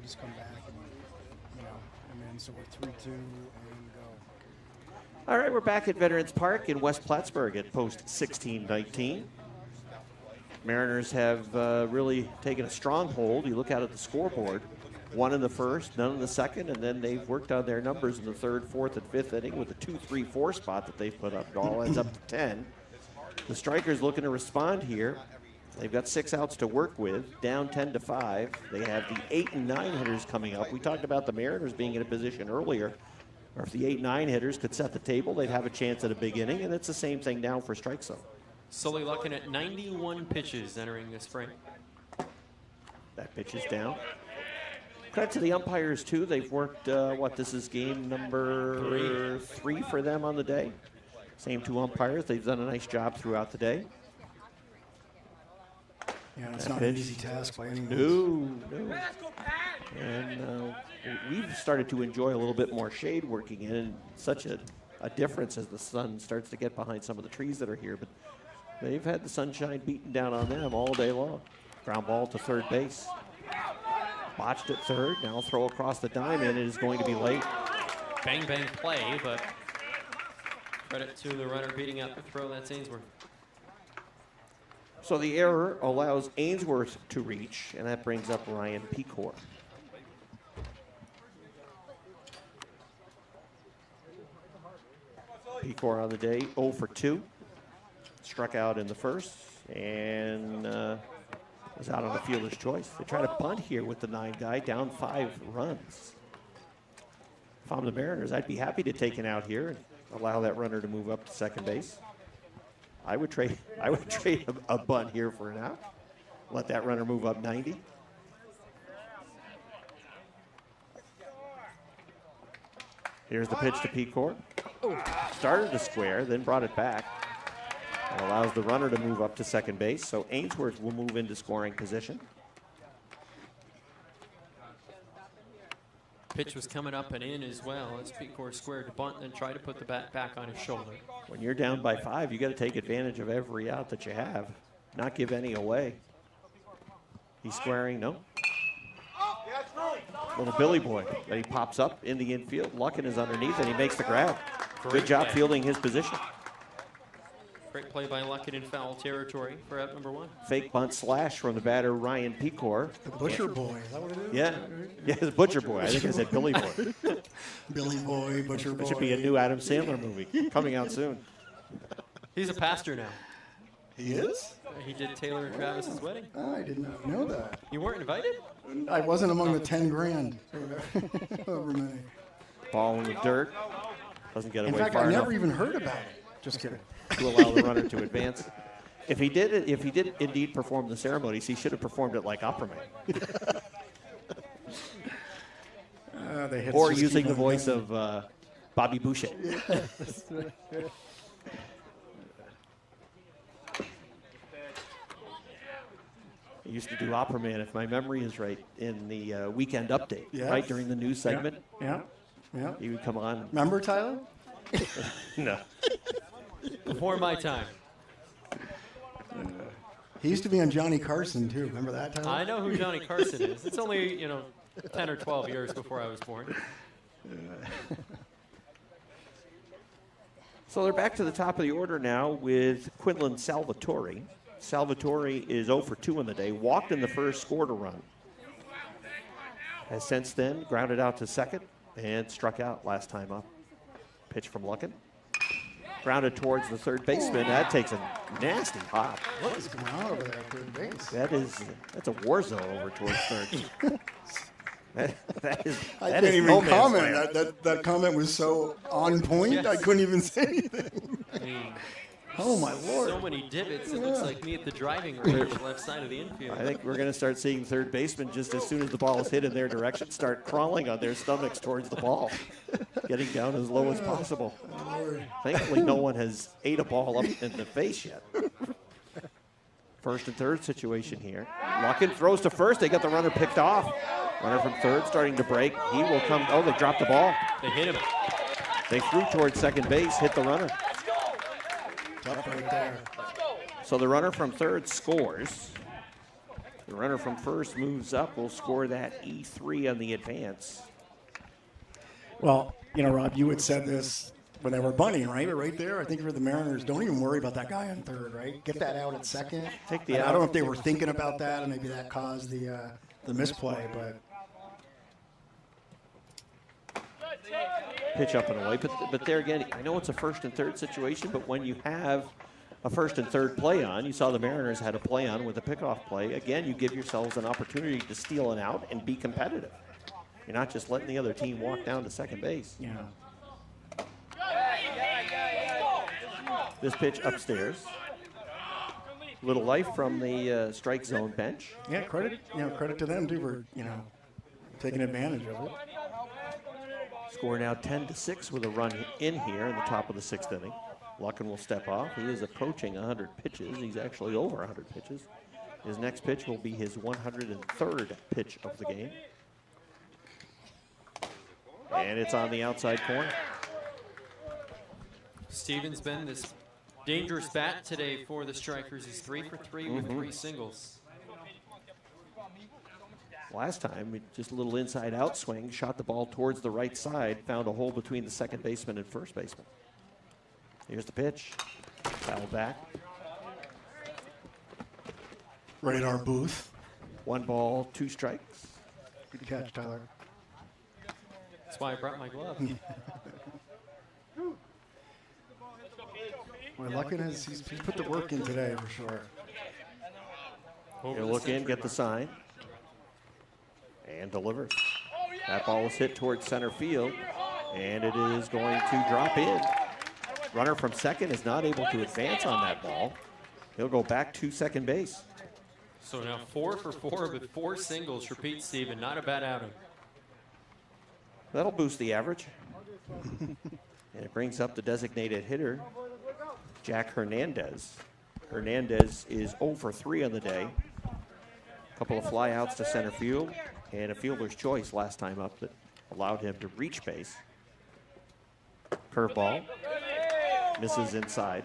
just come back and, and then so we're 3-2 and go. All right, we're back at Veterans Park in West Plattsburgh at post 16-19. Mariners have really taken a stronghold. You look out at the scoreboard. 1 in the first, none in the second, and then they've worked on their numbers in the third, fourth, and fifth inning with a 2-3-4 spot that they've put up. It all ends up to 10. The Strikers looking to respond here. They've got 6 outs to work with, down 10-5. They have the 8 and 9 hitters coming up. We talked about the Mariners being in a position earlier, or if the 8-9 hitters could set the table, they'd have a chance at a big inning, and it's the same thing now for strike zone. Sully looking at 91 pitches entering this frame. That pitch is down. Credit to the umpires, too. They've worked, this is game number 3 for them on the day. Same 2 umpires. They've done a nice job throughout the day. Yeah, it's not an easy task by any means. No. And we've started to enjoy a little bit more shade working in, and such a difference as the sun starts to get behind some of the trees that are here. But they've had the sunshine beating down on them all day long. Ground ball to third base. Botched at third. Now throw across the diamond. It is going to be late. Bang, bang play, but credit to the runner beating out the throw. That's Ainsworth. So the error allows Ainsworth to reach, and that brings up Ryan Pecor. Pecor on the day, 0 for 2. Struck out in the first, and was out on a fielder's choice. They try to bunt here with the 9 guy, down 5 runs. If I'm the Mariners, I'd be happy to take an out here and allow that runner to move up to second base. I would trade a bunt here for an out. Let that runner move up 90. Here's the pitch to Pecor. Started to square, then brought it back. And allows the runner to move up to second base. So Ainsworth will move into scoring position. Pitch was coming up and in as well as Pecor squared to bunt and tried to put the bat back on his shoulder. When you're down by 5, you got to take advantage of every out that you have, not give any away. He's squaring, no. Little Billy boy, that he pops up in the infield. Lucken is underneath, and he makes the grab. Good job fielding his position. Great play by Luckett in foul territory for out number 1. Fake bunt slash from the batter, Ryan Pecor. The Butcher Boy, is that what it is? Yeah, it's Butcher Boy. I think I said Billy Boy. Billy Boy, Butcher Boy. That should be a new Adam Sandler movie coming out soon. He's a pastor now. He is? He did Taylor and Travis's wedding. Oh, I did not know that. You weren't invited? I wasn't among the 10 grand. However many. Ball in the dirt. Doesn't get away In fact, far I never enough even heard about it. Just kidding. to allow the runner to advance. If he did indeed perform the ceremonies, he should have performed it like Opperman. Or using the voice of Bobby Boucher. He used to do Opperman, if my memory is right, in the Weekend Update, right during the news segment. Yeah. He would come on. Remember, Tyler? No. Before my time. He used to be on Johnny Carson, too. Remember that, Tyler? I know who Johnny Carson is. It's only, 10 or 12 years before I was born. So they're back to the top of the order now with Quinlan Salvatore. Salvatore is 0 for 2 in the day. Walked in the first, scored a run. Has since then grounded out to second and struck out last time up. Pitch from Lucken. Grounded towards the third baseman. That takes a nasty hop. What is going on over there at third base? That's a war zone over towards third. that is I can't even no man's comment. land. That comment was so on point, Yes. I couldn't even say anything. I mean, Oh, my Lord. so many divots. It looks like me at the driving range, left side of the infield. I think we're going to start seeing third basemen just as soon as the ball is hit in their direction start crawling on their stomachs towards the ball, getting down as low as possible. Thankfully, no one has ate a ball up in the face yet. First and third situation here. Lucken throws to first. They got the runner picked off. Runner from third starting to break. He will come. Oh, they dropped the ball. They hit him. They threw towards second base, hit the runner. Tough right there. So the runner from third scores. The runner from first moves up, will score that E3 on the advance. Well, you know, Rob, you had said this when they were bunting, right? But right there, I think for the Mariners, don't even worry about that guy on third, right? Get that out at second. Take the And out. I don't know if they were thinking about that, and maybe that caused the misplay, but Pitch up and away, but there again, I know it's a first and third situation, but when you have a first and third play on, you saw the Mariners had a play on with a pickoff play. Again, you give yourselves an opportunity to steal an out and be competitive. You're not just letting the other team walk down to second base. yeah. This pitch upstairs. Little life from the strike zone bench. Yeah, credit to them too for taking advantage of it. Score now 10-6 with a run in here in the top of the sixth inning. Luckin will step off. He is approaching 100 pitches. He's actually over 100 pitches. His next pitch will be his 103rd pitch of the game. And it's on the outside corner. Steven's been this dangerous bat today for the Strikers. He's 3 for 3 with 3 singles. Last time, just a little inside-out swing, shot the ball towards the right side, found a hole between the second baseman and first baseman. Here's the pitch. Fouled back. Radar booth. 1 ball, 2 strikes. Good catch, Tyler. That's why I brought my glove. Well, Luckin he's put the work in today for sure. Over He'll the look in, center. get the sign, and delivers. That ball is hit towards center field, and it is going to drop in. Runner from second is not able to advance on that ball. He'll go back to second base. So now 4 for 4 with 4 singles for Pete Steven. Not a bad outing. That'll boost the average. And it brings up the designated hitter, Jack Hernandez. Hernandez is 0 for 3 on the day. A couple of flyouts to center field, and a fielder's choice last time up that allowed him to reach base. Curveball. Misses inside.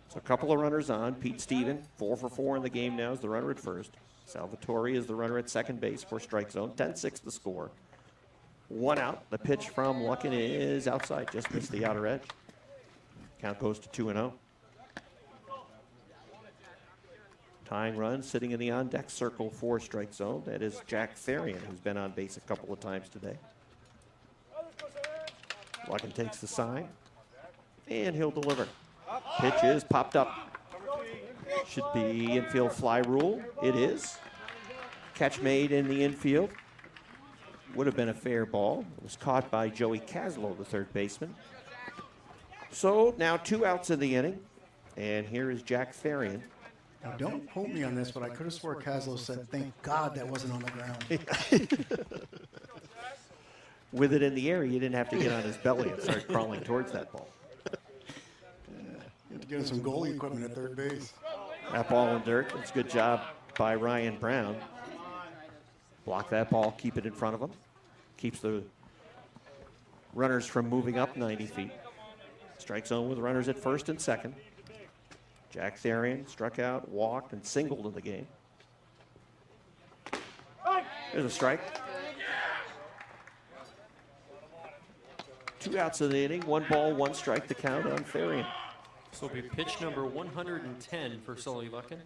So a couple of runners on. Pete Steven, 4 for 4 in the game now, is the runner at first. Salvatore is the runner at second base for strike zone. 10-6 the score. 1 out. The pitch from Luckin is outside. Just missed the outer edge. Count goes to 2-0. Tying run sitting in the on-deck circle for strike zone. That is Jack Therian, who's been on base a couple of times today. Luckin takes the sign, and he'll deliver. Pitch is popped up. Should be infield fly rule. It is. Catch made in the infield. Would have been a fair ball. It was caught by Joey Caslow, the third baseman. So now 2 outs in the inning, and here is Jack Therian. Now, don't quote me on this, but I could have swore Caslow said, "Thank God that wasn't on the ground." With it in the air, he didn't have to get on his belly and start crawling towards that ball. You have to get him some goalie equipment at third base. That ball in dirt. It's a good job by Ryan Brown. Block that ball, keep it in front of him. Keeps the runners from moving up 90 feet. Strike zone with runners at first and second. Jack Therian struck out, walked, and singled in the game. There's a strike. 2 outs in the inning, 1 ball, 1 strike to count on Therian. This will be pitch number 110 for Sully Luckin.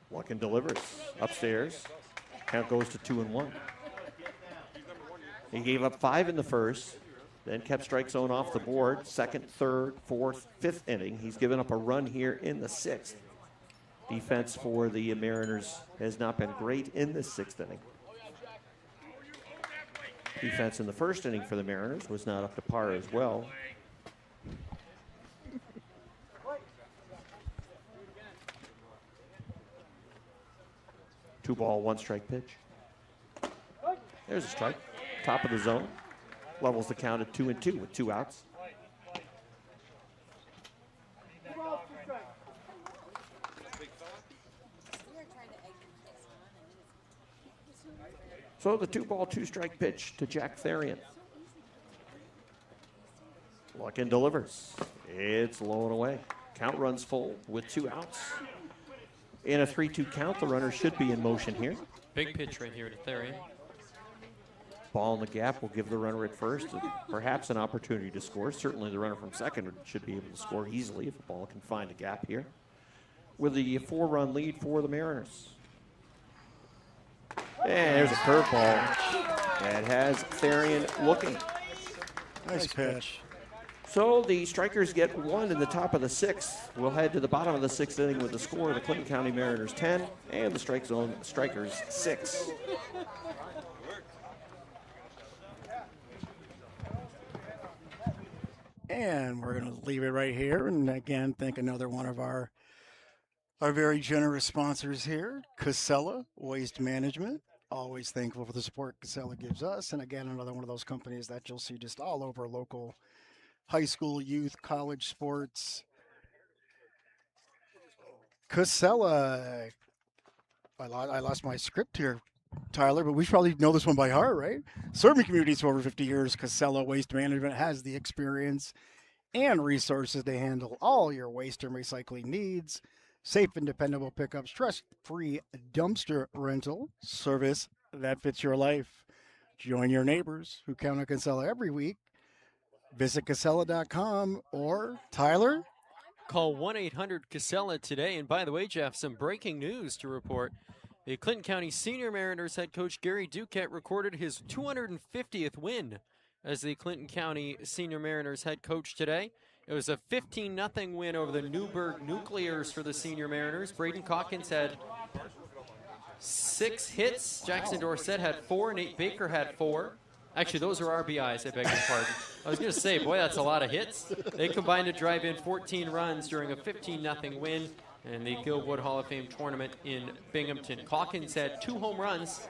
Luckin delivers upstairs. Count goes to 2-1. He gave up 5 in the first, then kept strike zone off the board. Second, third, fourth, fifth inning. He's given up a run here in the 6th. Defense for the Mariners has not been great in this 6th inning. Defense in the first inning for the Mariners was not up to par as well. Two ball, 1 strike pitch. There's a strike. Top of the zone. Levels the count at 2-2 with 2 outs. So the 2-ball, 2-strike pitch to Jack Therian. Luckin delivers. It's low and away. Count runs full with 2 outs. In a 3-2 count, the runner should be in motion here. Big pitch right here to Therian. Ball in the gap will give the runner at first perhaps an opportunity to score. Certainly the runner from second should be able to score easily if the ball can find a gap here. With the 4-run lead for the Mariners. And there's a curveball that has Therian looking. Nice pitch. So the Strikers get 1 in the top of the 6th. We'll head to the bottom of the 6th inning with the score: the Clinton County Mariners 10 and the Strike Zone Strikers 6. And we're going to leave it right here. And again, thank another one of our very generous sponsors here, Casella Waste Management. Always thankful for the support Casella gives us. And again, another one of those companies that you'll see just all over local high school, youth, college sports. Casella. I lost my script here, Tyler, but we probably know this one by heart, right? Serving communities for over 50 years, Casella Waste Management has the experience and resources to handle all your waste and recycling needs. Safe and dependable pickups, stress-free dumpster rental service that fits your life. Join your neighbors who count on Casella every week. Visit Casella.com or Tyler. Call 1-800-CASELLA today. And by the way, Jeff, some breaking news to report. The Clinton County Senior Mariners head coach Gary Duquette recorded his 250th win as the Clinton County Senior Mariners head coach today. It was a 15-0 win over the Newburgh Nuclears for the Senior Mariners. Braden Calkins had 6 hits. Jackson Dorsett had 4. Nate Baker had 4. Actually, those are RBIs, I beg your pardon. I was going to say, boy, that's a lot of hits. They combined to drive in 14 runs during a 15-0 win in the Gilwood Hall of Fame tournament in Binghamton. Calkins had 2 home runs.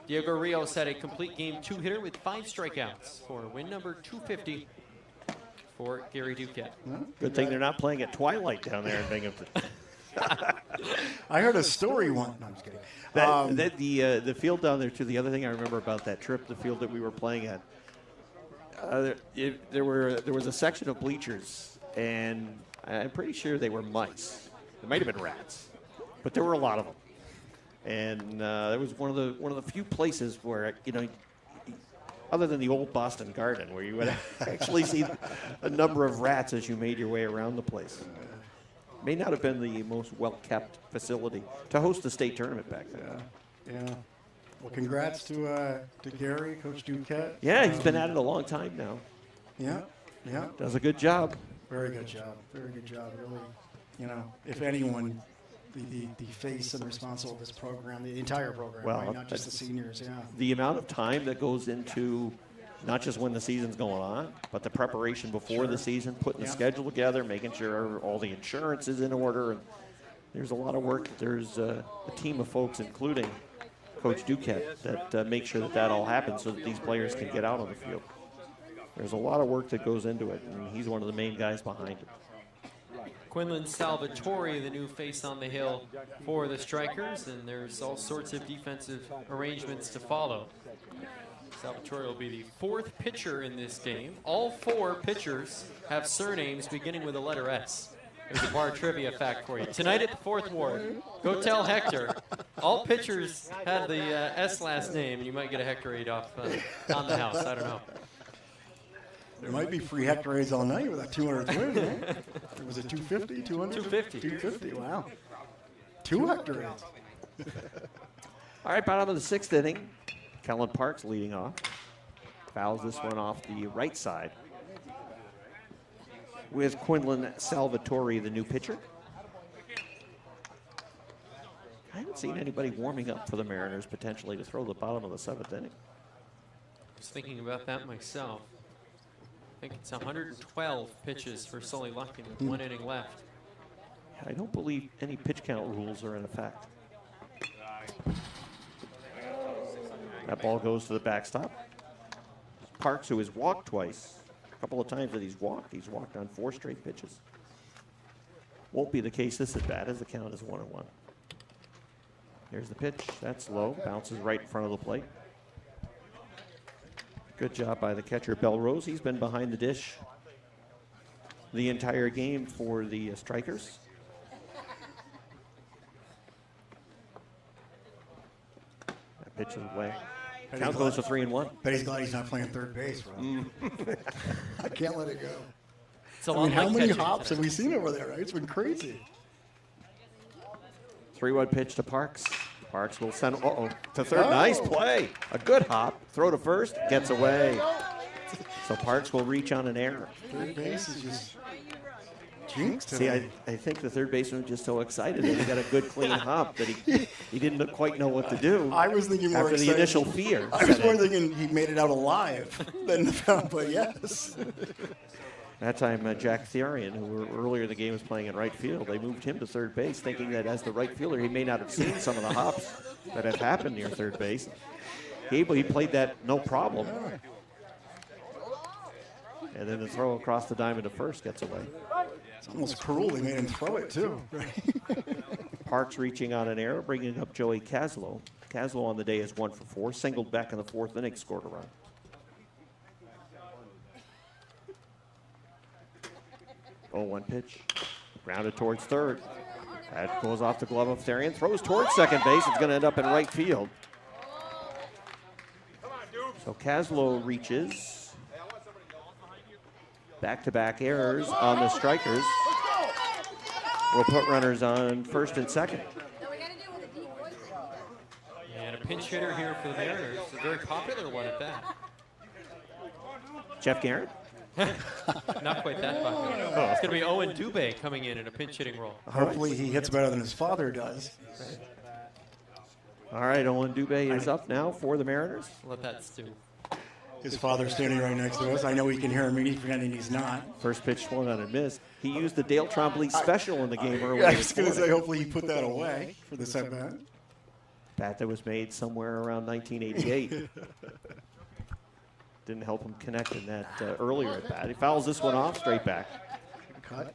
Diego Rios had a complete game 2-hitter with 5 strikeouts for win number 250 for Gary Duquette. Good thing they're not playing at twilight down there in Binghamton. I heard a story once. No, I'm just kidding. The field down there, too, the other thing I remember about that trip, the field that we were playing at, there was a section of bleachers, and I'm pretty sure they were mice. It might have been rats, but there were a lot of them. And it was one of the few places where, other than the old Boston Garden, where you would actually see a number of rats as you made your way around the place. May not have been the most well-kept facility to host the state tournament back then. Yeah. Well, congrats to Gary, Coach Duquette. Yeah, he's been at it a long time now. Yeah. Does a good job. Very good job. Very good job. Really, if anyone, the face and responsible of this program, the entire program, Well, right? Not just the seniors. Yeah. The amount of time that goes into not just when the season's going on, but the preparation before the season, putting the schedule together, making sure all the insurance is in order. And there's a lot of work. There's a team of folks, including Coach Duquette, that make sure that all happens so that these players can get out on the field. There's a lot of work that goes into it, and he's one of the main guys behind it. Quinlan Salvatore, the new face on the hill for the Strikers, and there's all sorts of defensive arrangements to follow. Salvatore will be the 4th pitcher in this game. All 4 pitchers have surnames beginning with the letter S. There's a bar trivia fact for you. Tonight at the 4th Ward, go tell Hector. All pitchers had the S last name, and you might get a Hectorade off on the house. I don't know. There might be free Hectorades all night with that 200th win, right? Was it 250, 200? 250. 250, wow. 2 Hectorades. All right, bottom of the 6th inning. Kellen Parks leading off. Fouls this one off the right side with Quinlan Salvatore, the new pitcher. I haven't seen anybody warming up for the Mariners potentially to throw the bottom of the 7th inning. I was thinking about that myself. I think it's 112 pitches for Sully Luckin with 1 inning left. I don't believe any pitch count rules are in effect. That ball goes to the backstop. Parks, who has walked twice, a couple of times that he's walked on 4 straight pitches. Won't be the case this at bat as the count is 1-1. Here's the pitch. That's low. Bounces right in front of the plate. Good job by the catcher, Belrose. He's been behind the dish the entire game for the Strykers. That pitch is away. Count goes to 3-1. Bet he's glad he's not playing third base, Rob. I can't let it go. It's a I lot mean, how like many catching hops today. have we seen over there, right? It's been crazy. 3-1 pitch to Parks. Parks will send to third. Oh. Nice play. A good hop. Throw to first. Gets away. So Parks will reach on an error. Third base is just jinxed. See, I think the third baseman was just so excited that he got a good clean hop that he didn't quite know what to do. I was thinking more after the excited. initial fear. I was set more in. thinking he made it out alive than the foul, but yes. That time, Jack Therian, who earlier in the game was playing in right field, they moved him to third base, thinking that as the right fielder, he may not have seen some of the hops that have happened near third base. He played that no problem. And then the throw across the diamond to first gets away. It's almost cruel they made him throw it, too. Parks reaching on an error, bringing up Joey Caslow. Caslow on the day is 1 for 4, singled back in the fourth inning, scored a run. Oh, 1 pitch. Grounded towards third. That goes off the glove of Therian. Throws towards second base. It's going to end up in right field. So Caslow reaches. Back-to-back errors on the Strykers. We'll put runners on first and second. And a pinch hitter here for the Mariners. A very popular one at that. Jeff Garrett. Not quite that popular. It's going to be Owen Dubé coming in a pinch hitting role. Hopefully he hits better than his father does. All right, Owen Dubé is up now for the Mariners. Let that stew. His father's standing right next to us. I know he can hear him, he's pretending he's not. First pitch swung on and missed. He used the Dale Trombley special in the game earlier. I was going to this say, morning. hopefully he put that away for this at bat. Bat that was made somewhere around 1988. Didn't help him connect in that earlier at bat. He fouls this one off, straight back. Cut.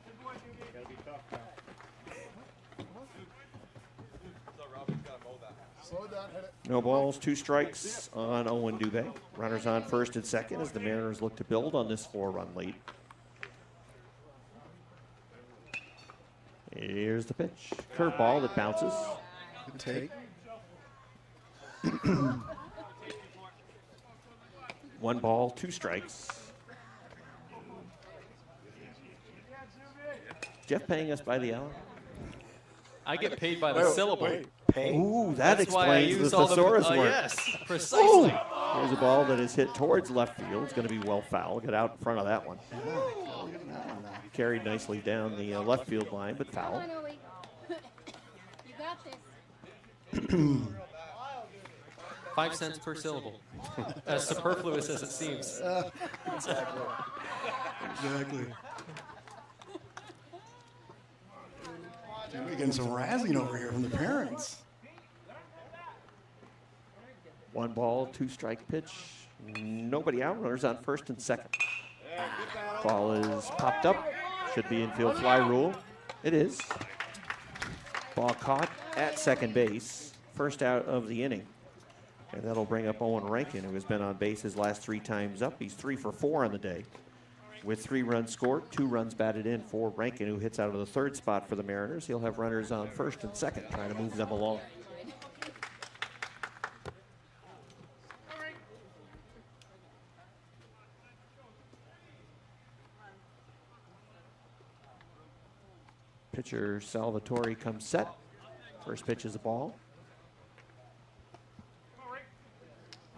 No balls, 2 strikes on Owen Dubé. Runners on first and second as the Mariners look to build on this 4-run lead. Here's the pitch. Curveball that bounces. Good take. 1 ball, 2 strikes. Jeff paying us by the hour? I get paid by the syllable. Ooh, that That's why I explains use the all the thesaurus word. yes, precisely. Here's a ball that is hit towards left field. It's going to be well foul. Get out in front of that one. Carried nicely down the left field line, but foul. You got this. 5 cents per syllable. As superfluous as it seems. Exactly. We're getting some razzing over here from the parents. 1 ball, 2 strike pitch. Nobody out. Runners on first and second. Ball is popped up. Should be infield fly rule. It is. Ball caught at second base. First out of the inning. And that'll bring up Owen Rankin, who has been on base his last 3 times up. He's 3 for 4 on the day. With 3 runs scored, 2 runs batted in for Rankin, who hits out of the third spot for the Mariners. He'll have runners on first and second, trying to move them along. Pitcher Salvatore comes set. First pitch is a ball.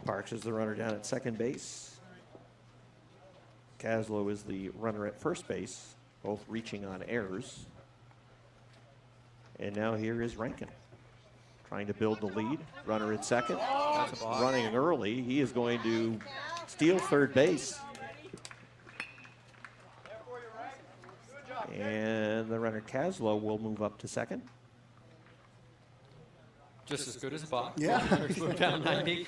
Parks is the runner down at second base. Caslow is the runner at first base, both reaching on errors. And now here is Rankin, trying to build the lead. Runner at second, running early. He is going to steal third base. And the runner Caslow will move up to second. Just as good as a box. Yeah. Move down 90.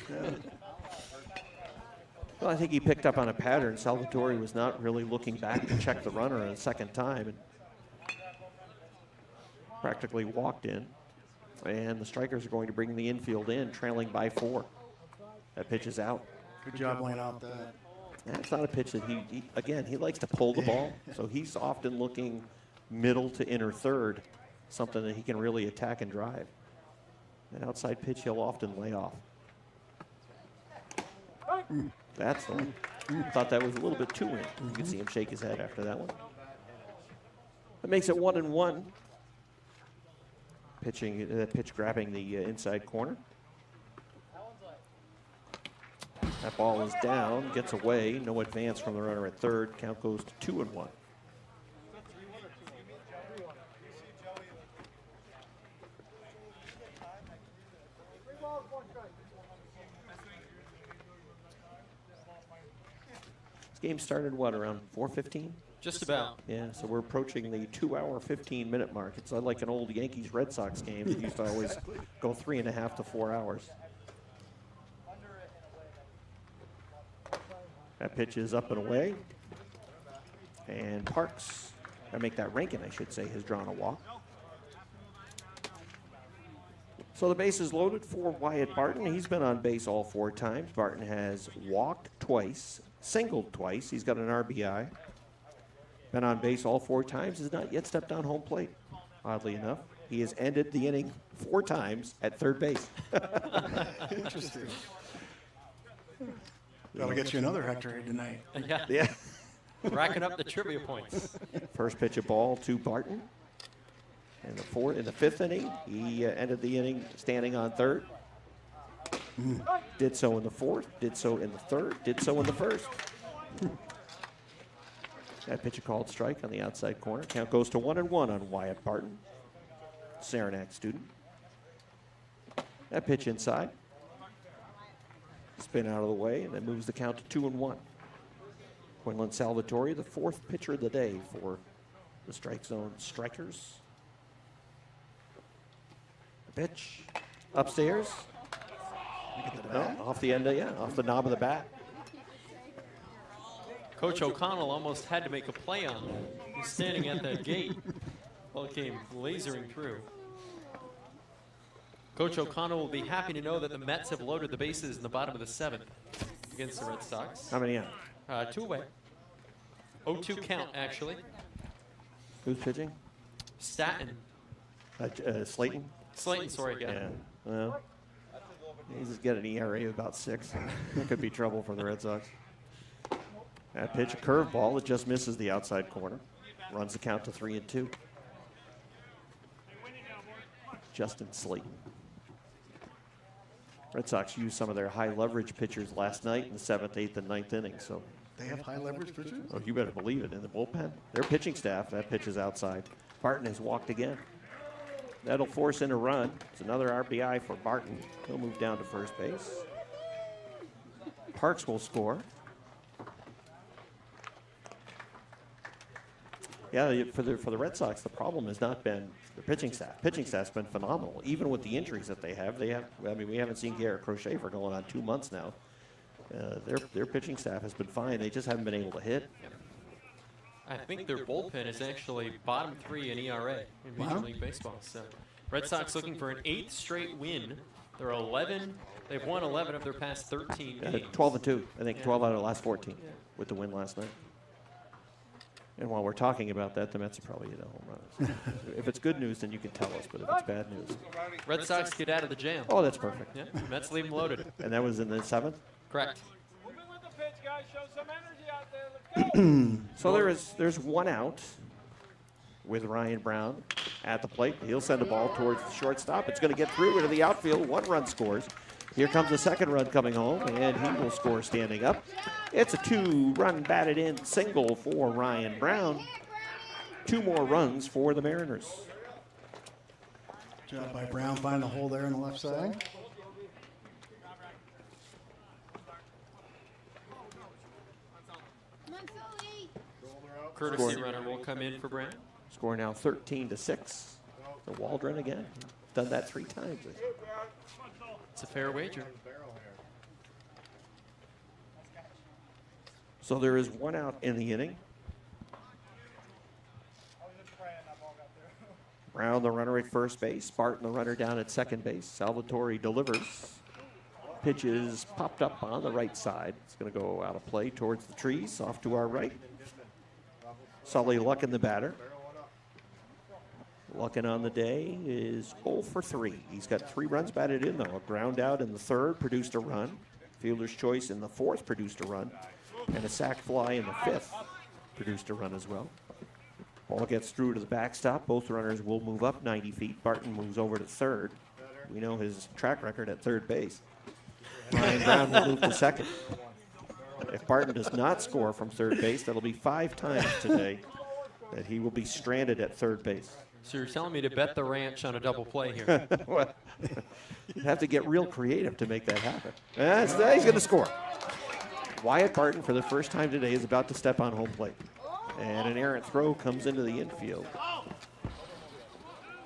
Well, I think he picked up on a pattern. Salvatore was not really looking back to check the runner a second time and practically walked in. And the Strykers are going to bring the infield in, trailing by 4. That pitch is out. Good job laying out that. That's not a pitch that he likes to pull the ball, so he's often looking middle to inner third, something that he can really attack and drive. An outside pitch he'll often lay off. That's the one. Thought that was a little bit too in. You can see him shake his head after that one. That makes it 1-1. Pitch grabbing the inside corner. That ball is down, gets away, no advance from the runner at third. Count goes to 2-1. This game started, what, around 4:15? Just about. Yeah, so we're approaching the 2-hour, 15-minute mark. It's like an old Yankees-Red Sox game that used to always go 3.5 to 4 hours. That pitch is up and away. And Parks, I make that Rankin, I should say, has drawn a walk. So the base is loaded for Wyatt Barton. He's been on base all 4 times. Barton has walked twice, singled twice. He's got an RBI. Been on base all 4 times. Has not yet stepped on home plate, oddly enough. He has ended the inning 4 times at third base. Interesting. That'll get you another Hector tonight. Yeah. Racking up the trivia points. First pitch of ball to Barton. In the 5th inning, he ended the inning standing on third. Did so in the 4th, did so in the 3rd, did so in the 1st. That pitch a called strike on the outside corner. Count goes to 1-1 on Wyatt Barton, Saranac student. That pitch inside. Spin out of the way, and then moves the count to 2-1. Quinlan Salvatore, the 4th pitcher of the day for the Strike Zone Strikers. The pitch upstairs. No, off the end off the knob of the bat. Coach O'Connell almost had to make a play on that. He's standing at that gate. Ball came lasering through. Coach O'Connell will be happy to know that the Mets have loaded the bases in the bottom of the 7th against the Red Sox. How many out? 2 away. 0-2 count, actually. Who's pitching? Staten. Slayton? Slayton, sorry, Yeah. Well, he's just getting an ERA of about 6. That could be trouble for the Red Sox. That pitch, a curveball. It just misses the outside corner. Runs the count to 3-2. Justin Slayton. Red Sox used some of their high leverage pitchers last night in the 7th, 8th, and 9th innings. So They have high leverage pitchers? oh, you better believe it. In the bullpen, their pitching staff, that pitch is outside. Barton has walked again. That'll force in a run. It's another RBI for Barton. He'll move down to first base. Parks will score. Yeah, for the Red Sox, the problem has not been the pitching staff. Pitching staff's been phenomenal, even with the injuries that they have. I mean, we haven't seen Garrett Crochet for going on 2 months now. Their pitching staff has been fine. They just haven't been able to hit. I think their bullpen is actually bottom 3 in ERA in Major League Baseball. So, Red Sox looking for an 8th straight win. They're 11. They've won 11 of their past 13 games. 12-2. I think 12 out of the last 14 with the win last night. And while we're talking about that, the Mets have probably hit a home run. If it's good news, then you can tell us. But if it's bad news, Red Sox get out of the jam. oh, that's perfect. Yeah, Mets leave them loaded. And that was in the 7th. Correct. Move in with the pitch, guys. Show some energy out there. Let's go. So there's 1 out with Ryan Brown at the plate. He'll send a ball towards the shortstop. It's going to get through into the outfield. 1 run scores. Here comes the 2nd run coming home, and he will score standing up. It's a 2-run batted in single for Ryan Brown. 2 more runs for the Mariners. Good job by Brown finding the hole there on the left side. Courtesy runner will come in for Brown. Score now 13-6. The Waldron again. Done that 3 times. It's a fair wager. So there is 1 out in the inning. Brown, the runner at first base. Barton, the runner down at second base. Salvatore delivers. Pitch is popped up on the right side. It's going to go out of play towards the trees, off to our right. Sully Luckin, the batter. Luckin on the day is 0 for 3. He's got 3 runs batted in, though. A ground out in the 3rd produced a run. Fielder's choice in the 4th produced a run. And a sac fly in the 5th produced a run as well. Ball gets through to the backstop. Both runners will move up 90 feet. Barton moves over to 3rd. We know his track record at 3rd base. Ryan Brown will move to 2nd. If Barton does not score from 3rd base, that'll be 5 times today that he will be stranded at 3rd base. So you're telling me to bet the ranch on a double play here? Well, you have to get real creative to make that happen. He's going to score. Wyatt Barton, for the first time today, is about to step on home plate. And an errant throw comes into the infield.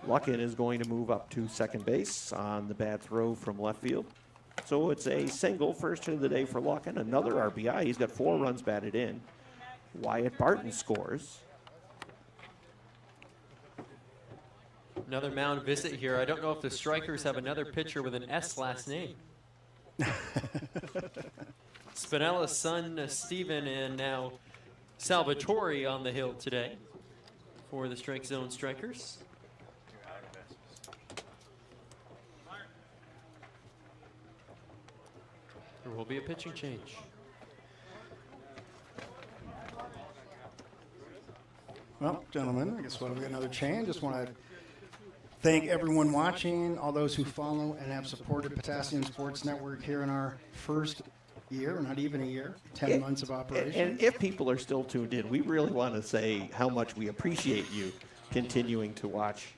Luckin is going to move up to 2nd base on the bad throw from left field. So it's a single, first hit of the day for Luckin. Another RBI. He's got 4 runs batted in. Wyatt Barton scores. Another mound visit here. I don't know if the Strikers have another pitcher with an S last name. Spinella's son, Steven, and now Salvatore on the hill today for the Strike Zone Strikers. There will be a pitching change. Well, gentlemen, I guess we'll get another change. Just want to thank everyone watching, all those who follow and have supported Potassium Sports Network here in our first year, not even a year, 10 months of operation. And if people are still tuned in, we really want to say how much we appreciate you continuing to watch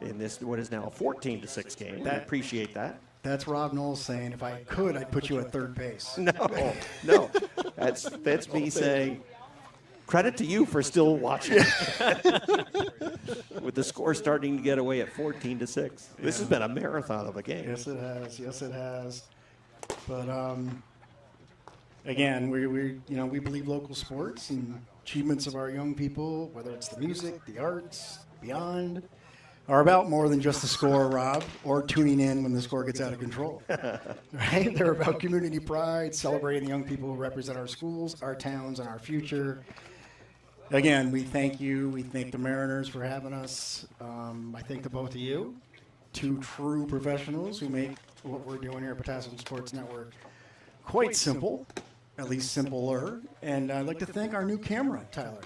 in this, what is now a 14-6 game. We appreciate that. That's Rob Knowles saying, if I could, I'd put you at 3rd base. No. That's me saying, credit to you for still watching. With the score starting to get away at 14-6. This has been a marathon of a game. Yes, it has. Yes, it has. But again, we believe local sports and achievements of our young people, whether it's the music, the arts, beyond, are about more than just the score, Rob, or tuning in when the score gets out of control. Right? They're about community pride, celebrating the young people who represent our schools, our towns, and our future. Again, we thank you. We thank the Mariners for having us. I thank the both of you, 2 true professionals who make what we're doing here at Potassium Sports Network quite simple, at least simpler. And I'd like to thank our new camera, Tyler,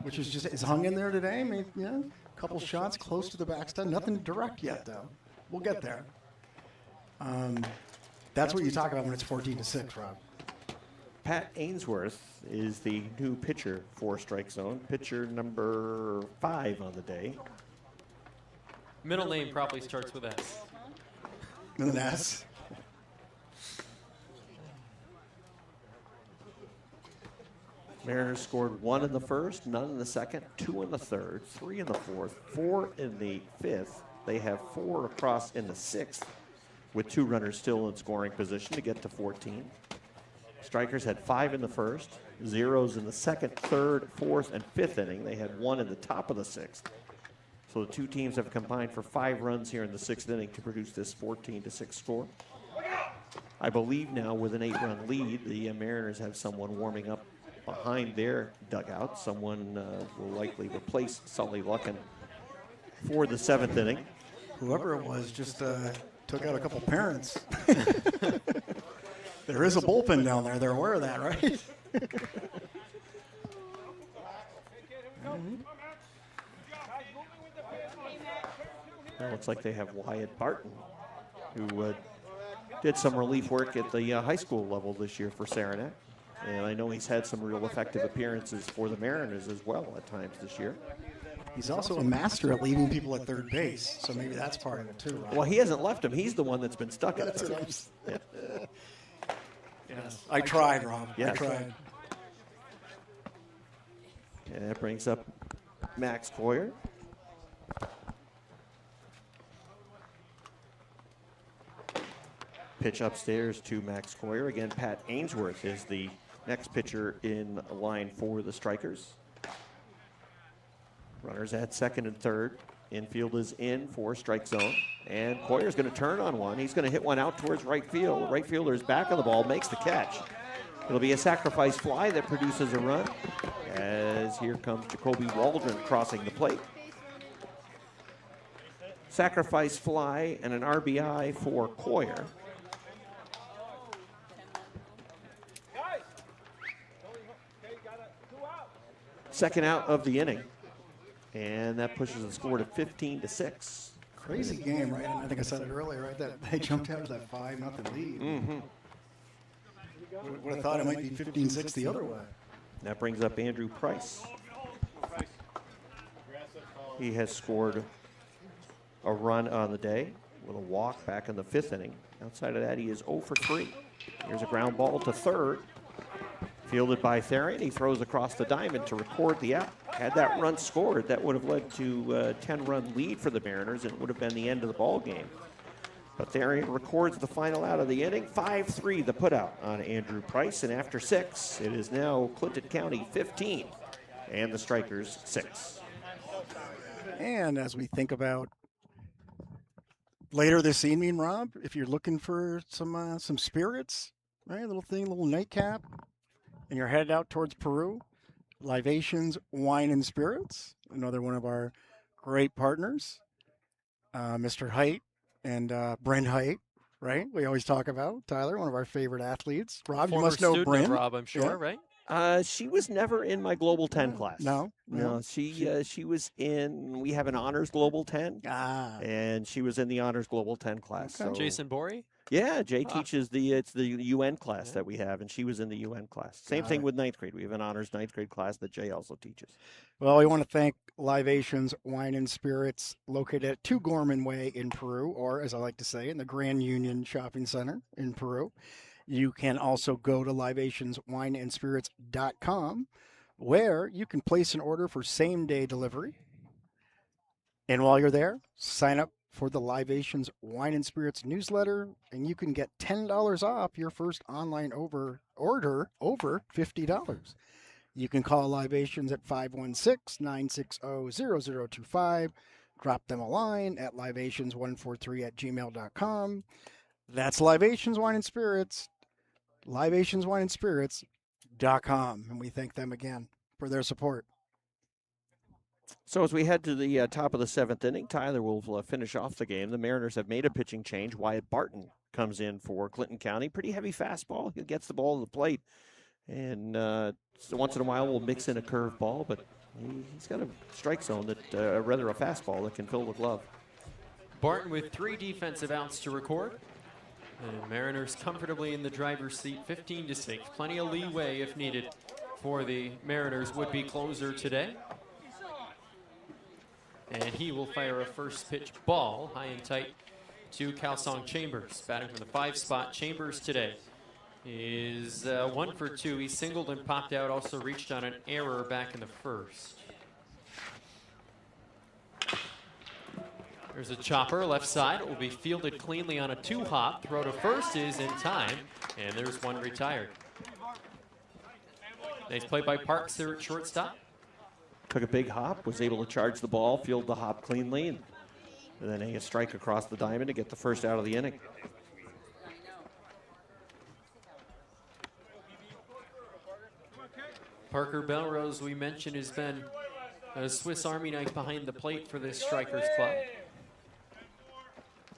which is hung in there today. Maybe, a couple shots close to the backstop. Nothing direct yet, though. We'll get there. That's what you talk about when it's 14-6, Rob. Pat Ainsworth is the new pitcher for Strike Zone. Pitcher number 5 on the day. Middle name probably starts with S. With an S. Mariners scored 1 in the 1st, none in the 2nd, 2 in the 3rd, 3 in the 4th, 4 in the 5th. They have 4 across in the 6th, with 2 runners still in scoring position to get to 14. Strikers had 5 in the 1st, 0s in the 2nd, 3rd, 4th, and 5th inning. They had 1 in the top of the 6th. So the 2 teams have combined for 5 runs here in the 6th inning to produce this 14-6 score. I believe now with an 8-run lead, the Mariners have someone warming up behind their dugout. Someone will likely replace Sully Luckin for the 7th inning. Whoever it was just took out a couple parents. There is a bullpen down there. They're aware of that, right? It looks like they have Wyatt Barton, who did some relief work at the high school level this year for Saranac. And I know he's had some real effective appearances for the Mariners as well at times this year. He's also a master at leaving people at 3rd base, so maybe that's part of it too, right? Well, he hasn't left him. He's the one that's been stuck at That's 3rd. what I'm Yes. I tried, Rob. Yes. I tried. And that brings up Max Coyer. Pitch upstairs to Max Coyer. Again, Pat Ainsworth is the next pitcher in line for the Strikers. Runners at 2nd and 3rd. Infield is in for Strike Zone. And Coyer's going to turn on one. He's going to hit one out towards right field. Right fielder's back of the ball, makes the catch. It'll be a sacrifice fly that produces a run, as here comes Jacoby Waldron crossing the plate. Sacrifice fly and an RBI for Coyer. Second out of the inning, and that pushes the score to 15-6. Crazy game, right? And I think I said it earlier, right? That they jumped out of that 5-0 lead. Mm-hmm. Would have thought it might be 15-6 the other way. That brings up Andrew Price. He has scored a run on the day with a walk back in the 5th inning. Outside of that, he is 0 for 3. Here's a ground ball to third. Fielded by Therian. He throws across the diamond to record the out. Had that run scored, that would have led to a 10-run lead for the Mariners, and it would have been the end of the ball game. But Therian records the final out of the inning. 5-3 the putout on Andrew Price, and after 6, it is now Clinton County 15 and the Strykers 6. And as we think about later this evening, Rob, if you're looking for some spirits, right, a little nightcap, and you're headed out towards Peru, Libations Wine and Spirits, another one of our great partners, Mr. Height and Brent Height, right? We always talk about Tyler, one of our favorite athletes. Rob, you must know Brent. Rob, I'm sure, Yeah. right? She was never in my Global 10 class. No? She was in, we have an Honors Global 10, Ah. and she was in the Honors Global 10 class. Okay. So, Jason Borey? yeah, Jay teaches it's the UN class that we have, and she was in the UN class. Same thing with 9th grade. We have an Honors 9th grade class that Jay also teaches. Well, we want to thank Libations Wine and Spirits, located at 2 Gorman Way in Peru, or as I like to say, in the Grand Union Shopping Center in Peru. You can also go to libationswineandspirits.com, where you can place an order for same-day delivery. And while you're there, sign up for the Libations Wine and Spirits newsletter, and you can get $10 off your first online order over $50. You can call Libations at 516-960-0025. Drop them a line at libations143@gmail.com. That's Libations Wine and Spirits, libationswineandspirits.com. And we thank them again for their support. So as we head to the top of the 7th inning, Tyler will finish off the game. The Mariners have made a pitching change. Wyatt Barton comes in for Clinton County. Pretty heavy fastball. He gets the ball to the plate. And so once in a while we'll mix in a curve ball, but he's got a strike zone that, rather a fastball that can fill the glove. Barton with 3 defensive outs to record. And Mariners comfortably in the driver's seat, 15-6. Plenty of leeway if needed for the Mariners would-be closer today. And he will fire a first pitch ball high and tight to Kalsong Chambers. Batting from the 5 spot, Chambers today is 1 for 2. He singled and popped out, also reached on an error back in the 1st. There's a chopper left side. It will be fielded cleanly on a 2-hop. Throw to first is in time, and there's one retired. Nice play by Parks there at shortstop. Took a big hop, was able to charge the ball, field the hop cleanly, and then a strike across the diamond to get the first out of the inning. Parker Belrose, we mentioned, has been a Swiss Army knife behind the plate for this Strikers club.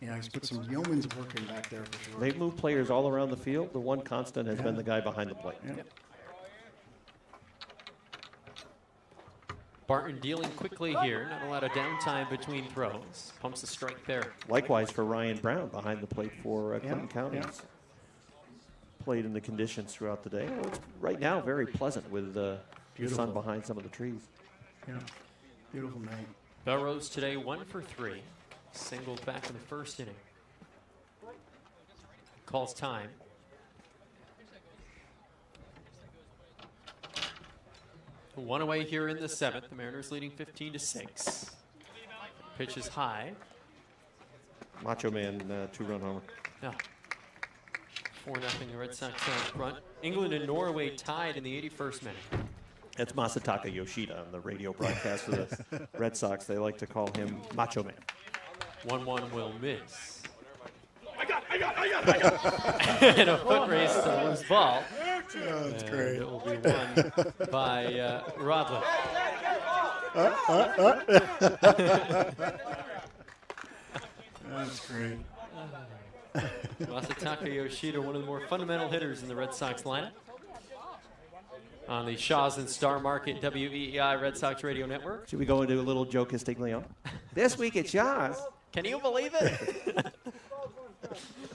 Yeah, he's put some yeoman's work in back there for sure. They've moved players all around the field. The one constant has been the guy behind the plate. Yeah. Barton dealing quickly here. Not a lot of downtime between throws. Pumps a strike there. Likewise for Ryan Brown behind the plate for Clinton County. Yeah. Played in the conditions throughout the day. Well, it's right now very pleasant with the sun behind some of the trees. Yeah, beautiful night. Belrose today 1 for 3. Singled back in the 1st inning. Calls time. One away here in the 7th. The Mariners leading 15-6. Pitch is high. Macho Man 2-run homer. Yeah. 4-0 the Red Sox out front. England and Norway tied in the 81st minute. That's Masataka Yoshida on the radio broadcast for the Red Sox. They like to call him Macho Man. 1-1 will miss. And a foot race to loose ball. Oh, that's great. It will be won by Rodley. That's great. Masataka Yoshida, one of the more fundamental hitters in the Red Sox lineup. On the Shaw's and Star Market WEEI Red Sox Radio Network. Should we go into a little Joe Castiglione? This week at Shaw's, Can you believe it?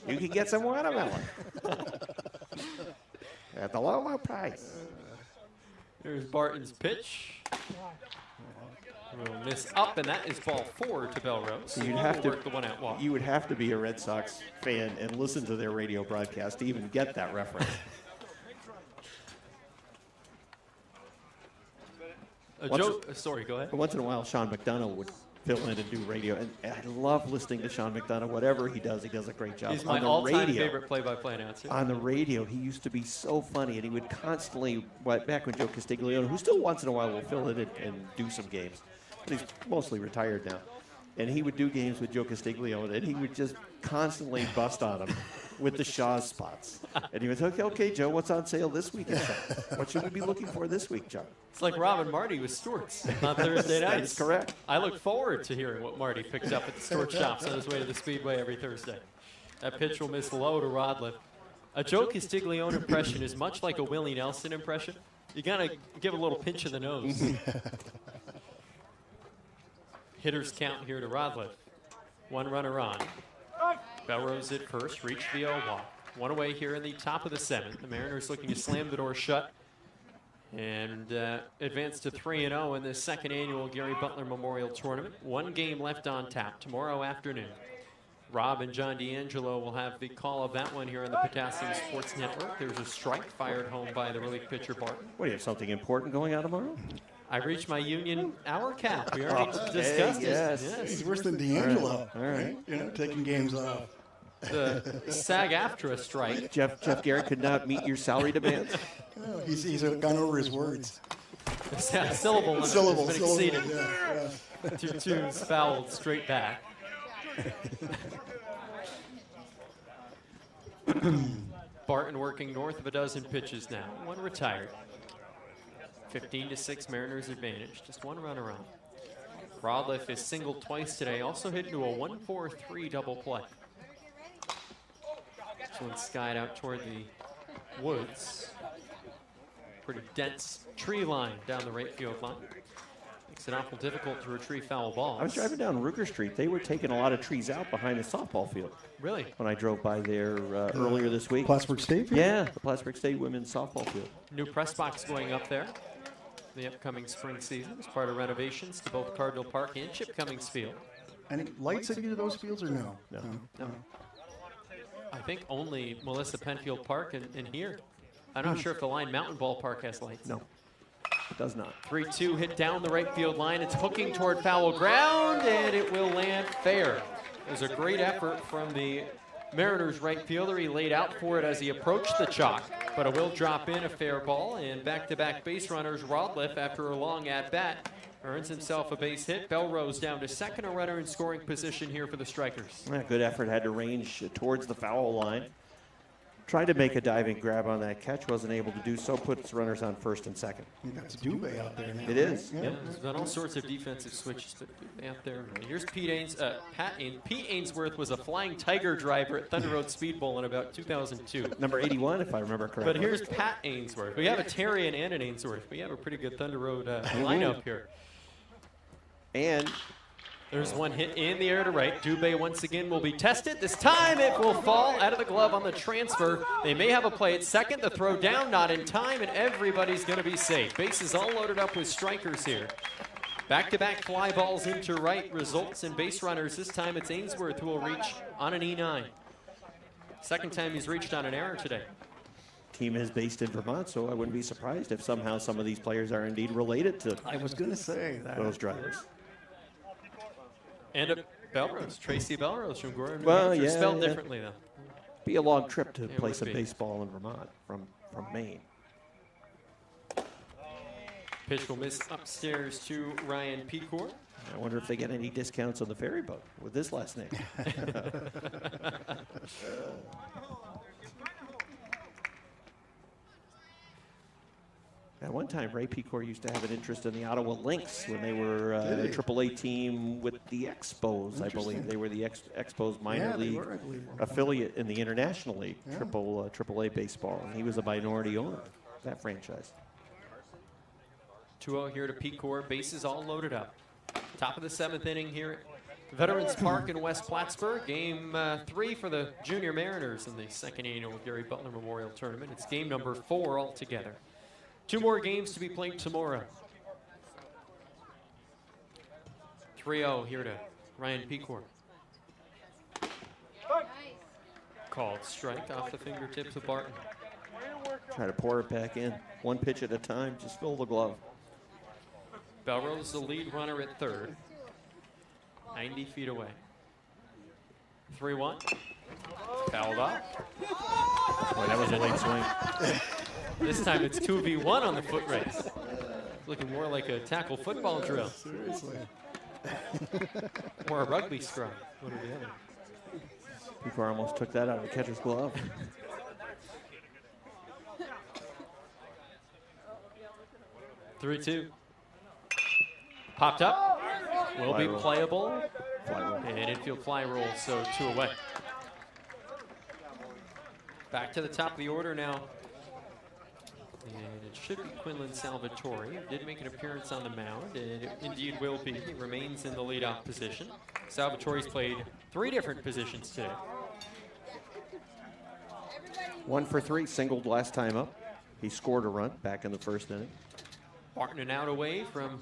you can get some watermelon at the low price. Here's Barton's pitch. Will miss up, and that is ball 4 to Belrose. You'd have to work the one out walk. You would have to be a Red Sox fan and listen to their radio broadcast to even get that reference. Sorry, go ahead. Once in a while, Sean McDonough would fill in and do radio, and I love listening to Sean McDonough. Whatever he does a great job. He's my all-time favorite play-by-play announcer. On the radio, he used to be so funny, and he would constantly, back when Joe Castiglione, who still once in a while will fill in and do some games, but he's mostly retired now, and he would do games with Joe Castiglione, and he would just constantly bust on him with the Shaw's spots. And he would say, okay, Joe, what's on sale this week? What should we be looking for this week, Joe? It's like Rob and Marty with Stewart's on Thursday nights. That's correct. I look forward to hearing what Marty picked up at the Stewart shops on his way to the Speedway every Thursday. That pitch will miss low to Rodliff. A Joe Castiglione impression is much like a Willie Nelson impression. You got to give a little pinch of the nose. Hitters count here to Rodliff. One runner on. Belrose at first, reached the 0 walk. One away here in the top of the 7th. The Mariners looking to slam the door shut and advance to 3-0 in the 2nd annual Gary Butler Memorial Tournament. One game left on tap tomorrow afternoon. Rob and John D'Angelo will have the call of that one here on the Potassium Sports Network. There's a strike fired home by the relief pitcher Barton. What, do you have something important going on tomorrow? I reached my union hour cap. We already discussed yes. it. He's worse than D'Angelo. All right. You know, taking games off. The SAG-AFTRA strike. Jeff Garrett could not meet your salary demands. Oh, he's gone over his words. Syllable limit has been exceeded. Yeah. 2-2's fouled straight back. Barton working north of a dozen pitches now. One retired. 15-6 Mariners advantage. Just one runner on. Rodliff is singled twice today. Also hit into a 1-4-3 double play. This one skied out toward the woods. Pretty dense tree line down the right field line. Makes it awful difficult to retrieve foul balls. I was driving down Ruger Street. They were taking a lot of trees out behind the softball field. Really? When I drove by there earlier this week. Plattsburgh State field? Yeah, the Plattsburgh State women's softball field. New press box going up there. The upcoming spring season as part of renovations to both Cardinal Park and Chip Cummings Field. Any lights at either of those fields or no? No. I think only Melissa Penfield Park and here. I'm not sure if the Line Mountain Ballpark has lights. No, it does not. 3-2 hit down the right field line. It's hooking toward foul ground, and it will land fair. It was a great effort from the Mariners right fielder. He laid out for it as he approached the chalk, but it will drop in, a fair ball, and back-to-back base runners. Rodliff, after a long at-bat, earns himself a base hit. Belrose down to second, a runner in scoring position here for the Strikers. Yeah, good effort, had to range towards the foul line. Tried to make a diving grab on that catch, wasn't able to do so, puts runners on first and second. That's Dubé out there now. It is. Yeah, there's been all sorts of defensive switches out there. Here's Pete Ainsworth was a flying tiger driver at Thunder Road Speed Bowl in about 2002. Number 81, if I remember correctly. But here's Pat Ainsworth. We have a Terrian and an Ainsworth. We have a pretty good Thunder Road lineup here. And there's one hit in the air to right. Dubé once again will be tested. This time it will fall out of the glove on the transfer. They may have a play at second. The throw down, not in time, and everybody's going to be safe. Bases all loaded up with strikers here. Back-to-back fly balls into right results in base runners. This time it's Ainsworth who will reach on an E9. Second time he's reached on an error today. Team is based in Vermont, so I wouldn't be surprised if somehow some of these players are indeed related to I was going to say that. those drivers. And a Belrose, Tracy Belrose from Gorham, New Well, Hampshire. yeah, Spelled yeah. differently, though. Be a long trip to It play would some be. baseball in Vermont from Maine. Pitch will miss upstairs to Ryan Pecor. I wonder if they get any discounts on the ferry boat with this last name. At one time, Ray Pecor used to have an interest in the Ottawa Lynx when they were a AAA team with the Expos, I believe. They were the Expos minor league affiliate in the International League, AAA baseball. And he was a minority owner of that franchise. 2-0 here to Pecor. Bases all loaded up. Top of the 7th inning here at Veterans Park in West Plattsburgh. Game 3 for the Junior Mariners in the 2nd annual Gary Butler Memorial Tournament. It's game number 4 altogether. 2 more games to be played tomorrow. 3-0 here to Ryan Pecor. Called strike off the fingertips of Barton. Try to pour it back in. 1 pitch at a time, just fill the glove. Belrose the lead runner at 3rd. 90 feet away. 3-1. Fouled off. Boy, that was a late swing. This time it's 2v1 on the foot race. It's looking more like a tackle football drill. Seriously. Or a rugby scrum. One or the other. Pecor almost took that out of the catcher's glove. Three, 2. Popped up. Will be playable. And infield fly roll, so 2 away. Back to the top of the order now. And it should be Quinlan Salvatore. Did make an appearance on the mound, and it indeed will be. He remains in the leadoff position. Salvatore's played 3 different positions today. 1 for 3, singled last time up. He scored a run back in the 1st inning. Barton and out away from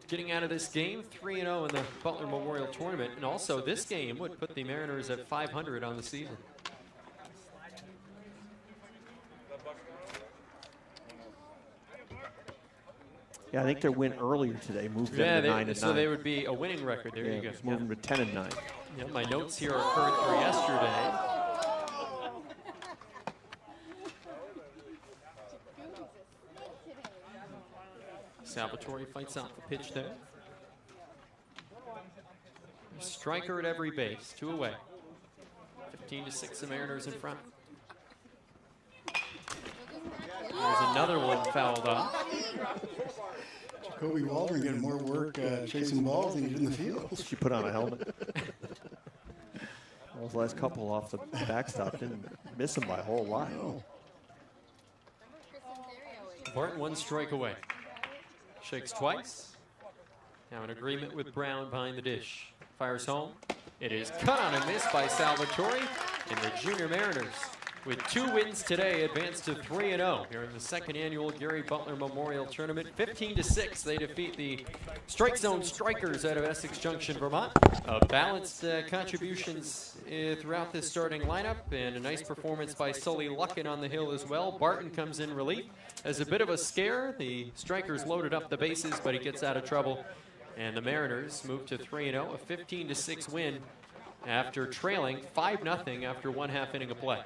getting out of this game, 3-0 in the Butler Memorial Tournament. And also this game would put the Mariners at 500 on the season. Yeah, I think their win earlier today moved them to 9-9. So they would be a winning record. There you go. Move them to 10-9. Yeah, my notes here are current for yesterday. Salvatore fights off the pitch there. Striker at every base, 2 away. 15-6, the Mariners in front. There's another one fouled off. Jacoby Waldron getting more work chasing balls than he did in the field. She put on a helmet. Those last couple off the backstop didn't miss him by a whole lot. Barton 1 strike away. Shakes twice. Now an agreement with Brown behind the dish. Fires home. It is cut on a miss by Salvatore, and the Junior Mariners, with 2 wins today, advance to 3-0 here in the 2nd annual Gary Butler Memorial Tournament. 15-6, they defeat the Strike Zone Strikers out of Essex Junction, Vermont. Balanced contributions throughout this starting lineup, and a nice performance by Sully Lucken on the hill as well. Barton comes in relief as a bit of a scare. The Strikers loaded up the bases, but he gets out of trouble. And the Mariners move to 3-0, a 15-6 win after trailing 5-0 after 1/2 inning of play.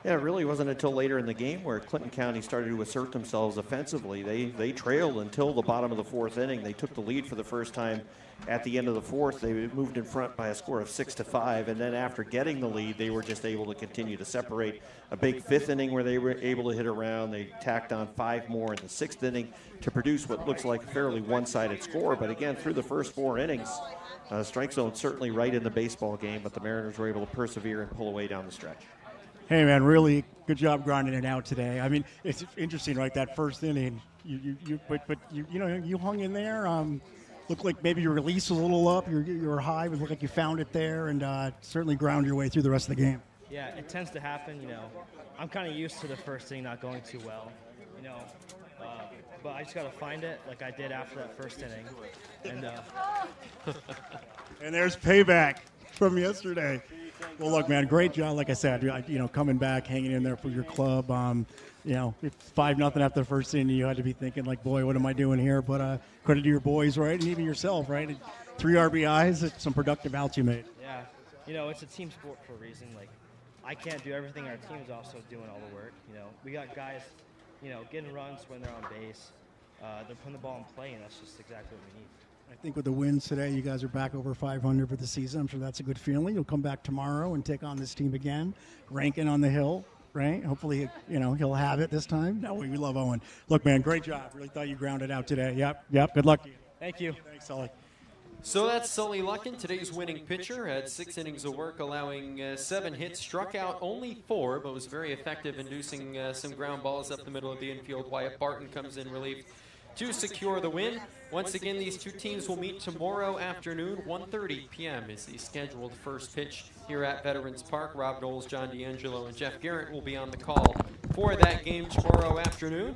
Yeah, it really wasn't until later in the game where Clinton County started to assert themselves offensively. They trailed until the bottom of the 4th inning. They took the lead for the first time at the end of the 4th. They moved in front by a score of 6-5, and then after getting the lead, they were just able to continue to separate. A big 5th inning where they were able to hit around. They tacked on 5 more in the 6th inning to produce what looks like a fairly one-sided score. But again, through the first 4 innings, Strike Zone certainly right in the baseball game, but the Mariners were able to persevere and pull away down the stretch. Hey, man, really good job grinding it out today. I mean, it's interesting, right? That 1st inning, you hung in there. Looked like maybe your release was a little up. You were high, but looked like you found it there, and certainly ground your way through the rest of the game. Yeah, it tends to happen. I'm kind of used to the 1st inning not going too well. But I just got to find it like I did after that 1st inning. And and there's payback from yesterday. Well, look, man, great job. Like I said, coming back, hanging in there for your club. It's 5-0 after the 1st inning. You had to be thinking, like, boy, what am I doing here? But credit to your boys, right, and even yourself, right? 3 RBIs, some productive outs you made. Yeah, it's a team sport for a reason. Like, I can't do everything. Our team is also doing all the work. We got guys, getting runs when they're on base. They're putting the ball in play, and that's just exactly what we need. I think with the wins today, you guys are back over 500 for the season. I'm sure that's a good feeling. You'll come back tomorrow and take on this team again. Rankin on the hill, right? Hopefully, he'll have it this time. No, we love Owen. Look, man, great job. Really thought you grounded out today. Yep. Good luck to you. Thank you. Thanks, Sully. So that's Sully Luckin, today's winning pitcher, had 6 innings of work, allowing 7 hits, struck out only 4, but was very effective, inducing some ground balls up the middle of the infield. Wyatt Barton comes in relief to secure the win. Once again, these two teams will meet tomorrow afternoon. 1:30 p.m. is the scheduled first pitch here at Veterans Park. Rob Knowles, John D'Angelo, and Jeff Garrett will be on the call for that game tomorrow afternoon.